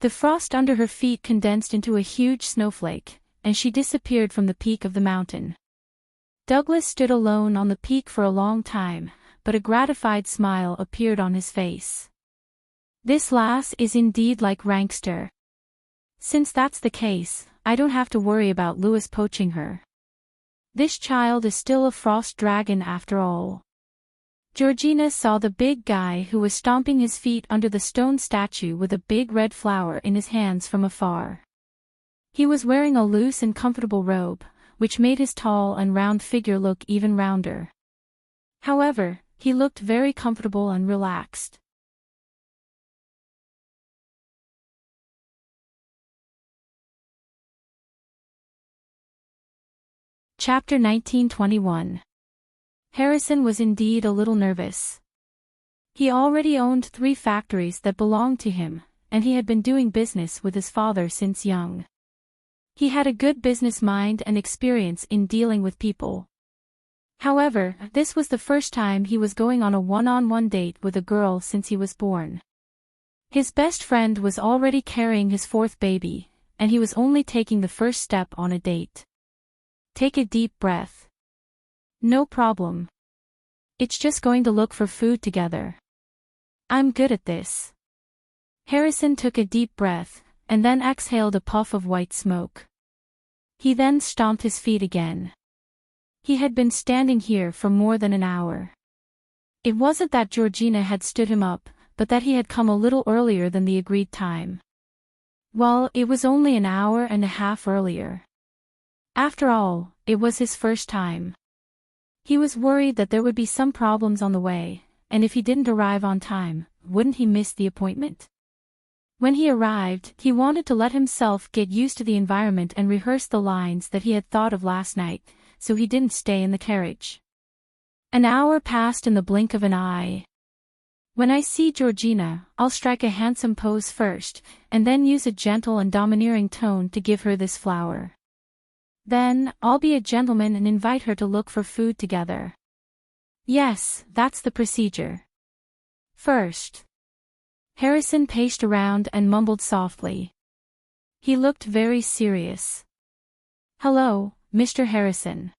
The frost under her feet condensed into a huge snowflake, and she disappeared from the peak of the mountain. Douglas stood alone on the peak for a long time, but a gratified smile appeared on his face. This lass is indeed like Rankster. Since that's the case, I don't have to worry about Lewis poaching her. This child is still a frost dragon after all. Georgina saw the big guy who was stomping his feet under the stone statue with a big red flower in his hands from afar. He was wearing a loose and comfortable robe, which made his tall and round figure look even rounder. However, he looked very comfortable and relaxed. Chapter 1921. Harrison was indeed a little nervous. He already owned 3 factories that belonged to him, and he had been doing business with his father since young. He had a good business mind and experience in dealing with people. However, this was the first time he was going on a one-on-one date with a girl since he was born. His best friend was already carrying his 4th baby, and he was only taking the first step on a date. Take a deep breath. No problem. It's just going to look for food together. I'm good at this. Harrison took a deep breath, and then exhaled a puff of white smoke. He then stomped his feet again. He had been standing here for more than an hour. It wasn't that Georgina had stood him up, but that he had come a little earlier than the agreed time. Well, it was only an hour and a half earlier. After all, it was his first time. He was worried that there would be some problems on the way, and if he didn't arrive on time, wouldn't he miss the appointment? When he arrived, he wanted to let himself get used to the environment and rehearse the lines that he had thought of last night, so he didn't stay in the carriage. An hour passed in the blink of an eye. When I see Georgina, I'll strike a handsome pose first, and then use a gentle and domineering tone to give her this flower. Then, I'll be a gentleman and invite her to look for food together. Yes, that's the procedure. First. Harrison paced around and mumbled softly. He looked very serious. Hello, Mr. Harrison.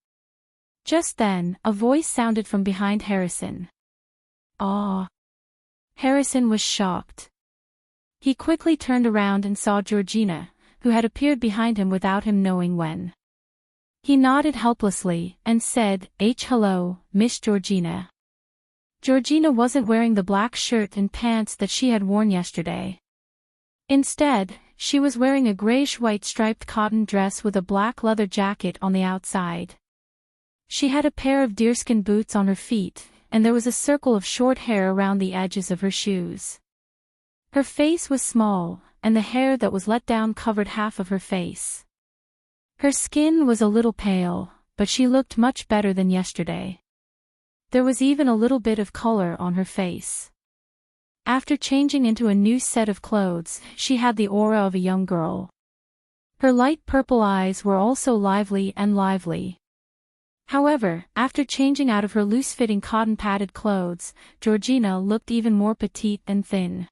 Just then, a voice sounded from behind Harrison. Ah. Harrison was shocked. He quickly turned around and saw Georgina, who had appeared behind him without him knowing when. He nodded helplessly and said, Hello, Miss Georgina. Georgina wasn't wearing the black shirt and pants that she had worn yesterday. Instead, she was wearing a grayish-white striped cotton dress with a black leather jacket on the outside. She had a pair of deerskin boots on her feet, and there was a circle of short hair around the edges of her shoes. Her face was small, and the hair that was let down covered half of her face. Her skin was a little pale, but she looked much better than yesterday. There was even a little bit of color on her face. After changing into a new set of clothes, she had the aura of a young girl. Her light purple eyes were also lively. However, after changing out of her loose-fitting cotton-padded clothes, Georgina looked even more petite and thin.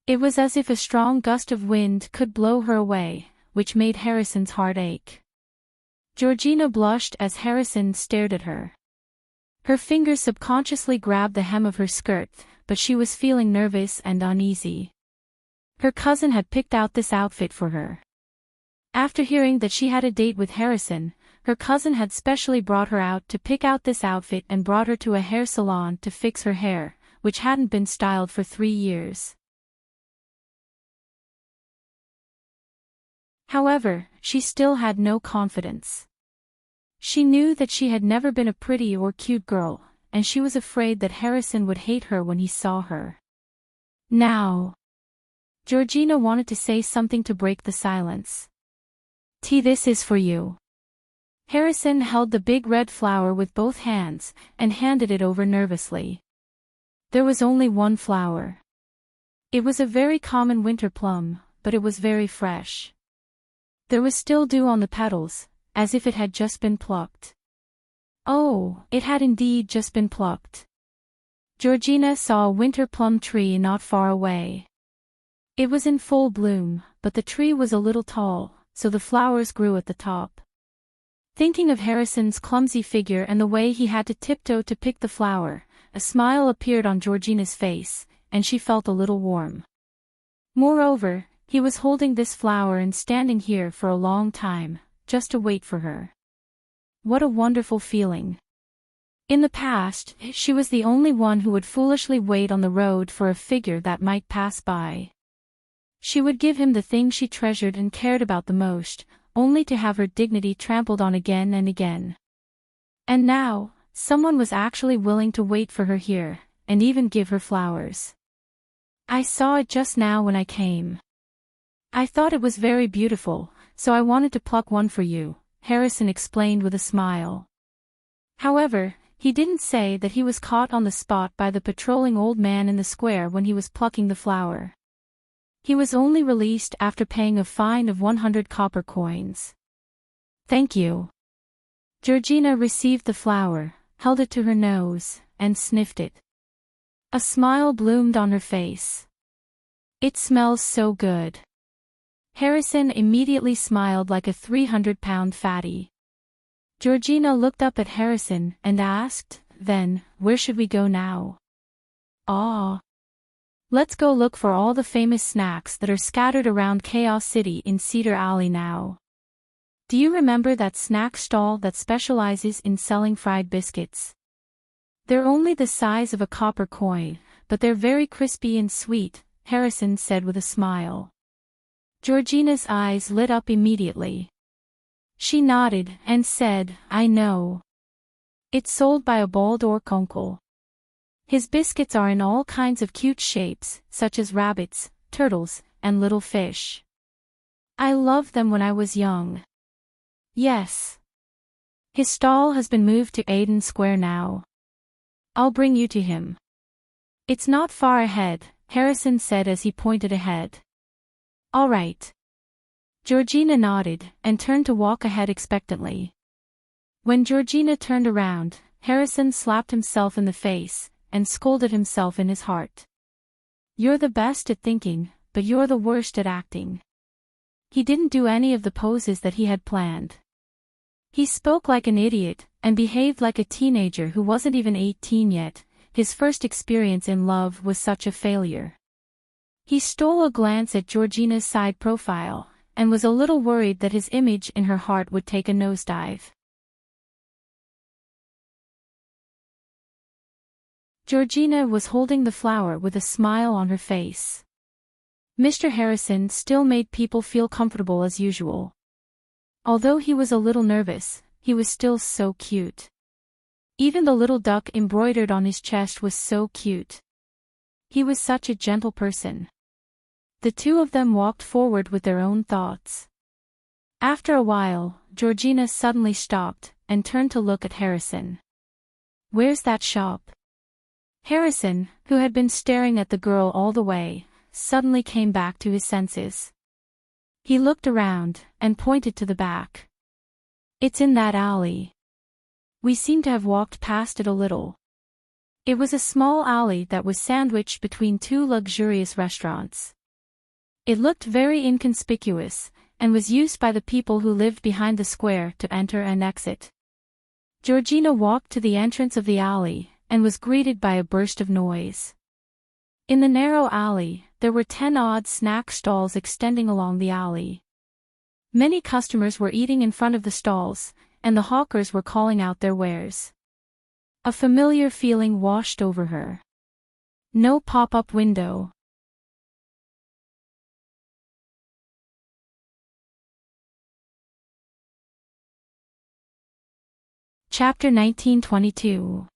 It was as if a strong gust of wind could blow her away, which made Harrison's heart ache. Georgina blushed as Harrison stared at her. Her fingers subconsciously grabbed the hem of her skirt, but she was feeling nervous and uneasy. Her cousin had picked out this outfit for her. After hearing that she had a date with Harrison, her cousin had specially brought her out to pick out this outfit and brought her to a hair salon to fix her hair, which hadn't been styled for 3 years. However, she still had no confidence. She knew that she had never been a pretty or cute girl, and she was afraid that Harrison would hate her when he saw her. Now. Georgina wanted to say something to break the silence. This is for you. Harrison held the big red flower with both hands, and handed it over nervously. There was only one flower. It was a very common winter plum, but it was very fresh. There was still dew on the petals, as if it had just been plucked. Oh, it had indeed just been plucked. Georgina saw a winter plum tree not far away. It was in full bloom, but the tree was a little tall, so the flowers grew at the top. Thinking of Harrison's clumsy figure and the way he had to tiptoe to pick the flower, a smile appeared on Georgina's face, and she felt a little warm. Moreover, he was holding this flower and standing here for a long time, just to wait for her. What a wonderful feeling. In the past, she was the only one who would foolishly wait on the road for a figure that might pass by. She would give him the thing she treasured and cared about the most, only to have her dignity trampled on again and again. And now, someone was actually willing to wait for her here, and even give her flowers. I saw it just now when I came. I thought it was very beautiful, so I wanted to pluck one for you, Harrison explained with a smile. However, he didn't say that he was caught on the spot by the patrolling old man in the square when he was plucking the flower. He was only released after paying a fine of 100 copper coins. Thank you. Georgina received the flower, held it to her nose, and sniffed it. A smile bloomed on her face. It smells so good. Harrison immediately smiled like a 300-pound fatty. Georgina looked up at Harrison and asked, "Then, where should we go now?" "Ah. Let's go look for all the famous snacks that are scattered around Chaos City in Cedar Alley now. Do you remember that snack stall that specializes in selling fried biscuits? They're only the size of a copper coin, but they're very crispy and sweet," Harrison said with a smile. Georgina's eyes lit up immediately. She nodded and said, "I know. It's sold by a bald orc uncle. His biscuits are in all kinds of cute shapes, such as rabbits, turtles, and little fish. I loved them when I was young." "Yes. His stall has been moved to Aiden Square now. I'll bring you to him. It's not far ahead," Harrison said as he pointed ahead. "All right." Georgina nodded and turned to walk ahead expectantly. When Georgina turned around, Harrison slapped himself in the face and scolded himself in his heart. "You're the best at thinking, but you're the worst at acting." He didn't do any of the poses that he had planned. He spoke like an idiot and behaved like a teenager who wasn't even 18 yet. His first experience in love was such a failure. He stole a glance at Georgina's side profile and was a little worried that his image in her heart would take a nosedive. Georgina was holding the flower with a smile on her face. Mr. Harrison still made people feel comfortable as usual. Although he was a little nervous, he was still so cute. Even the little duck embroidered on his chest was so cute. He was such a gentle person. The two of them walked forward with their own thoughts. After a while, Georgina suddenly stopped and turned to look at Harrison. "Where's that shop?" Harrison, who had been staring at the girl all the way, suddenly came back to his senses. He looked around and pointed to the back. "It's in that alley. We seem to have walked past it a little." It was a small alley that was sandwiched between two luxurious restaurants. It looked very inconspicuous, and was used by the people who lived behind the square to enter and exit. Georgina walked to the entrance of the alley, and was greeted by a burst of noise. In the narrow alley, there were 10 odd snack stalls extending along the alley. Many customers were eating in front of the stalls, and the hawkers were calling out their wares. A familiar feeling washed over her. No pop-up window. Chapter 1922.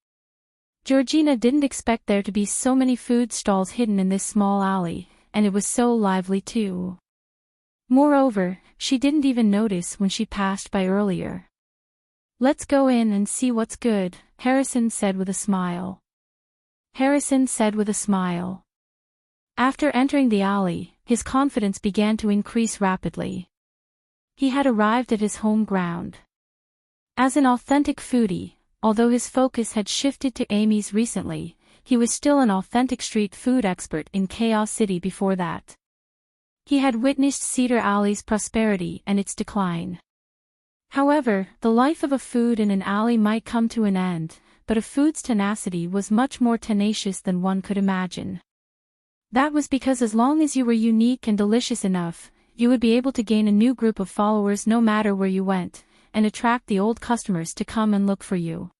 Georgina didn't expect there to be so many food stalls hidden in this small alley, and it was so lively too. Moreover, she didn't even notice when she passed by earlier. "Let's go in and see what's good," Harrison said with a smile. After entering the alley, his confidence began to increase rapidly. He had arrived at his home ground. As an authentic foodie, although his focus had shifted to Amy's recently, he was still an authentic street food expert in Chaos City before that. He had witnessed Cedar Alley's prosperity and its decline. However, the life of a food in an alley might come to an end, but a food's tenacity was much more tenacious than one could imagine. That was because as long as you were unique and delicious enough, you would be able to gain a new group of followers no matter where you went, and attract the old customers to come and look for you.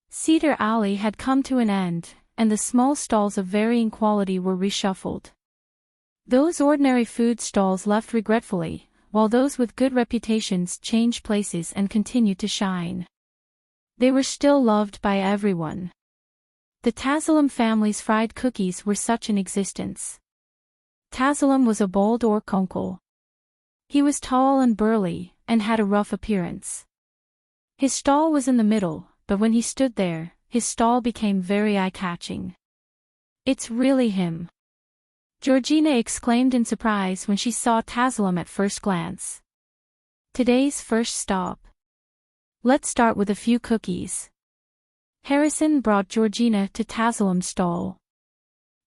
Cedar Alley had come to an end, and the small stalls of varying quality were reshuffled. Those ordinary food stalls left regretfully, while those with good reputations changed places and continued to shine. They were still loved by everyone. The Tazalum family's fried cookies were such an existence. Tazalum was a bald orc uncle. He was tall and burly, and had a rough appearance. His stall was in the middle, but when he stood there, his stall became very eye-catching. "It's really him," Georgina exclaimed in surprise when she saw Tazalum at first glance. "Today's first stop. Let's start with a few cookies." Harrison brought Georgina to Tazalum's stall.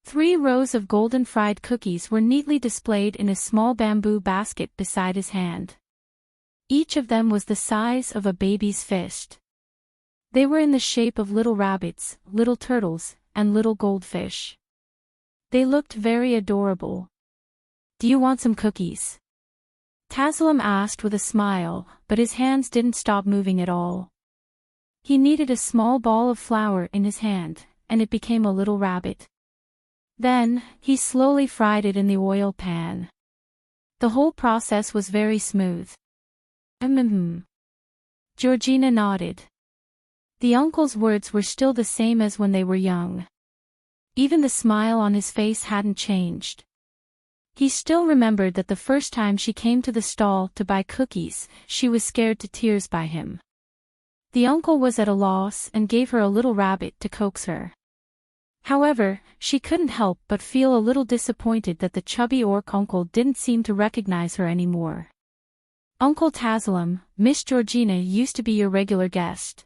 3 rows of golden fried cookies were neatly displayed in a small bamboo basket beside his hand. Each of them was the size of a baby's fist. They were in the shape of little rabbits, little turtles, and little goldfish. They looked very adorable. "Do you want some cookies?" Tazalum asked with a smile, but his hands didn't stop moving at all. He kneaded a small ball of flour in his hand, and it became a little rabbit. Then, he slowly fried it in the oil pan. The whole process was very smooth. Georgina nodded. The uncle's words were still the same as when they were young. Even the smile on his face hadn't changed. He still remembered that the first time she came to the stall to buy cookies, she was scared to tears by him. The uncle was at a loss and gave her a little rabbit to coax her. However, she couldn't help but feel a little disappointed that the chubby orc uncle didn't seem to recognize her anymore. "Uncle Tazalum, Miss Georgina used to be your regular guest.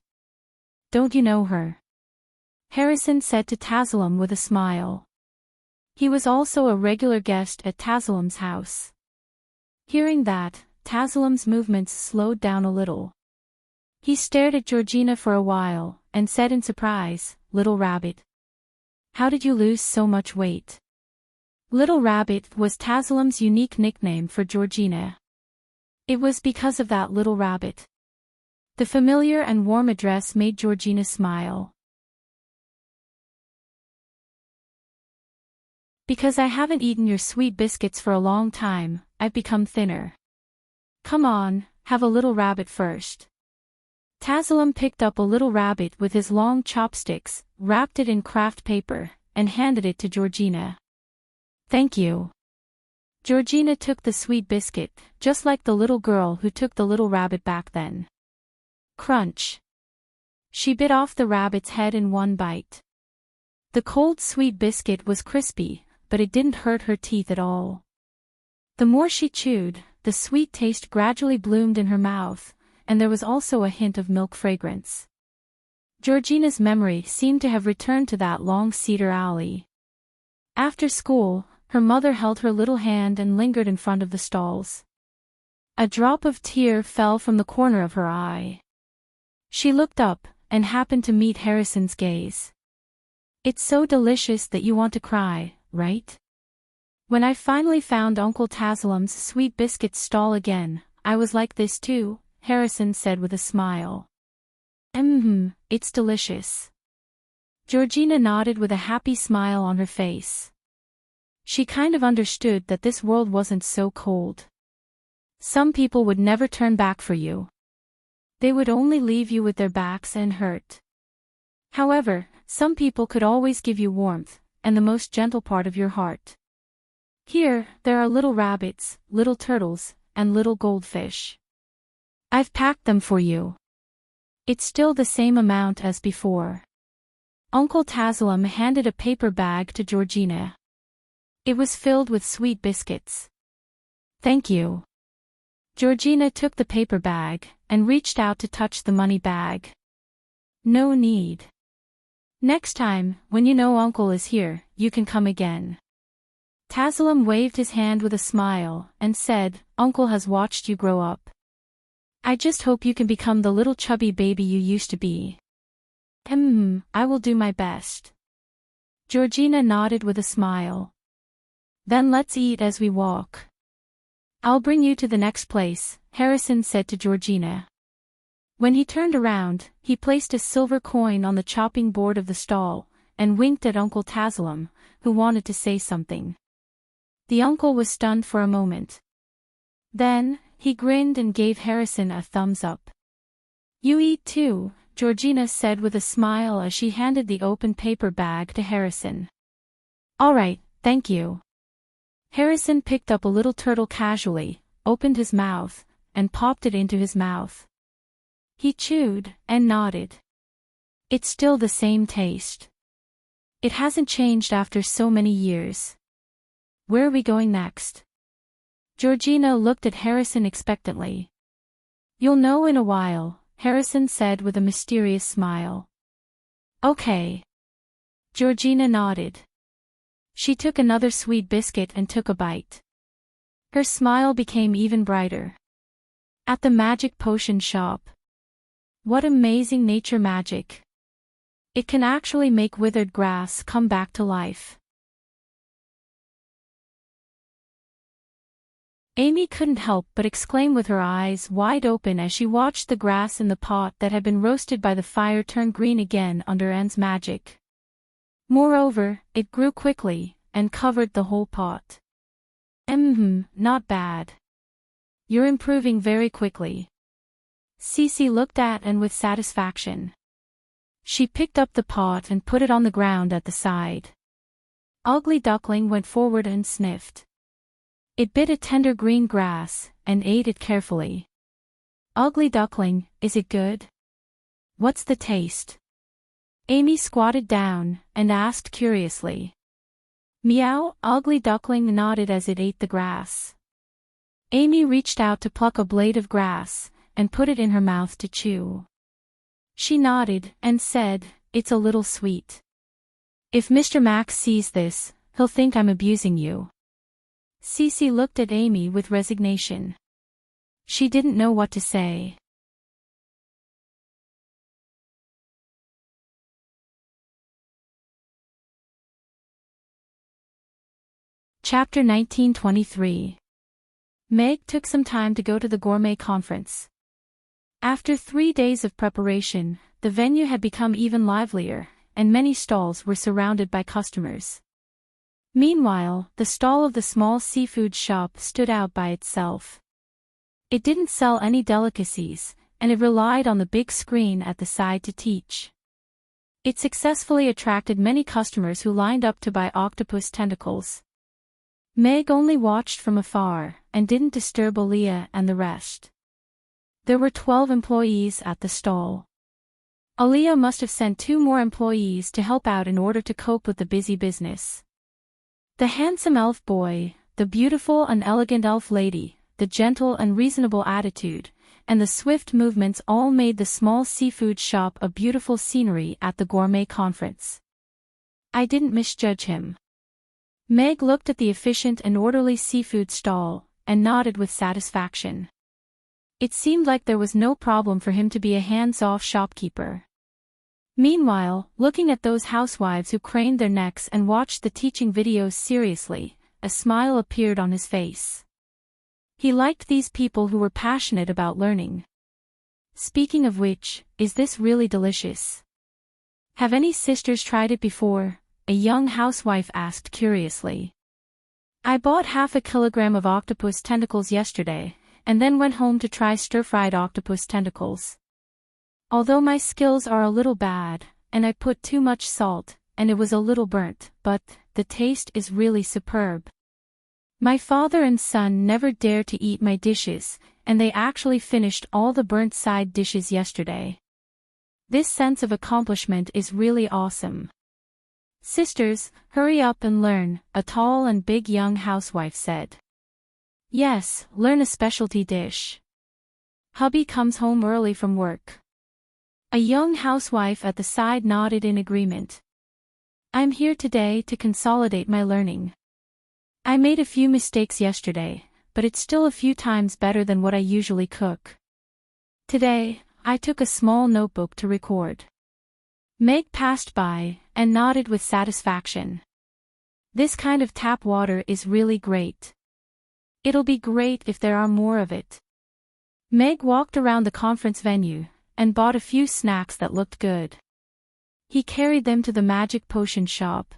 Don't you know her?" Harrison said to Tazalum with a smile. He was also a regular guest at Tazalum's house. Hearing that, Tazalum's movements slowed down a little. He stared at Georgina for a while, and said in surprise, "Little Rabbit. How did you lose so much weight?" Little Rabbit was Tazalum's unique nickname for Georgina. It was because of that little rabbit. The familiar and warm address made Georgina smile. "Because I haven't eaten your sweet biscuits for a long time, I've become thinner. Come on, have a little rabbit first." Tazalum picked up a little rabbit with his long chopsticks, wrapped it in craft paper, and handed it to Georgina. "Thank you." Georgina took the sweet biscuit, just like the little girl who took the little rabbit back then. Crunch. She bit off the rabbit's head in one bite. The cold sweet biscuit was crispy, but it didn't hurt her teeth at all. The more she chewed, the sweet taste gradually bloomed in her mouth, and there was also a hint of milk fragrance. Georgina's memory seemed to have returned to that long cedar alley. After school, her mother held her little hand and lingered in front of the stalls. A drop of tear fell from the corner of her eye. She looked up, and happened to meet Harrison's gaze. "It's so delicious that you want to cry, right? When I finally found Uncle Tazalum's sweet biscuits stall again, I was like this too," Harrison said with a smile. It's delicious." Georgina nodded with a happy smile on her face. She kind of understood that this world wasn't so cold. Some people would never turn back for you. They would only leave you with their backs and hurt. However, some people could always give you warmth, and the most gentle part of your heart. Here, there are little rabbits, little turtles, and little goldfish. I've packed them for you. It's still the same amount as before. Uncle Tazalum handed a paper bag to Georgina. It was filled with sweet biscuits. Thank you. Georgina took the paper bag and reached out to touch the money bag. No need. Next time, when you know Uncle is here, you can come again. Taslim waved his hand with a smile and said, Uncle has watched you grow up. I just hope you can become the little chubby baby you used to be. I will do my best. Georgina nodded with a smile. Then let's eat as we walk. I'll bring you to the next place, Harrison said to Georgina. When he turned around, he placed a silver coin on the chopping board of the stall, and winked at Uncle Taslim, who wanted to say something. The uncle was stunned for a moment. Then, he grinned and gave Harrison a thumbs up. You eat too, Georgina said with a smile as she handed the open paper bag to Harrison. All right, thank you. Harrison picked up a little turtle casually, opened his mouth, and popped it into his mouth. He chewed and nodded. It's still the same taste. It hasn't changed after so many years. Where are we going next? Georgina looked at Harrison expectantly. You'll know in a while, Harrison said with a mysterious smile. Okay. Georgina nodded. She took another sweet biscuit and took a bite. Her smile became even brighter. At the magic potion shop. What amazing nature magic. It can actually make withered grass come back to life. Amy couldn't help but exclaim with her eyes wide open as she watched the grass in the pot that had been roasted by the fire turn green again under Anne's magic. Moreover, it grew quickly, and covered the whole pot. Not bad. You're improving very quickly. Cece looked at Anne with satisfaction. She picked up the pot and put it on the ground at the side. Ugly Duckling went forward and sniffed. It bit a tender green grass, and ate it carefully. Ugly Duckling, is it good? What's the taste? Amy squatted down, and asked curiously. Meow, Ugly Duckling nodded as it ate the grass. Amy reached out to pluck a blade of grass, and put it in her mouth to chew. She nodded, and said, It's a little sweet. If Mr. Max sees this, he'll think I'm abusing you. Cece looked at Amy with resignation. She didn't know what to say. Chapter 1923. Meg took some time to go to the Gourmet conference. After 3 days of preparation, the venue had become even livelier, and many stalls were surrounded by customers. Meanwhile, the stall of the small seafood shop stood out by itself. It didn't sell any delicacies, and it relied on the big screen at the side to teach. It successfully attracted many customers who lined up to buy octopus tentacles. Meg only watched from afar, and didn't disturb Aaliyah and the rest. There were 12 employees at the stall. Aaliyah must have sent 2 more employees to help out in order to cope with the busy business. The handsome elf boy, the beautiful and elegant elf lady, the gentle and reasonable attitude, and the swift movements all made the small seafood shop a beautiful scenery at the Gourmet conference. I didn't misjudge him. Meg looked at the efficient and orderly seafood stall, and nodded with satisfaction. It seemed like there was no problem for him to be a hands-off shopkeeper. Meanwhile, looking at those housewives who craned their necks and watched the teaching videos seriously, a smile appeared on his face. He liked these people who were passionate about learning. Speaking of which, is this really delicious? Have any sisters tried it before? A young housewife asked curiously. I bought half a kilogram of octopus tentacles yesterday, and then went home to try stir-fried octopus tentacles. Although my skills are a little bad, and I put too much salt, and it was a little burnt, but the taste is really superb. My father and son never dare to eat my dishes, and they actually finished all the burnt side dishes yesterday. This sense of accomplishment is really awesome. Sisters, hurry up and learn, a tall and big young housewife said. Yes, learn a specialty dish. Hubby comes home early from work. A young housewife at the side nodded in agreement. I'm here today to consolidate my learning. I made a few mistakes yesterday, but it's still a few times better than what I usually cook. Today, I took a small notebook to record. Meg passed by, and nodded with satisfaction. This kind of tap water is really great. It'll be great if there are more of it. Meg walked around the conference venue, and bought a few snacks that looked good. He carried them to the magic potion shop.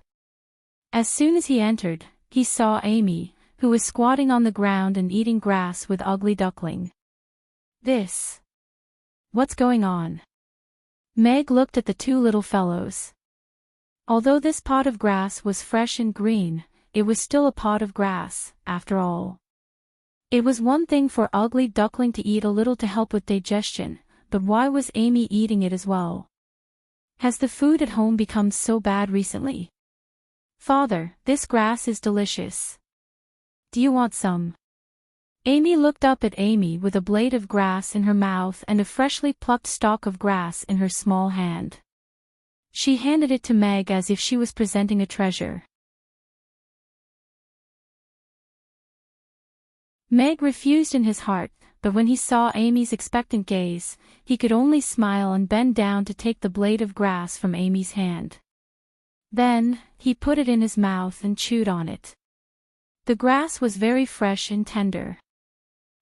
As soon as he entered, he saw Amy, who was squatting on the ground and eating grass with Ugly Duckling. What's going on? Meg looked at the two little fellows. Although this pot of grass was fresh and green, it was still a pot of grass, after all. It was one thing for Ugly Duckling to eat a little to help with digestion, but why was Amy eating it as well? Has the food at home become so bad recently? Father, this grass is delicious. Do you want some? Amy looked up at Amy with a blade of grass in her mouth and a freshly plucked stalk of grass in her small hand. She handed it to Meg as if she was presenting a treasure. Meg refused in his heart, but when he saw Amy's expectant gaze, he could only smile and bend down to take the blade of grass from Amy's hand. Then, he put it in his mouth and chewed on it. The grass was very fresh and tender.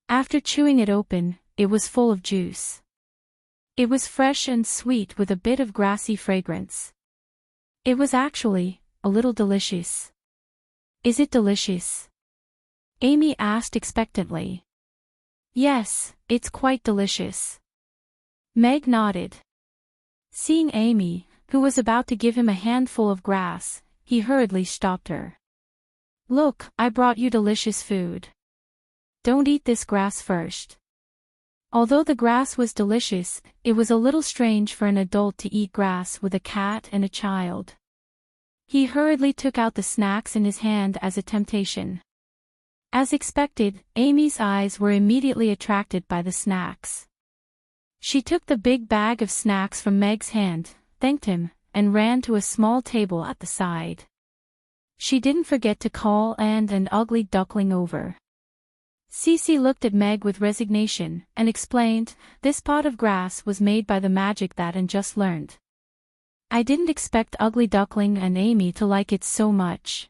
After chewing it open, it was full of juice. It was fresh and sweet with a bit of grassy fragrance. It was actually a little delicious. Is it delicious? Amy asked expectantly. Yes, it's quite delicious. Meg nodded. Seeing Amy, who was about to give him a handful of grass, he hurriedly stopped her. Look, I brought you delicious food. Don't eat this grass first. Although the grass was delicious, it was a little strange for an adult to eat grass with a cat and a child. He hurriedly took out the snacks in his hand as a temptation. As expected, Amy's eyes were immediately attracted by the snacks. She took the big bag of snacks from Meg's hand, thanked him, and ran to a small table at the side. She didn't forget to call Anne and Ugly Duckling over. Cece looked at Meg with resignation, and explained, this pot of grass was made by the magic that Anne just learned. I didn't expect Ugly Duckling and Amy to like it so much.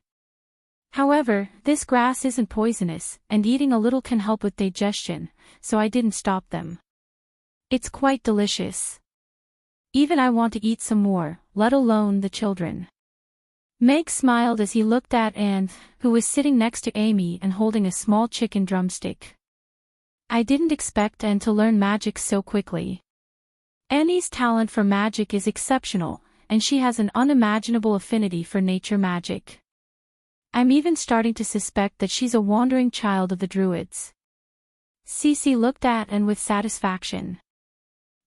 However, this grass isn't poisonous, and eating a little can help with digestion, so I didn't stop them. It's quite delicious. Even I want to eat some more, let alone the children. Meg smiled as he looked at Anne, who was sitting next to Amy and holding a small chicken drumstick. I didn't expect Anne to learn magic so quickly. Annie's talent for magic is exceptional, and she has an unimaginable affinity for nature magic. I'm even starting to suspect that she's a wandering child of the Druids. Cece looked at Anne with satisfaction.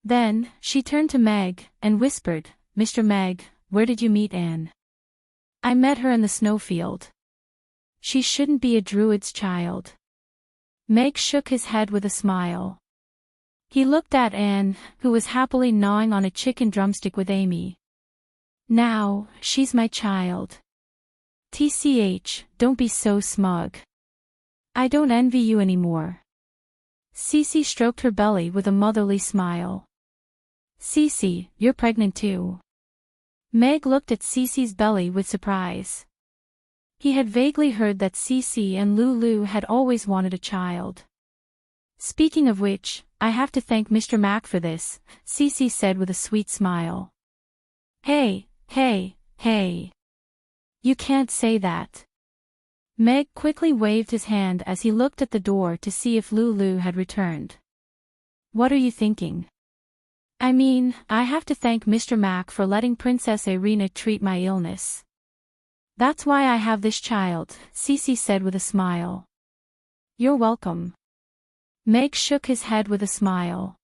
Then, she turned to Meg, and whispered, Mr. Meg, where did you meet Anne? I met her in the snowfield. She shouldn't be a Druid's child. Meg shook his head with a smile. He looked at Anne, who was happily gnawing on a chicken drumstick with Amy. Now, she's my child. TCH, don't be so smug. I don't envy you anymore. Cece stroked her belly with a motherly smile. Cece, you're pregnant too. Meg looked at Cece's belly with surprise. He had vaguely heard that Cece and Lulu had always wanted a child. Speaking of which, I have to thank Mr. Mac for this, Cece said with a sweet smile. Hey. You can't say that. Meg quickly waved his hand as he looked at the door to see if Lulu had returned. What are you thinking? I mean, I have to thank Mr. Mac for letting Princess Irina treat my illness. That's why I have this child, Cece said with a smile. You're welcome. Meg shook his head with a smile.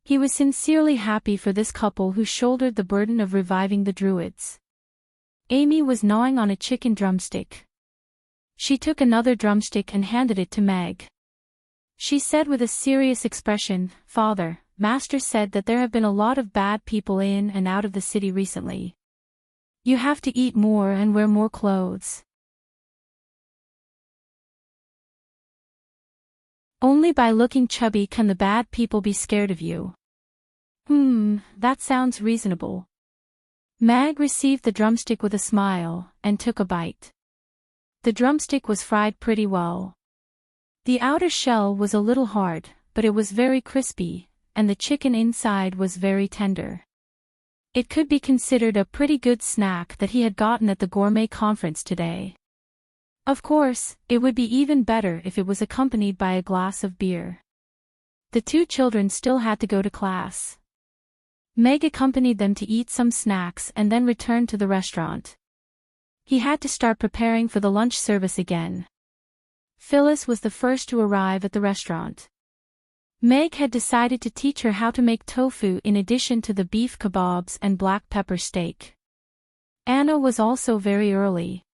He was sincerely happy for this couple who shouldered the burden of reviving the Druids. Amy was gnawing on a chicken drumstick. She took another drumstick and handed it to Meg. She said with a serious expression, "Father, Master said that there have been a lot of bad people in and out of the city recently. You have to eat more and wear more clothes. Only by looking chubby can the bad people be scared of you." That sounds reasonable. Meg received the drumstick with a smile, and took a bite. The drumstick was fried pretty well. The outer shell was a little hard, but it was very crispy, and the chicken inside was very tender. It could be considered a pretty good snack that he had gotten at the Gourmet conference today. Of course, it would be even better if it was accompanied by a glass of beer. The two children still had to go to class. Meg accompanied them to eat some snacks and then returned to the restaurant. He had to start preparing for the lunch service again. Phyllis was the first to arrive at the restaurant. Meg had decided to teach her how to make tofu in addition to the beef kebabs and black pepper steak. Anna was also very early.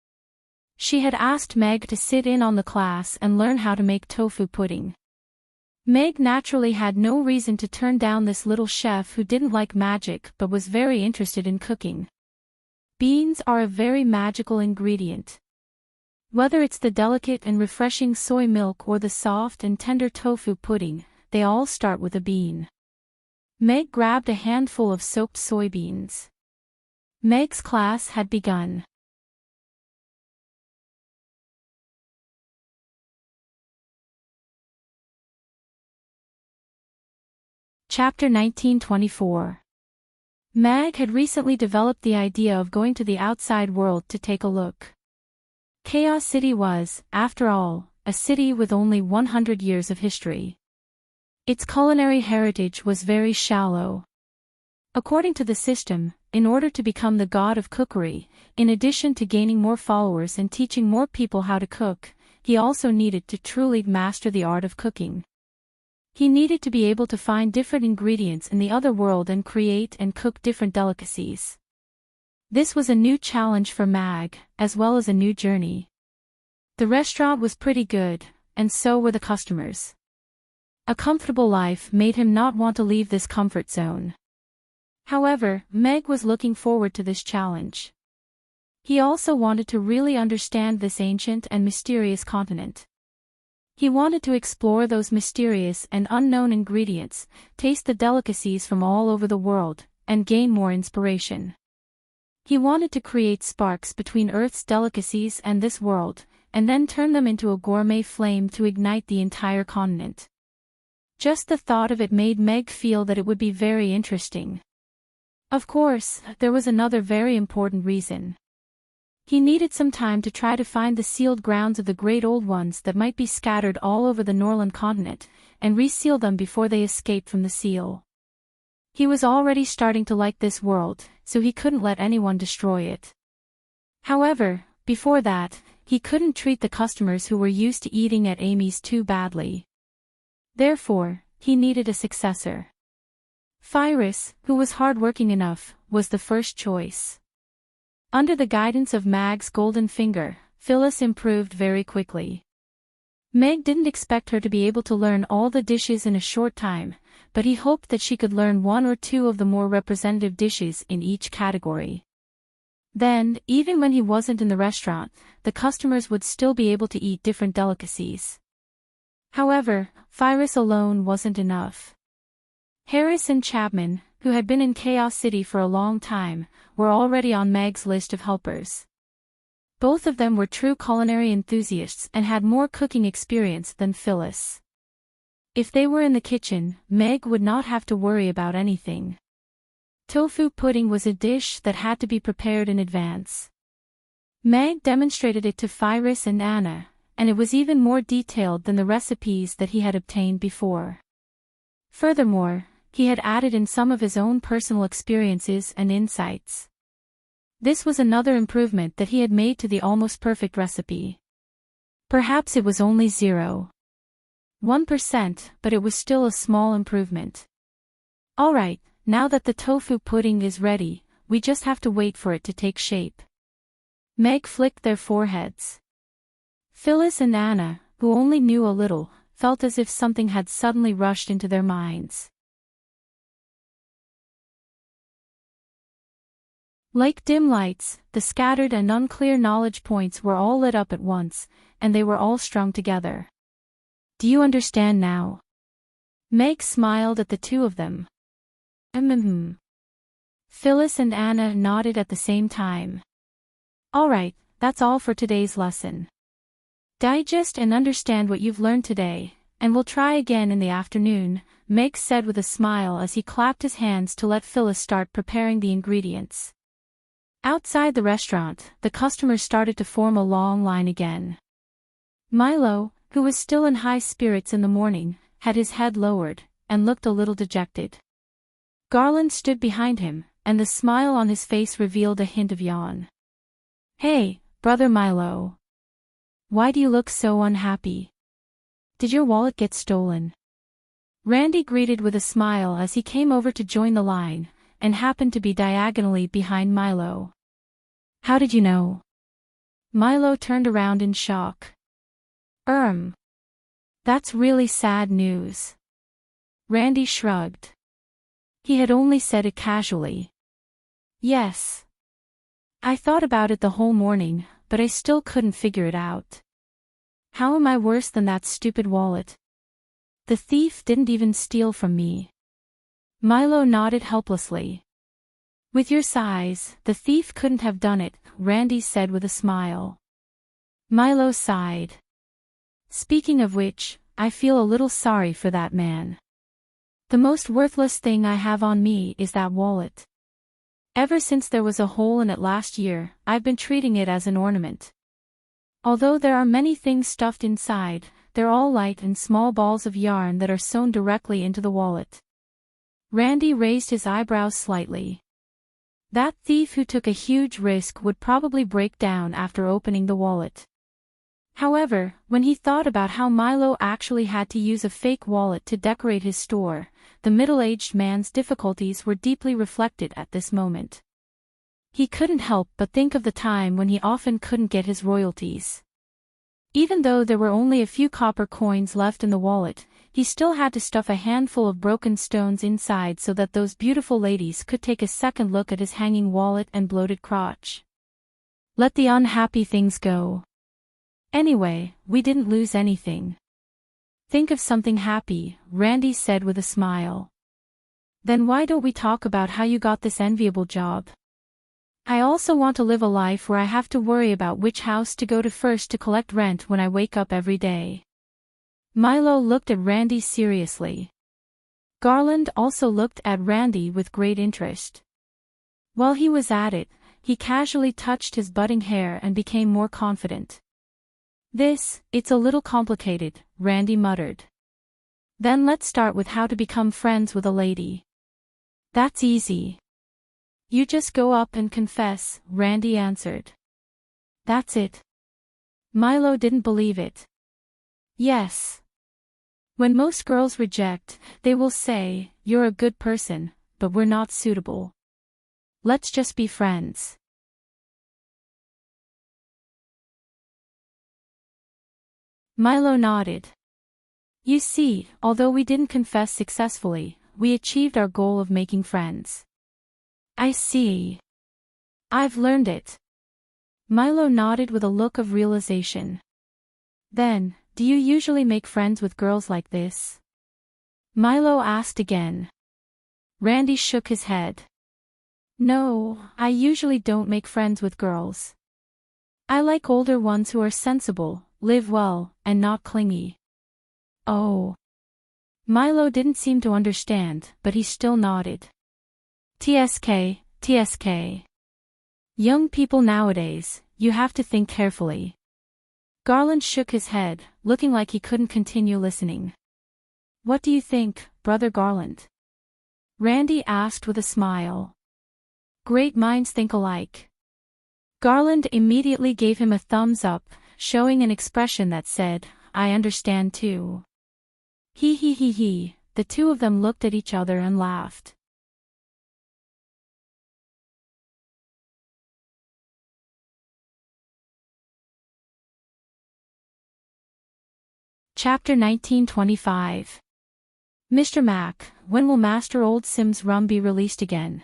She had asked Meg to sit in on the class and learn how to make tofu pudding. Meg naturally had no reason to turn down this little chef who didn't like magic but was very interested in cooking. Beans are a very magical ingredient. Whether it's the delicate and refreshing soy milk or the soft and tender tofu pudding, they all start with a bean. Meg grabbed a handful of soaked soybeans. Meg's class had begun. Chapter 1924. Meg had recently developed the idea of going to the outside world to take a look. Chaos City was, after all, a city with only 100 years of history. Its culinary heritage was very shallow. According to the system, in order to become the god of cookery, in addition to gaining more followers and teaching more people how to cook, he also needed to truly master the art of cooking. He needed to be able to find different ingredients in the other world and create and cook different delicacies. This was a new challenge for Meg, as well as a new journey. The restaurant was pretty good, and so were the customers. A comfortable life made him not want to leave this comfort zone. However, Meg was looking forward to this challenge. He also wanted to really understand this ancient and mysterious continent. He wanted to explore those mysterious and unknown ingredients, taste the delicacies from all over the world, and gain more inspiration. He wanted to create sparks between Earth's delicacies and this world, and then turn them into a gourmet flame to ignite the entire continent. Just the thought of it made Meg feel that it would be very interesting. Of course, there was another very important reason. He needed some time to try to find the sealed grounds of the great old ones that might be scattered all over the Norland continent, and reseal them before they escaped from the seal. He was already starting to like this world, so he couldn't let anyone destroy it. However, before that, he couldn't treat the customers who were used to eating at Amy's too badly. Therefore, he needed a successor. Phyrus, who was hard-working enough, was the first choice. Under the guidance of Meg's golden finger, Phyllis improved very quickly. Meg didn't expect her to be able to learn all the dishes in a short time, but he hoped that she could learn one or two of the more representative dishes in each category. Then, even when he wasn't in the restaurant, the customers would still be able to eat different delicacies. However, Phyrus alone wasn't enough. Harris and Chapman, who had been in Chaos City for a long time, were already on Meg's list of helpers. Both of them were true culinary enthusiasts and had more cooking experience than Phyllis. If they were in the kitchen, Meg would not have to worry about anything. Tofu pudding was a dish that had to be prepared in advance. Meg demonstrated it to Phyrus and Anna, and it was even more detailed than the recipes that he had obtained before. Furthermore, he had added in some of his own personal experiences and insights. This was another improvement that he had made to the almost perfect recipe. Perhaps it was only 0.1%, but it was still a small improvement. Alright, now that the tofu pudding is ready, we just have to wait for it to take shape. Meg flicked their foreheads. Phyllis and Anna, who only knew a little, felt as if something had suddenly rushed into their minds. Like dim lights, the scattered and unclear knowledge points were all lit up at once, and they were all strung together. Do you understand now? Meg smiled at the two of them. Phyllis and Anna nodded at the same time. All right, that's all for today's lesson. Digest and understand what you've learned today, and we'll try again in the afternoon, Meg said with a smile as he clapped his hands to let Phyllis start preparing the ingredients. Outside the restaurant, the customers started to form a long line again. Milo, who was still in high spirits in the morning, had his head lowered, and looked a little dejected. Garland stood behind him, and the smile on his face revealed a hint of yawn. Hey, brother Milo. Why do you look so unhappy? Did your wallet get stolen? Randy greeted with a smile as he came over to join the line, and happened to be diagonally behind Milo. How did you know? Milo turned around in shock. That's really sad news. Randy shrugged. He had only said it casually. Yes. I thought about it the whole morning, but I still couldn't figure it out. How am I worse than that stupid wallet? The thief didn't even steal from me. Milo nodded helplessly. With your size, the thief couldn't have done it, Randy said with a smile. Milo sighed. Speaking of which, I feel a little sorry for that man. The most worthless thing I have on me is that wallet. Ever since there was a hole in it last year, I've been treating it as an ornament. Although there are many things stuffed inside, they're all light and small balls of yarn that are sewn directly into the wallet. Randy raised his eyebrows slightly. That thief who took a huge risk would probably break down after opening the wallet. However, when he thought about how Milo actually had to use a fake wallet to decorate his store, the middle-aged man's difficulties were deeply reflected at this moment. He couldn't help but think of the time when he often couldn't get his royalties. Even though there were only a few copper coins left in the wallet, he still had to stuff a handful of broken stones inside so that those beautiful ladies could take a second look at his hanging wallet and bloated crotch. Let the unhappy things go. Anyway, we didn't lose anything. Think of something happy, Randy said with a smile. Then why don't we talk about how you got this enviable job? I also want to live a life where I have to worry about which house to go to first to collect rent when I wake up every day. Milo looked at Randy seriously. Garland also looked at Randy with great interest. While he was at it, he casually touched his budding hair and became more confident. It's a little complicated, Randy muttered. Then let's start with how to become friends with a lady. That's easy. You just go up and confess, Randy answered. That's it. Milo didn't believe it. Yes. When most girls reject, they will say, you're a good person, but we're not suitable. Let's just be friends. Milo nodded. You see, although we didn't confess successfully, we achieved our goal of making friends. I see. I've learned it. Milo nodded with a look of realization. Then, do you usually make friends with girls like this? Milo asked again. Randy shook his head. No, I usually don't make friends with girls. I like older ones who are sensible, live well, and not clingy. Oh. Milo didn't seem to understand, but he still nodded. TSK. Young people nowadays, you have to think carefully. Garland shook his head, looking like he couldn't continue listening. What do you think, Brother Garland? Randy asked with a smile. Great minds think alike. Garland immediately gave him a thumbs up, showing an expression that said, I understand too. He. The two of them looked at each other and laughed. Chapter 1925. Mr. Mac, when will Master Old Sim's rum be released again?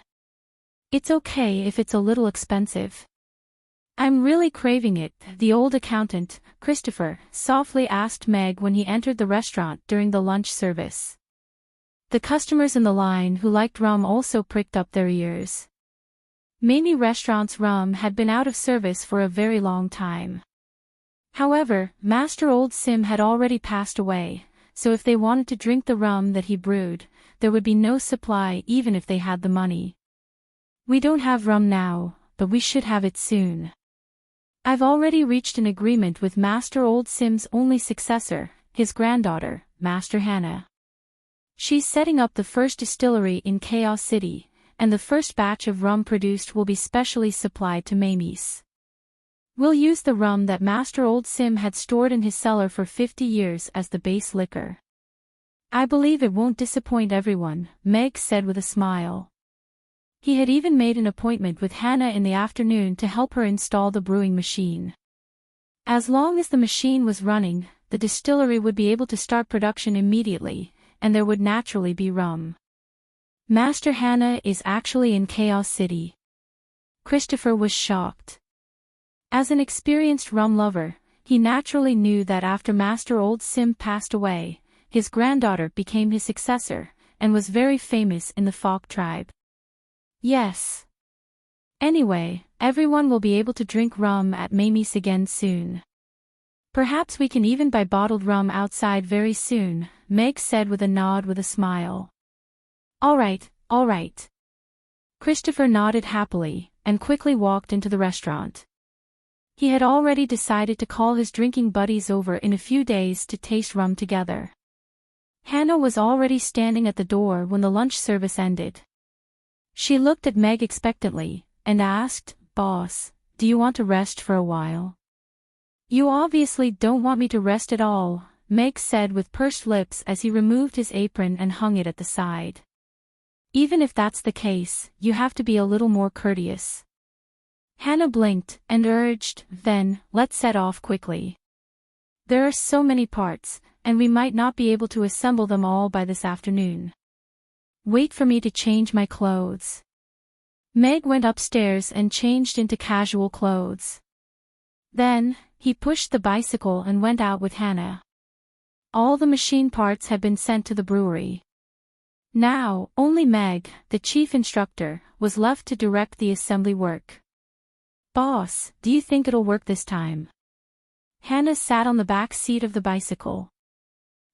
It's okay if it's a little expensive. I'm really craving it, the old accountant, Christopher, softly asked Meg when he entered the restaurant during the lunch service. The customers in the line who liked rum also pricked up their ears. Mamie Restaurant's rum had been out of service for a very long time. However, Master Old Sim had already passed away, so if they wanted to drink the rum that he brewed, there would be no supply even if they had the money. We don't have rum now, but we should have it soon. I've already reached an agreement with Master Old Sim's only successor, his granddaughter, Master Hannah. She's setting up the first distillery in Chaos City, and the first batch of rum produced will be specially supplied to Mamie's. We'll use the rum that Master Old Sim had stored in his cellar for 50 years as the base liquor. I believe it won't disappoint everyone, Meg said with a smile. He had even made an appointment with Hannah in the afternoon to help her install the brewing machine. As long as the machine was running, the distillery would be able to start production immediately, and there would naturally be rum. Master Hannah is actually in Chaos City. Christopher was shocked. As an experienced rum lover, he naturally knew that after Master Old Sim passed away, his granddaughter became his successor, and was very famous in the Falk tribe. Yes. Anyway, everyone will be able to drink rum at Mamie's again soon. Perhaps we can even buy bottled rum outside very soon, Meg said with a nod with a smile. All right. Christopher nodded happily, and quickly walked into the restaurant. He had already decided to call his drinking buddies over in a few days to taste rum together. Hannah was already standing at the door when the lunch service ended. She looked at Meg expectantly, and asked, "Boss, do you want to rest for a while?" "You obviously don't want me to rest at all," Meg said with pursed lips as he removed his apron and hung it at the side. "Even if that's the case, you have to be a little more courteous." Hannah blinked and urged, "Then, let's set off quickly. There are so many parts, and we might not be able to assemble them all by this afternoon. Wait for me to change my clothes." Meg went upstairs and changed into casual clothes. Then, he pushed the bicycle and went out with Hannah. All the machine parts had been sent to the brewery. Now, only Meg, the chief instructor, was left to direct the assembly work. "Boss, do you think it'll work this time?" Hannah sat on the back seat of the bicycle.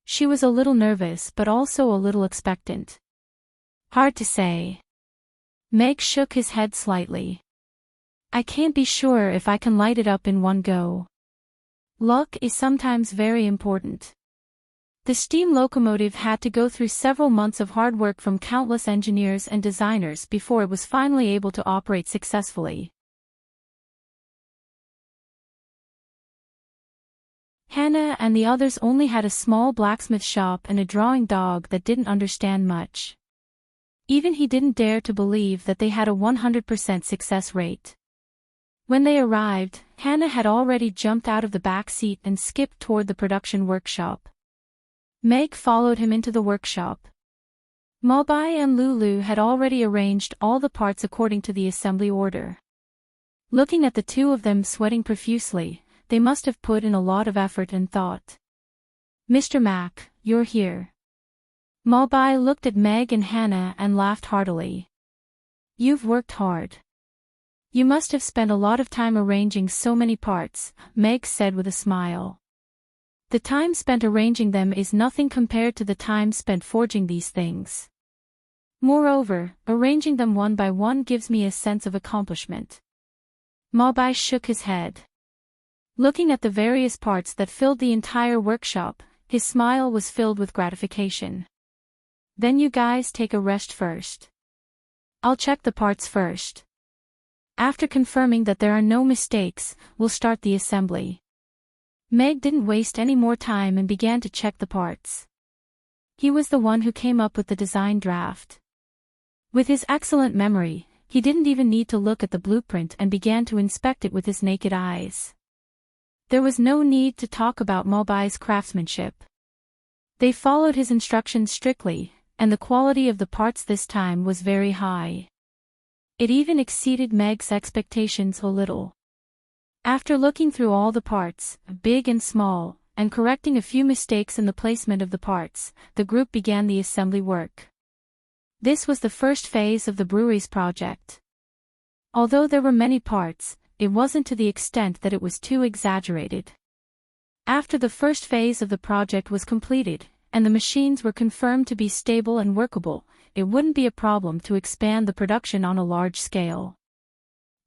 She was a little nervous but also a little expectant. "Hard to say." Meg shook his head slightly. "I can't be sure if I can light it up in one go. Luck is sometimes very important." The steam locomotive had to go through several months of hard work from countless engineers and designers before it was finally able to operate successfully. Hannah and the others only had a small blacksmith shop and a drawing dog that didn't understand much. Even he didn't dare to believe that they had a 100% success rate. When they arrived, Hannah had already jumped out of the back seat and skipped toward the production workshop. Meg followed him into the workshop. Mobai and Lulu had already arranged all the parts according to the assembly order. Looking at the two of them sweating profusely, they must have put in a lot of effort and thought. "Mr. Mac, you're here." Mobai looked at Meg and Hannah and laughed heartily. "You've worked hard. You must have spent a lot of time arranging so many parts," Meg said with a smile. "The time spent arranging them is nothing compared to the time spent forging these things. Moreover, arranging them one by one gives me a sense of accomplishment." Mobai shook his head. Looking at the various parts that filled the entire workshop, his smile was filled with gratification. "Then you guys take a rest first. I'll check the parts first. After confirming that there are no mistakes, we'll start the assembly." Meg didn't waste any more time and began to check the parts. He was the one who came up with the design draft. With his excellent memory, he didn't even need to look at the blueprint and began to inspect it with his naked eyes. There was no need to talk about Mobai's craftsmanship. They followed his instructions strictly, and the quality of the parts this time was very high. It even exceeded Meg's expectations a little. After looking through all the parts, big and small, and correcting a few mistakes in the placement of the parts, the group began the assembly work. This was the first phase of the brewery's project. Although there were many parts, it wasn't to the extent that it was too exaggerated. After the first phase of the project was completed, and the machines were confirmed to be stable and workable, it wouldn't be a problem to expand the production on a large scale.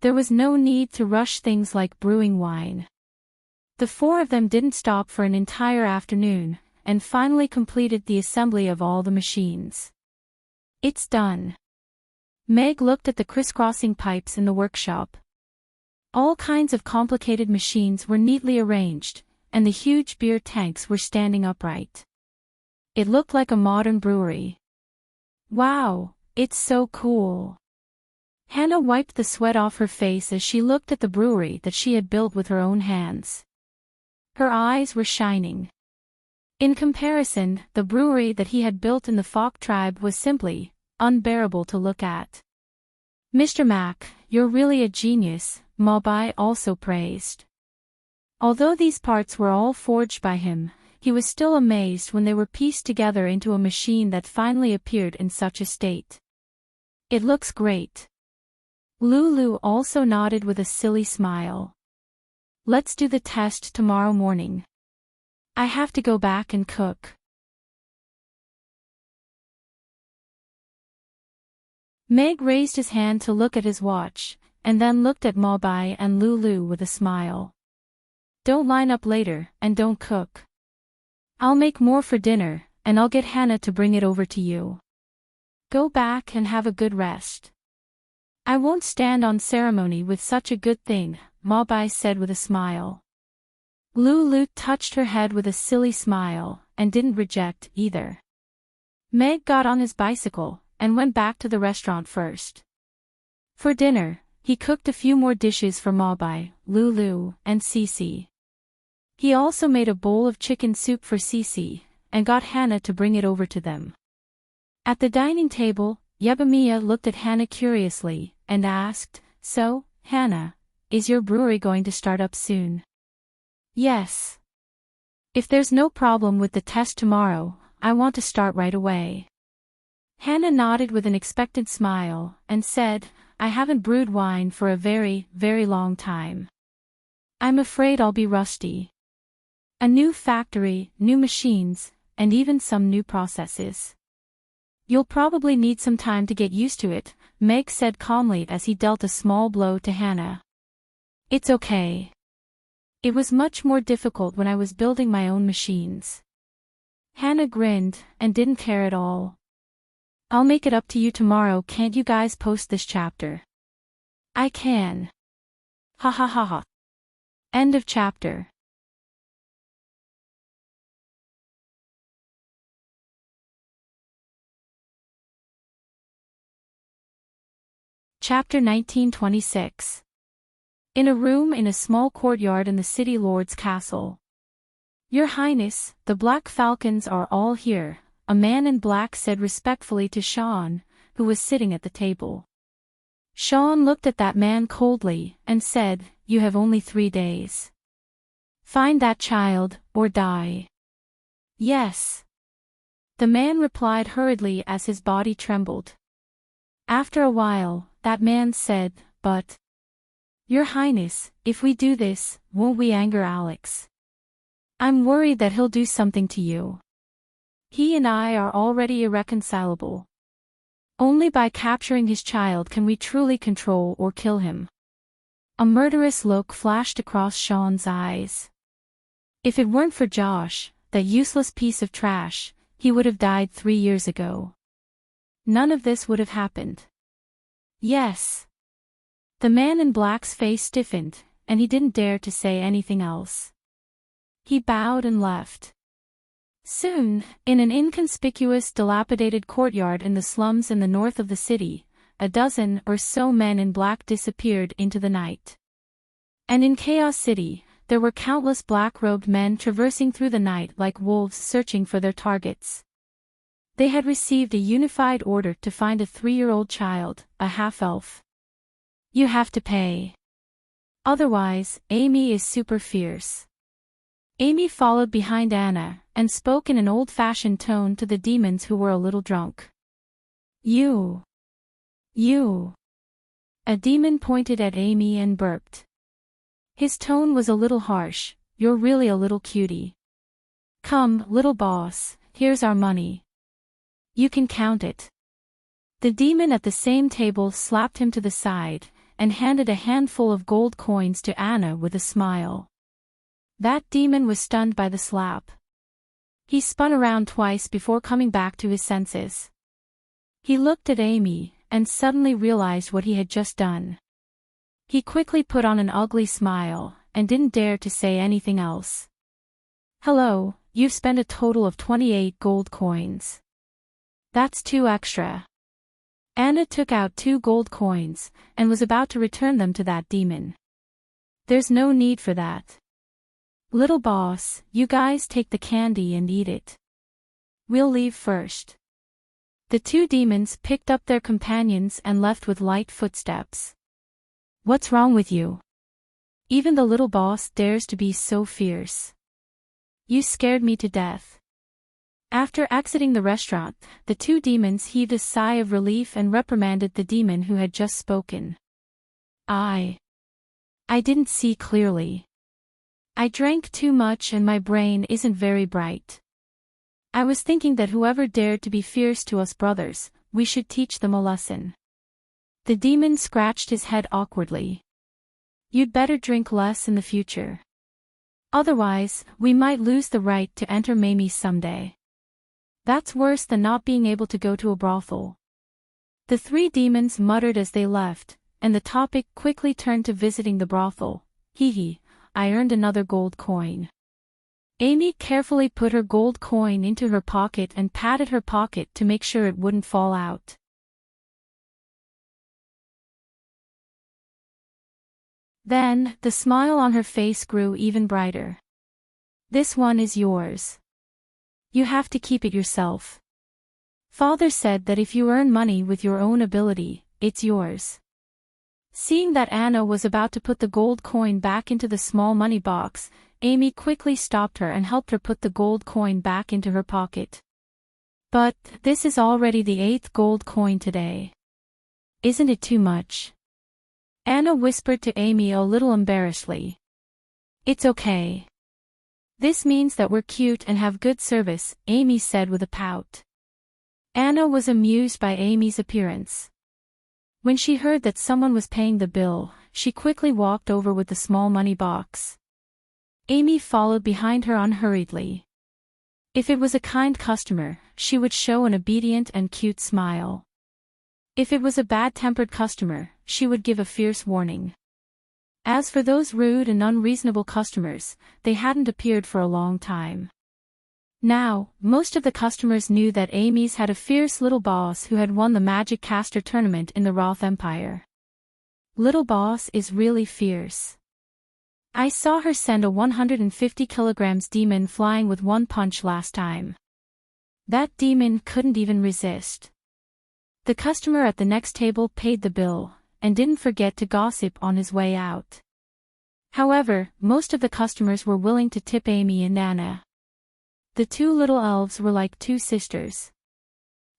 There was no need to rush things like brewing wine. The four of them didn't stop for an entire afternoon, and finally completed the assembly of all the machines. It's done. Meg looked at the crisscrossing pipes in the workshop. All kinds of complicated machines were neatly arranged, and the huge beer tanks were standing upright. It looked like a modern brewery. Wow, it's so cool. Hannah wiped the sweat off her face as she looked at the brewery that she had built with her own hands. Her eyes were shining. In comparison, the brewery that he had built in the Fok tribe was simply unbearable to look at. Mr. Mac, you're really a genius, Mobai also praised. Although these parts were all forged by him, he was still amazed when they were pieced together into a machine that finally appeared in such a state. It looks great. Lulu also nodded with a silly smile. Let's do the test tomorrow morning. I have to go back and cook. Meg raised his hand to look at his watch, and then looked at Mobai and Lulu with a smile. Don't line up later, and don't cook. I'll make more for dinner, and I'll get Hannah to bring it over to you. Go back and have a good rest. I won't stand on ceremony with such a good thing, Mobai said with a smile. Lulu touched her head with a silly smile, and didn't reject either. Meg got on his bicycle, and went back to the restaurant first. For dinner, he cooked a few more dishes for Mobai, Lulu, and Cece. He also made a bowl of chicken soup for Cece, and got Hannah to bring it over to them. At the dining table, Yebamiya looked at Hannah curiously, and asked, So, Hannah, is your brewery going to start up soon? Yes. If there's no problem with the test tomorrow, I want to start right away. Hannah nodded with an expectant smile, and said, I haven't brewed wine for a very, very long time. I'm afraid I'll be rusty. A new factory, new machines, and even some new processes. You'll probably need some time to get used to it, Meg said calmly as he dealt a small blow to Hannah. It's okay. It was much more difficult when I was building my own machines. Hannah grinned, and didn't care at all. I'll make it up to you tomorrow. Can't you guys post this chapter? I can. Ha ha ha ha. End of chapter. Chapter 1926. In a room in a small courtyard in the city lord's castle. Your Highness, the Black Falcons are all here, a man in black said respectfully to Sean, who was sitting at the table. Sean looked at that man coldly, and said, You have only 3 days. Find that child, or die. Yes. The man replied hurriedly as his body trembled. After a while, that man said, But, Your Highness, if we do this, won't we anger Alex? I'm worried that he'll do something to you. He and I are already irreconcilable. Only by capturing his child can we truly control or kill him. A murderous look flashed across Sean's eyes. If it weren't for Josh, that useless piece of trash, he would have died 3 years ago. None of this would have happened. Yes. The man in black's face stiffened, and he didn't dare to say anything else. He bowed and left. Soon, in an inconspicuous dilapidated courtyard in the slums in the north of the city, a dozen or so men in black disappeared into the night. And in Chaos City, there were countless black-robed men traversing through the night like wolves searching for their targets. They had received a unified order to find a 3-year-old child, a half-elf. You have to pay. Otherwise, Amy is super fierce. Amy followed behind Anna, and spoke in an old-fashioned tone to the demons who were a little drunk. You. A demon pointed at Amy and burped. His tone was a little harsh. You're really a little cutie. Come, little boss, here's our money. You can count it. The demon at the same table slapped him to the side, and handed a handful of gold coins to Anna with a smile. That demon was stunned by the slap. He spun around twice before coming back to his senses. He looked at Amy, and suddenly realized what he had just done. He quickly put on an ugly smile, and didn't dare to say anything else. Hello, you've spent a total of 28 gold coins. That's 2 extra. Anna took out 2 gold coins, and was about to return them to that demon. There's no need for that. Little boss, you guys take the candy and eat it. We'll leave first. The 2 demons picked up their companions and left with light footsteps. What's wrong with you? Even the little boss dares to be so fierce. You scared me to death. After exiting the restaurant, the 2 demons heaved a sigh of relief and reprimanded the demon who had just spoken. I didn't see clearly. I drank too much and my brain isn't very bright. I was thinking that whoever dared to be fierce to us brothers, we should teach them a lesson. The demon scratched his head awkwardly. You'd better drink less in the future. Otherwise, we might lose the right to enter Mamie someday. That's worse than not being able to go to a brothel. The 3 demons muttered as they left, and the topic quickly turned to visiting the brothel. Hee, I earned another gold coin. Amy carefully put her gold coin into her pocket and patted her pocket to make sure it wouldn't fall out. Then, the smile on her face grew even brighter. This one is yours. You have to keep it yourself. Father said that if you earn money with your own ability, it's yours. Seeing that Anna was about to put the gold coin back into the small money box, Amy quickly stopped her and helped her put the gold coin back into her pocket. But, this is already the 8th gold coin today. Isn't it too much? Anna whispered to Amy a little embarrassedly. It's okay. This means that we're cute and have good service, Amy said with a pout. Anna was amused by Amy's appearance. When she heard that someone was paying the bill, she quickly walked over with the small money box. Amy followed behind her unhurriedly. If it was a kind customer, she would show an obedient and cute smile. If it was a bad-tempered customer, she would give a fierce warning. As for those rude and unreasonable customers, they hadn't appeared for a long time. Now, most of the customers knew that Amy's had a fierce little boss who had won the Magic Caster tournament in the Roth Empire. Little boss is really fierce. I saw her send a 150 kilograms demon flying with one punch last time. That demon couldn't even resist. The customer at the next table paid the bill, and didn't forget to gossip on his way out. However, most of the customers were willing to tip Amy and Anna. The 2 little elves were like 2 sisters.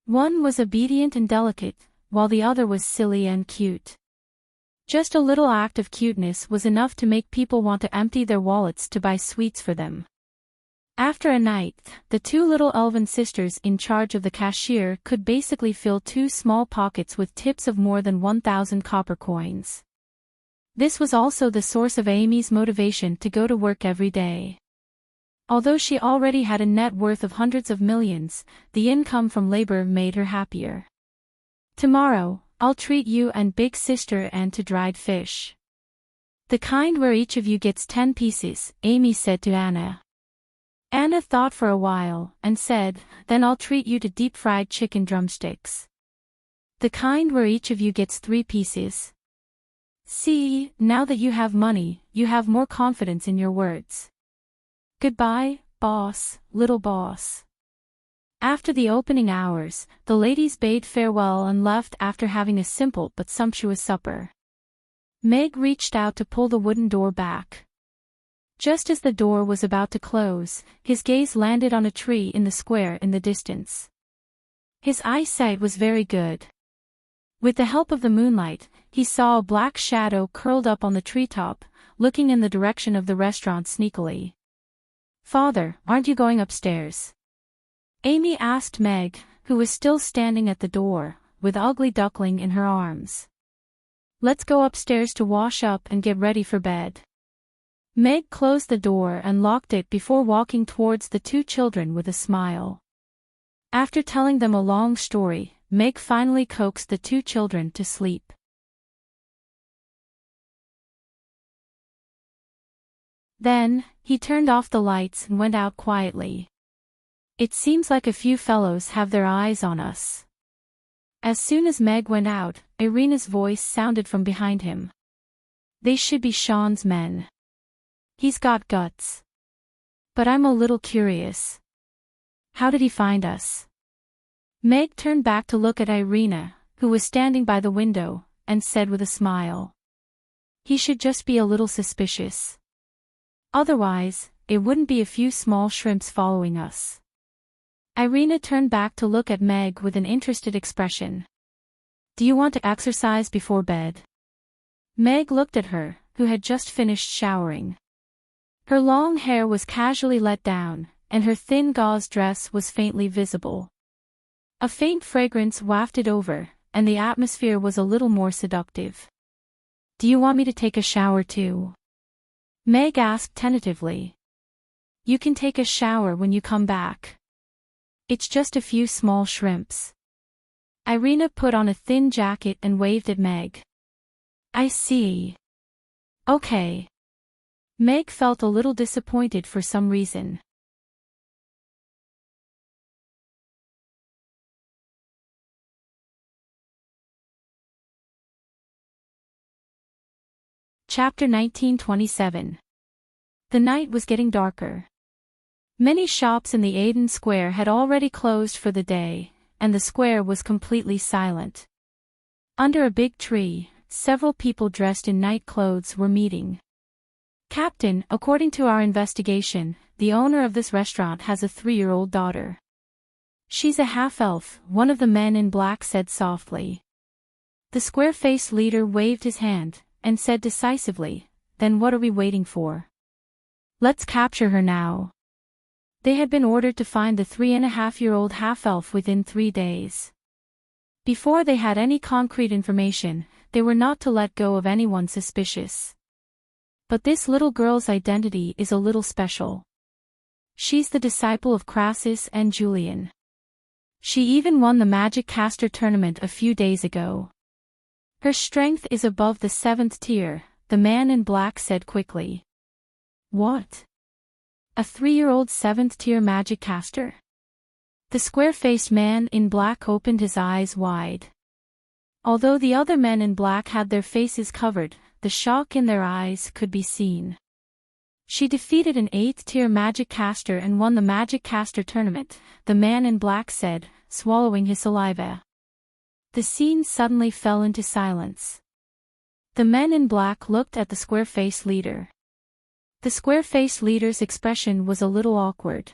One was obedient and delicate, while the other was silly and cute. Just a little act of cuteness was enough to make people want to empty their wallets to buy sweets for them. After a night, the 2 little elven sisters in charge of the cashier could basically fill 2 small pockets with tips of more than 1,000 copper coins. This was also the source of Amy's motivation to go to work every day. Although she already had a net worth of hundreds of millions, the income from labor made her happier. Tomorrow, I'll treat you and big sister and to dried fish. The kind where each of you gets 10 pieces, Amy said to Anna. Anna thought for a while, and said, then I'll treat you to deep-fried chicken drumsticks. The kind where each of you gets 3 pieces. See, now that you have money, you have more confidence in your words. Goodbye, boss, little boss. After the opening hours, the ladies bade farewell and left after having a simple but sumptuous supper. Meg reached out to pull the wooden door back. Just as the door was about to close, his gaze landed on a tree in the square in the distance. His eyesight was very good. With the help of the moonlight, he saw a black shadow curled up on the treetop, looking in the direction of the restaurant sneakily. "Father, aren't you going upstairs?" Amy asked Meg, who was still standing at the door, with Ugly Duckling in her arms. "Let's go upstairs to wash up and get ready for bed." Meg closed the door and locked it before walking towards the two children with a smile. After telling them a long story, Meg finally coaxed the two children to sleep. Then, he turned off the lights and went out quietly. "It seems like a few fellows have their eyes on us." As soon as Meg went out, Irina's voice sounded from behind him. "They should be Sean's men. He's got guts. But I'm a little curious. How did he find us?" Meg turned back to look at Irina, who was standing by the window, and said with a smile. "He should just be a little suspicious. Otherwise, it wouldn't be a few small shrimps following us." Irina turned back to look at Meg with an interested expression. "Do you want to exercise before bed?" Meg looked at her, who had just finished showering. Her long hair was casually let down, and her thin gauze dress was faintly visible. A faint fragrance wafted over, and the atmosphere was a little more seductive. "Do you want me to take a shower too?" Meg asked tentatively. "You can take a shower when you come back. It's just a few small shrimps." Irina put on a thin jacket and waved at Meg. "I see. Okay." Meg felt a little disappointed for some reason. Chapter 1927. The night was getting darker. Many shops in the Aden Square had already closed for the day, and the square was completely silent. Under a big tree, several people dressed in night clothes were meeting. "Captain, according to our investigation, the owner of this restaurant has a 3-year-old daughter. She's a half-elf," one of the men in black said softly. The square-faced leader waved his hand, and said decisively, "Then what are we waiting for? Let's capture her now." They had been ordered to find the 3.5-year-old half-elf within 3 days. Before they had any concrete information, they were not to let go of anyone suspicious. But this little girl's identity is a little special. She's the disciple of Crassus and Julian. She even won the Magic Caster tournament a few days ago. Her strength is above the 7th tier, the man in black said quickly. "What? A 3-year-old 7th tier magic caster?" The square-faced man in black opened his eyes wide. Although the other men in black had their faces covered, the shock in their eyes could be seen. "She defeated an 8th tier magic caster and won the Magic Caster tournament," the man in black said, swallowing his saliva. The scene suddenly fell into silence. The men in black looked at the square-faced leader. The square-faced leader's expression was a little awkward.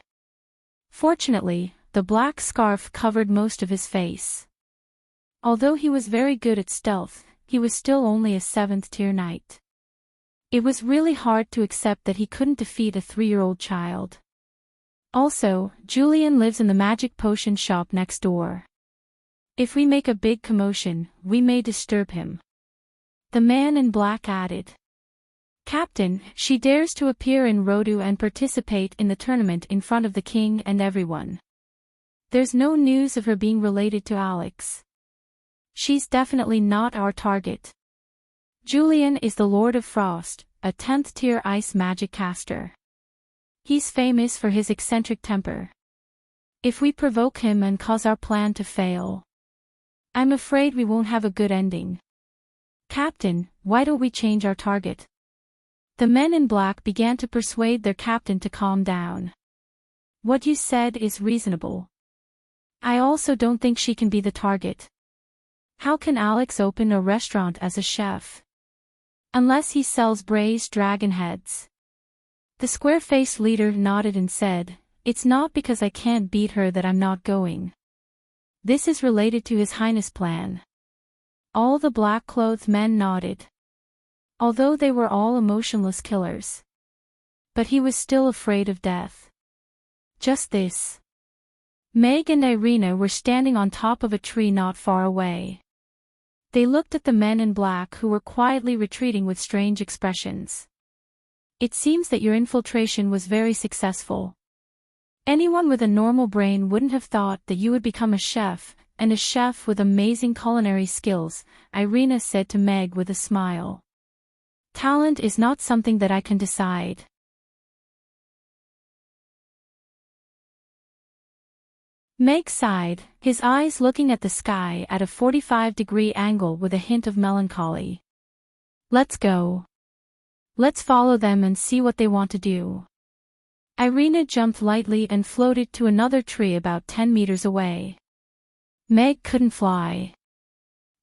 Fortunately, the black scarf covered most of his face. Although he was very good at stealth, he was still only a 7th tier knight. It was really hard to accept that he couldn't defeat a 3-year-old child. Also, Julian lives in the magic potion shop next door. If we make a big commotion, we may disturb him. The man in black added. "Captain, she dares to appear in Rodu and participate in the tournament in front of the king and everyone. There's no news of her being related to Alex. She's definitely not our target. Julian is the Lord of Frost, a 10th tier ice magic caster. He's famous for his eccentric temper. If we provoke him and cause our plan to fail, I'm afraid we won't have a good ending." "Captain, why don't we change our target?" The men in black began to persuade their captain to calm down. "What you said is reasonable. I also don't think she can be the target. How can Alex open a restaurant as a chef? Unless he sells braised dragon heads." The square-faced leader nodded and said, "It's not because I can't beat her that I'm not going. This is related to His Highness' plan." All the black-clothed men nodded. Although they were all emotionless killers. But he was still afraid of death. Just this. Meg and Irina were standing on top of a tree not far away. They looked at the men in black who were quietly retreating with strange expressions. "It seems that your infiltration was very successful. Anyone with a normal brain wouldn't have thought that you would become a chef, and a chef with amazing culinary skills," Irina said to Meg with a smile. "Talent is not something that I can decide." Meg sighed, his eyes looking at the sky at a 45-degree angle with a hint of melancholy. "Let's go. Let's follow them and see what they want to do." Irina jumped lightly and floated to another tree about 10 meters away. Meg couldn't fly.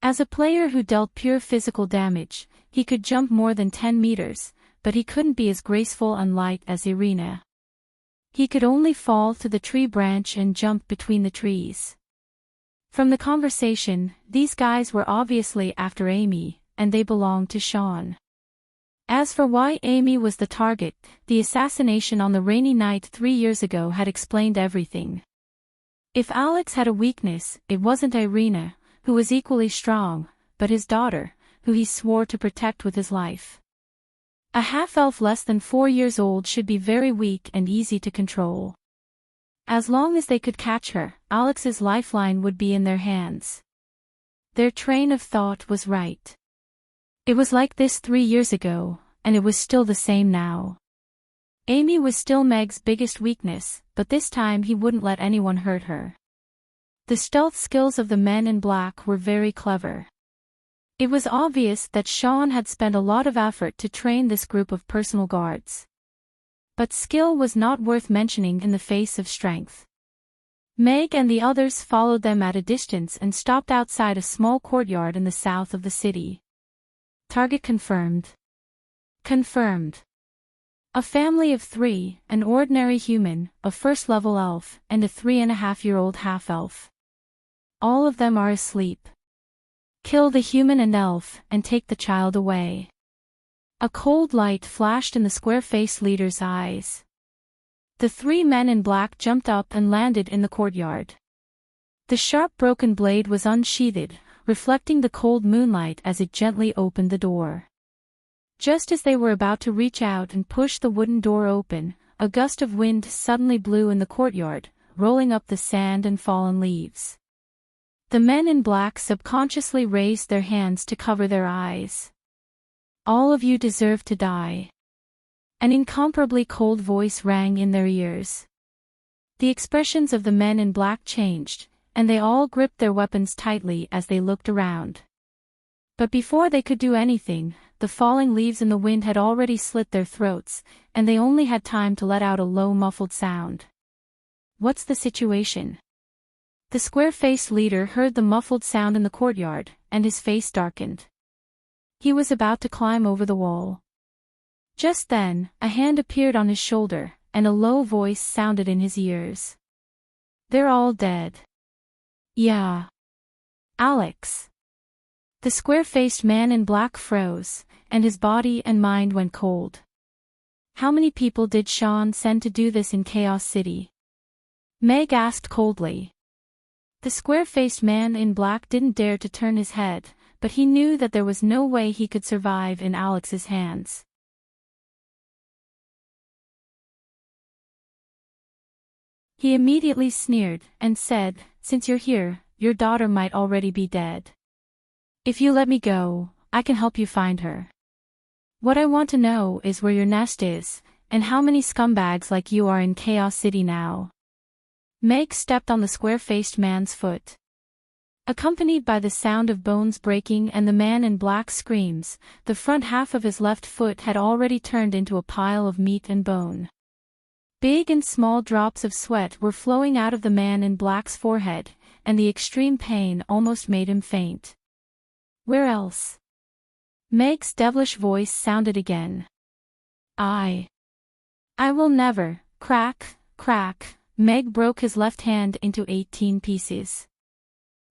As a player who dealt pure physical damage, he could jump more than 10 meters, but he couldn't be as graceful and light as Irina. He could only fall to the tree branch and jump between the trees. From the conversation, these guys were obviously after Amy, and they belonged to Sean. As for why Amy was the target, the assassination on the rainy night 3 years ago had explained everything. If Alex had a weakness, it wasn't Irina, who was equally strong, but his daughter, who he swore to protect with his life. A half-elf less than 4 years old should be very weak and easy to control. As long as they could catch her, Alex's lifeline would be in their hands. Their train of thought was right. It was like this 3 years ago, and it was still the same now. Amy was still Meg's biggest weakness, but this time he wouldn't let anyone hurt her. The stealth skills of the men in black were very clever. It was obvious that Sean had spent a lot of effort to train this group of personal guards. But skill was not worth mentioning in the face of strength. Meg and the others followed them at a distance and stopped outside a small courtyard in the south of the city. Target confirmed. Confirmed. A family of 3, an ordinary human, a first-level elf, and a 3.5-year-old half-elf. All of them are asleep. Kill the human and elf, and take the child away. A cold light flashed in the square-faced leader's eyes. The 3 men in black jumped up and landed in the courtyard. The sharp broken blade was unsheathed, reflecting the cold moonlight as it gently opened the door. Just as they were about to reach out and push the wooden door open, a gust of wind suddenly blew in the courtyard, rolling up the sand and fallen leaves. The men in black subconsciously raised their hands to cover their eyes. "All of you deserve to die." An incomparably cold voice rang in their ears. The expressions of the men in black changed, and they all gripped their weapons tightly as they looked around. But before they could do anything, the falling leaves in the wind had already slit their throats, and they only had time to let out a low muffled sound. "What's the situation?" The square-faced leader heard the muffled sound in the courtyard, and his face darkened. He was about to climb over the wall. Just then, a hand appeared on his shoulder, and a low voice sounded in his ears. "They're all dead." "Yeah. Alex." The square-faced man in black froze, and his body and mind went cold. "How many people did Sean send to do this in Chaos City?" Meg asked coldly. The square-faced man in black didn't dare to turn his head, but he knew that there was no way he could survive in Alex's hands. He immediately sneered, and said, "Since you're here, your daughter might already be dead. If you let me go, I can help you find her. What I want to know is where your nest is, and how many scumbags like you are in Chaos City now." Meg stepped on the square-faced man's foot. Accompanied by the sound of bones breaking and the man in black screams, the front half of his left foot had already turned into a pile of meat and bone. Big and small drops of sweat were flowing out of the man in black's forehead, and the extreme pain almost made him faint. Where else? Meg's devilish voice sounded again. I will never, crack, crack. Meg broke his left hand into 18 pieces.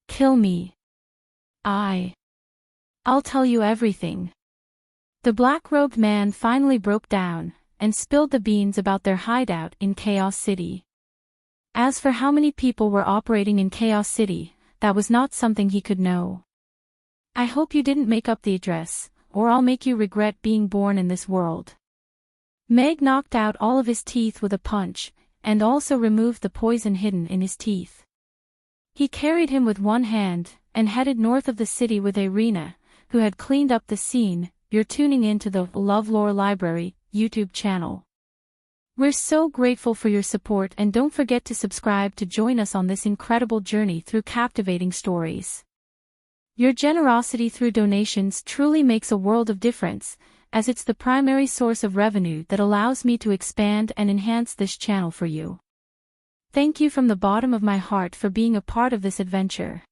Kill me. I'll tell you everything. The black-robed man finally broke down, and spilled the beans about their hideout in Chaos City. As for how many people were operating in Chaos City, that was not something he could know. I hope you didn't make up the address, or I'll make you regret being born in this world. Meg knocked out all of his teeth with a punch, and also removed the poison hidden in his teeth. He carried him with one hand, and headed north of the city with Irina, who had cleaned up the scene. You're tuning into the LoveLore Library YouTube channel. We're so grateful for your support, and don't forget to subscribe to join us on this incredible journey through captivating stories. Your generosity through donations truly makes a world of difference, as it's the primary source of revenue that allows me to expand and enhance this channel for you. Thank you from the bottom of my heart for being a part of this adventure.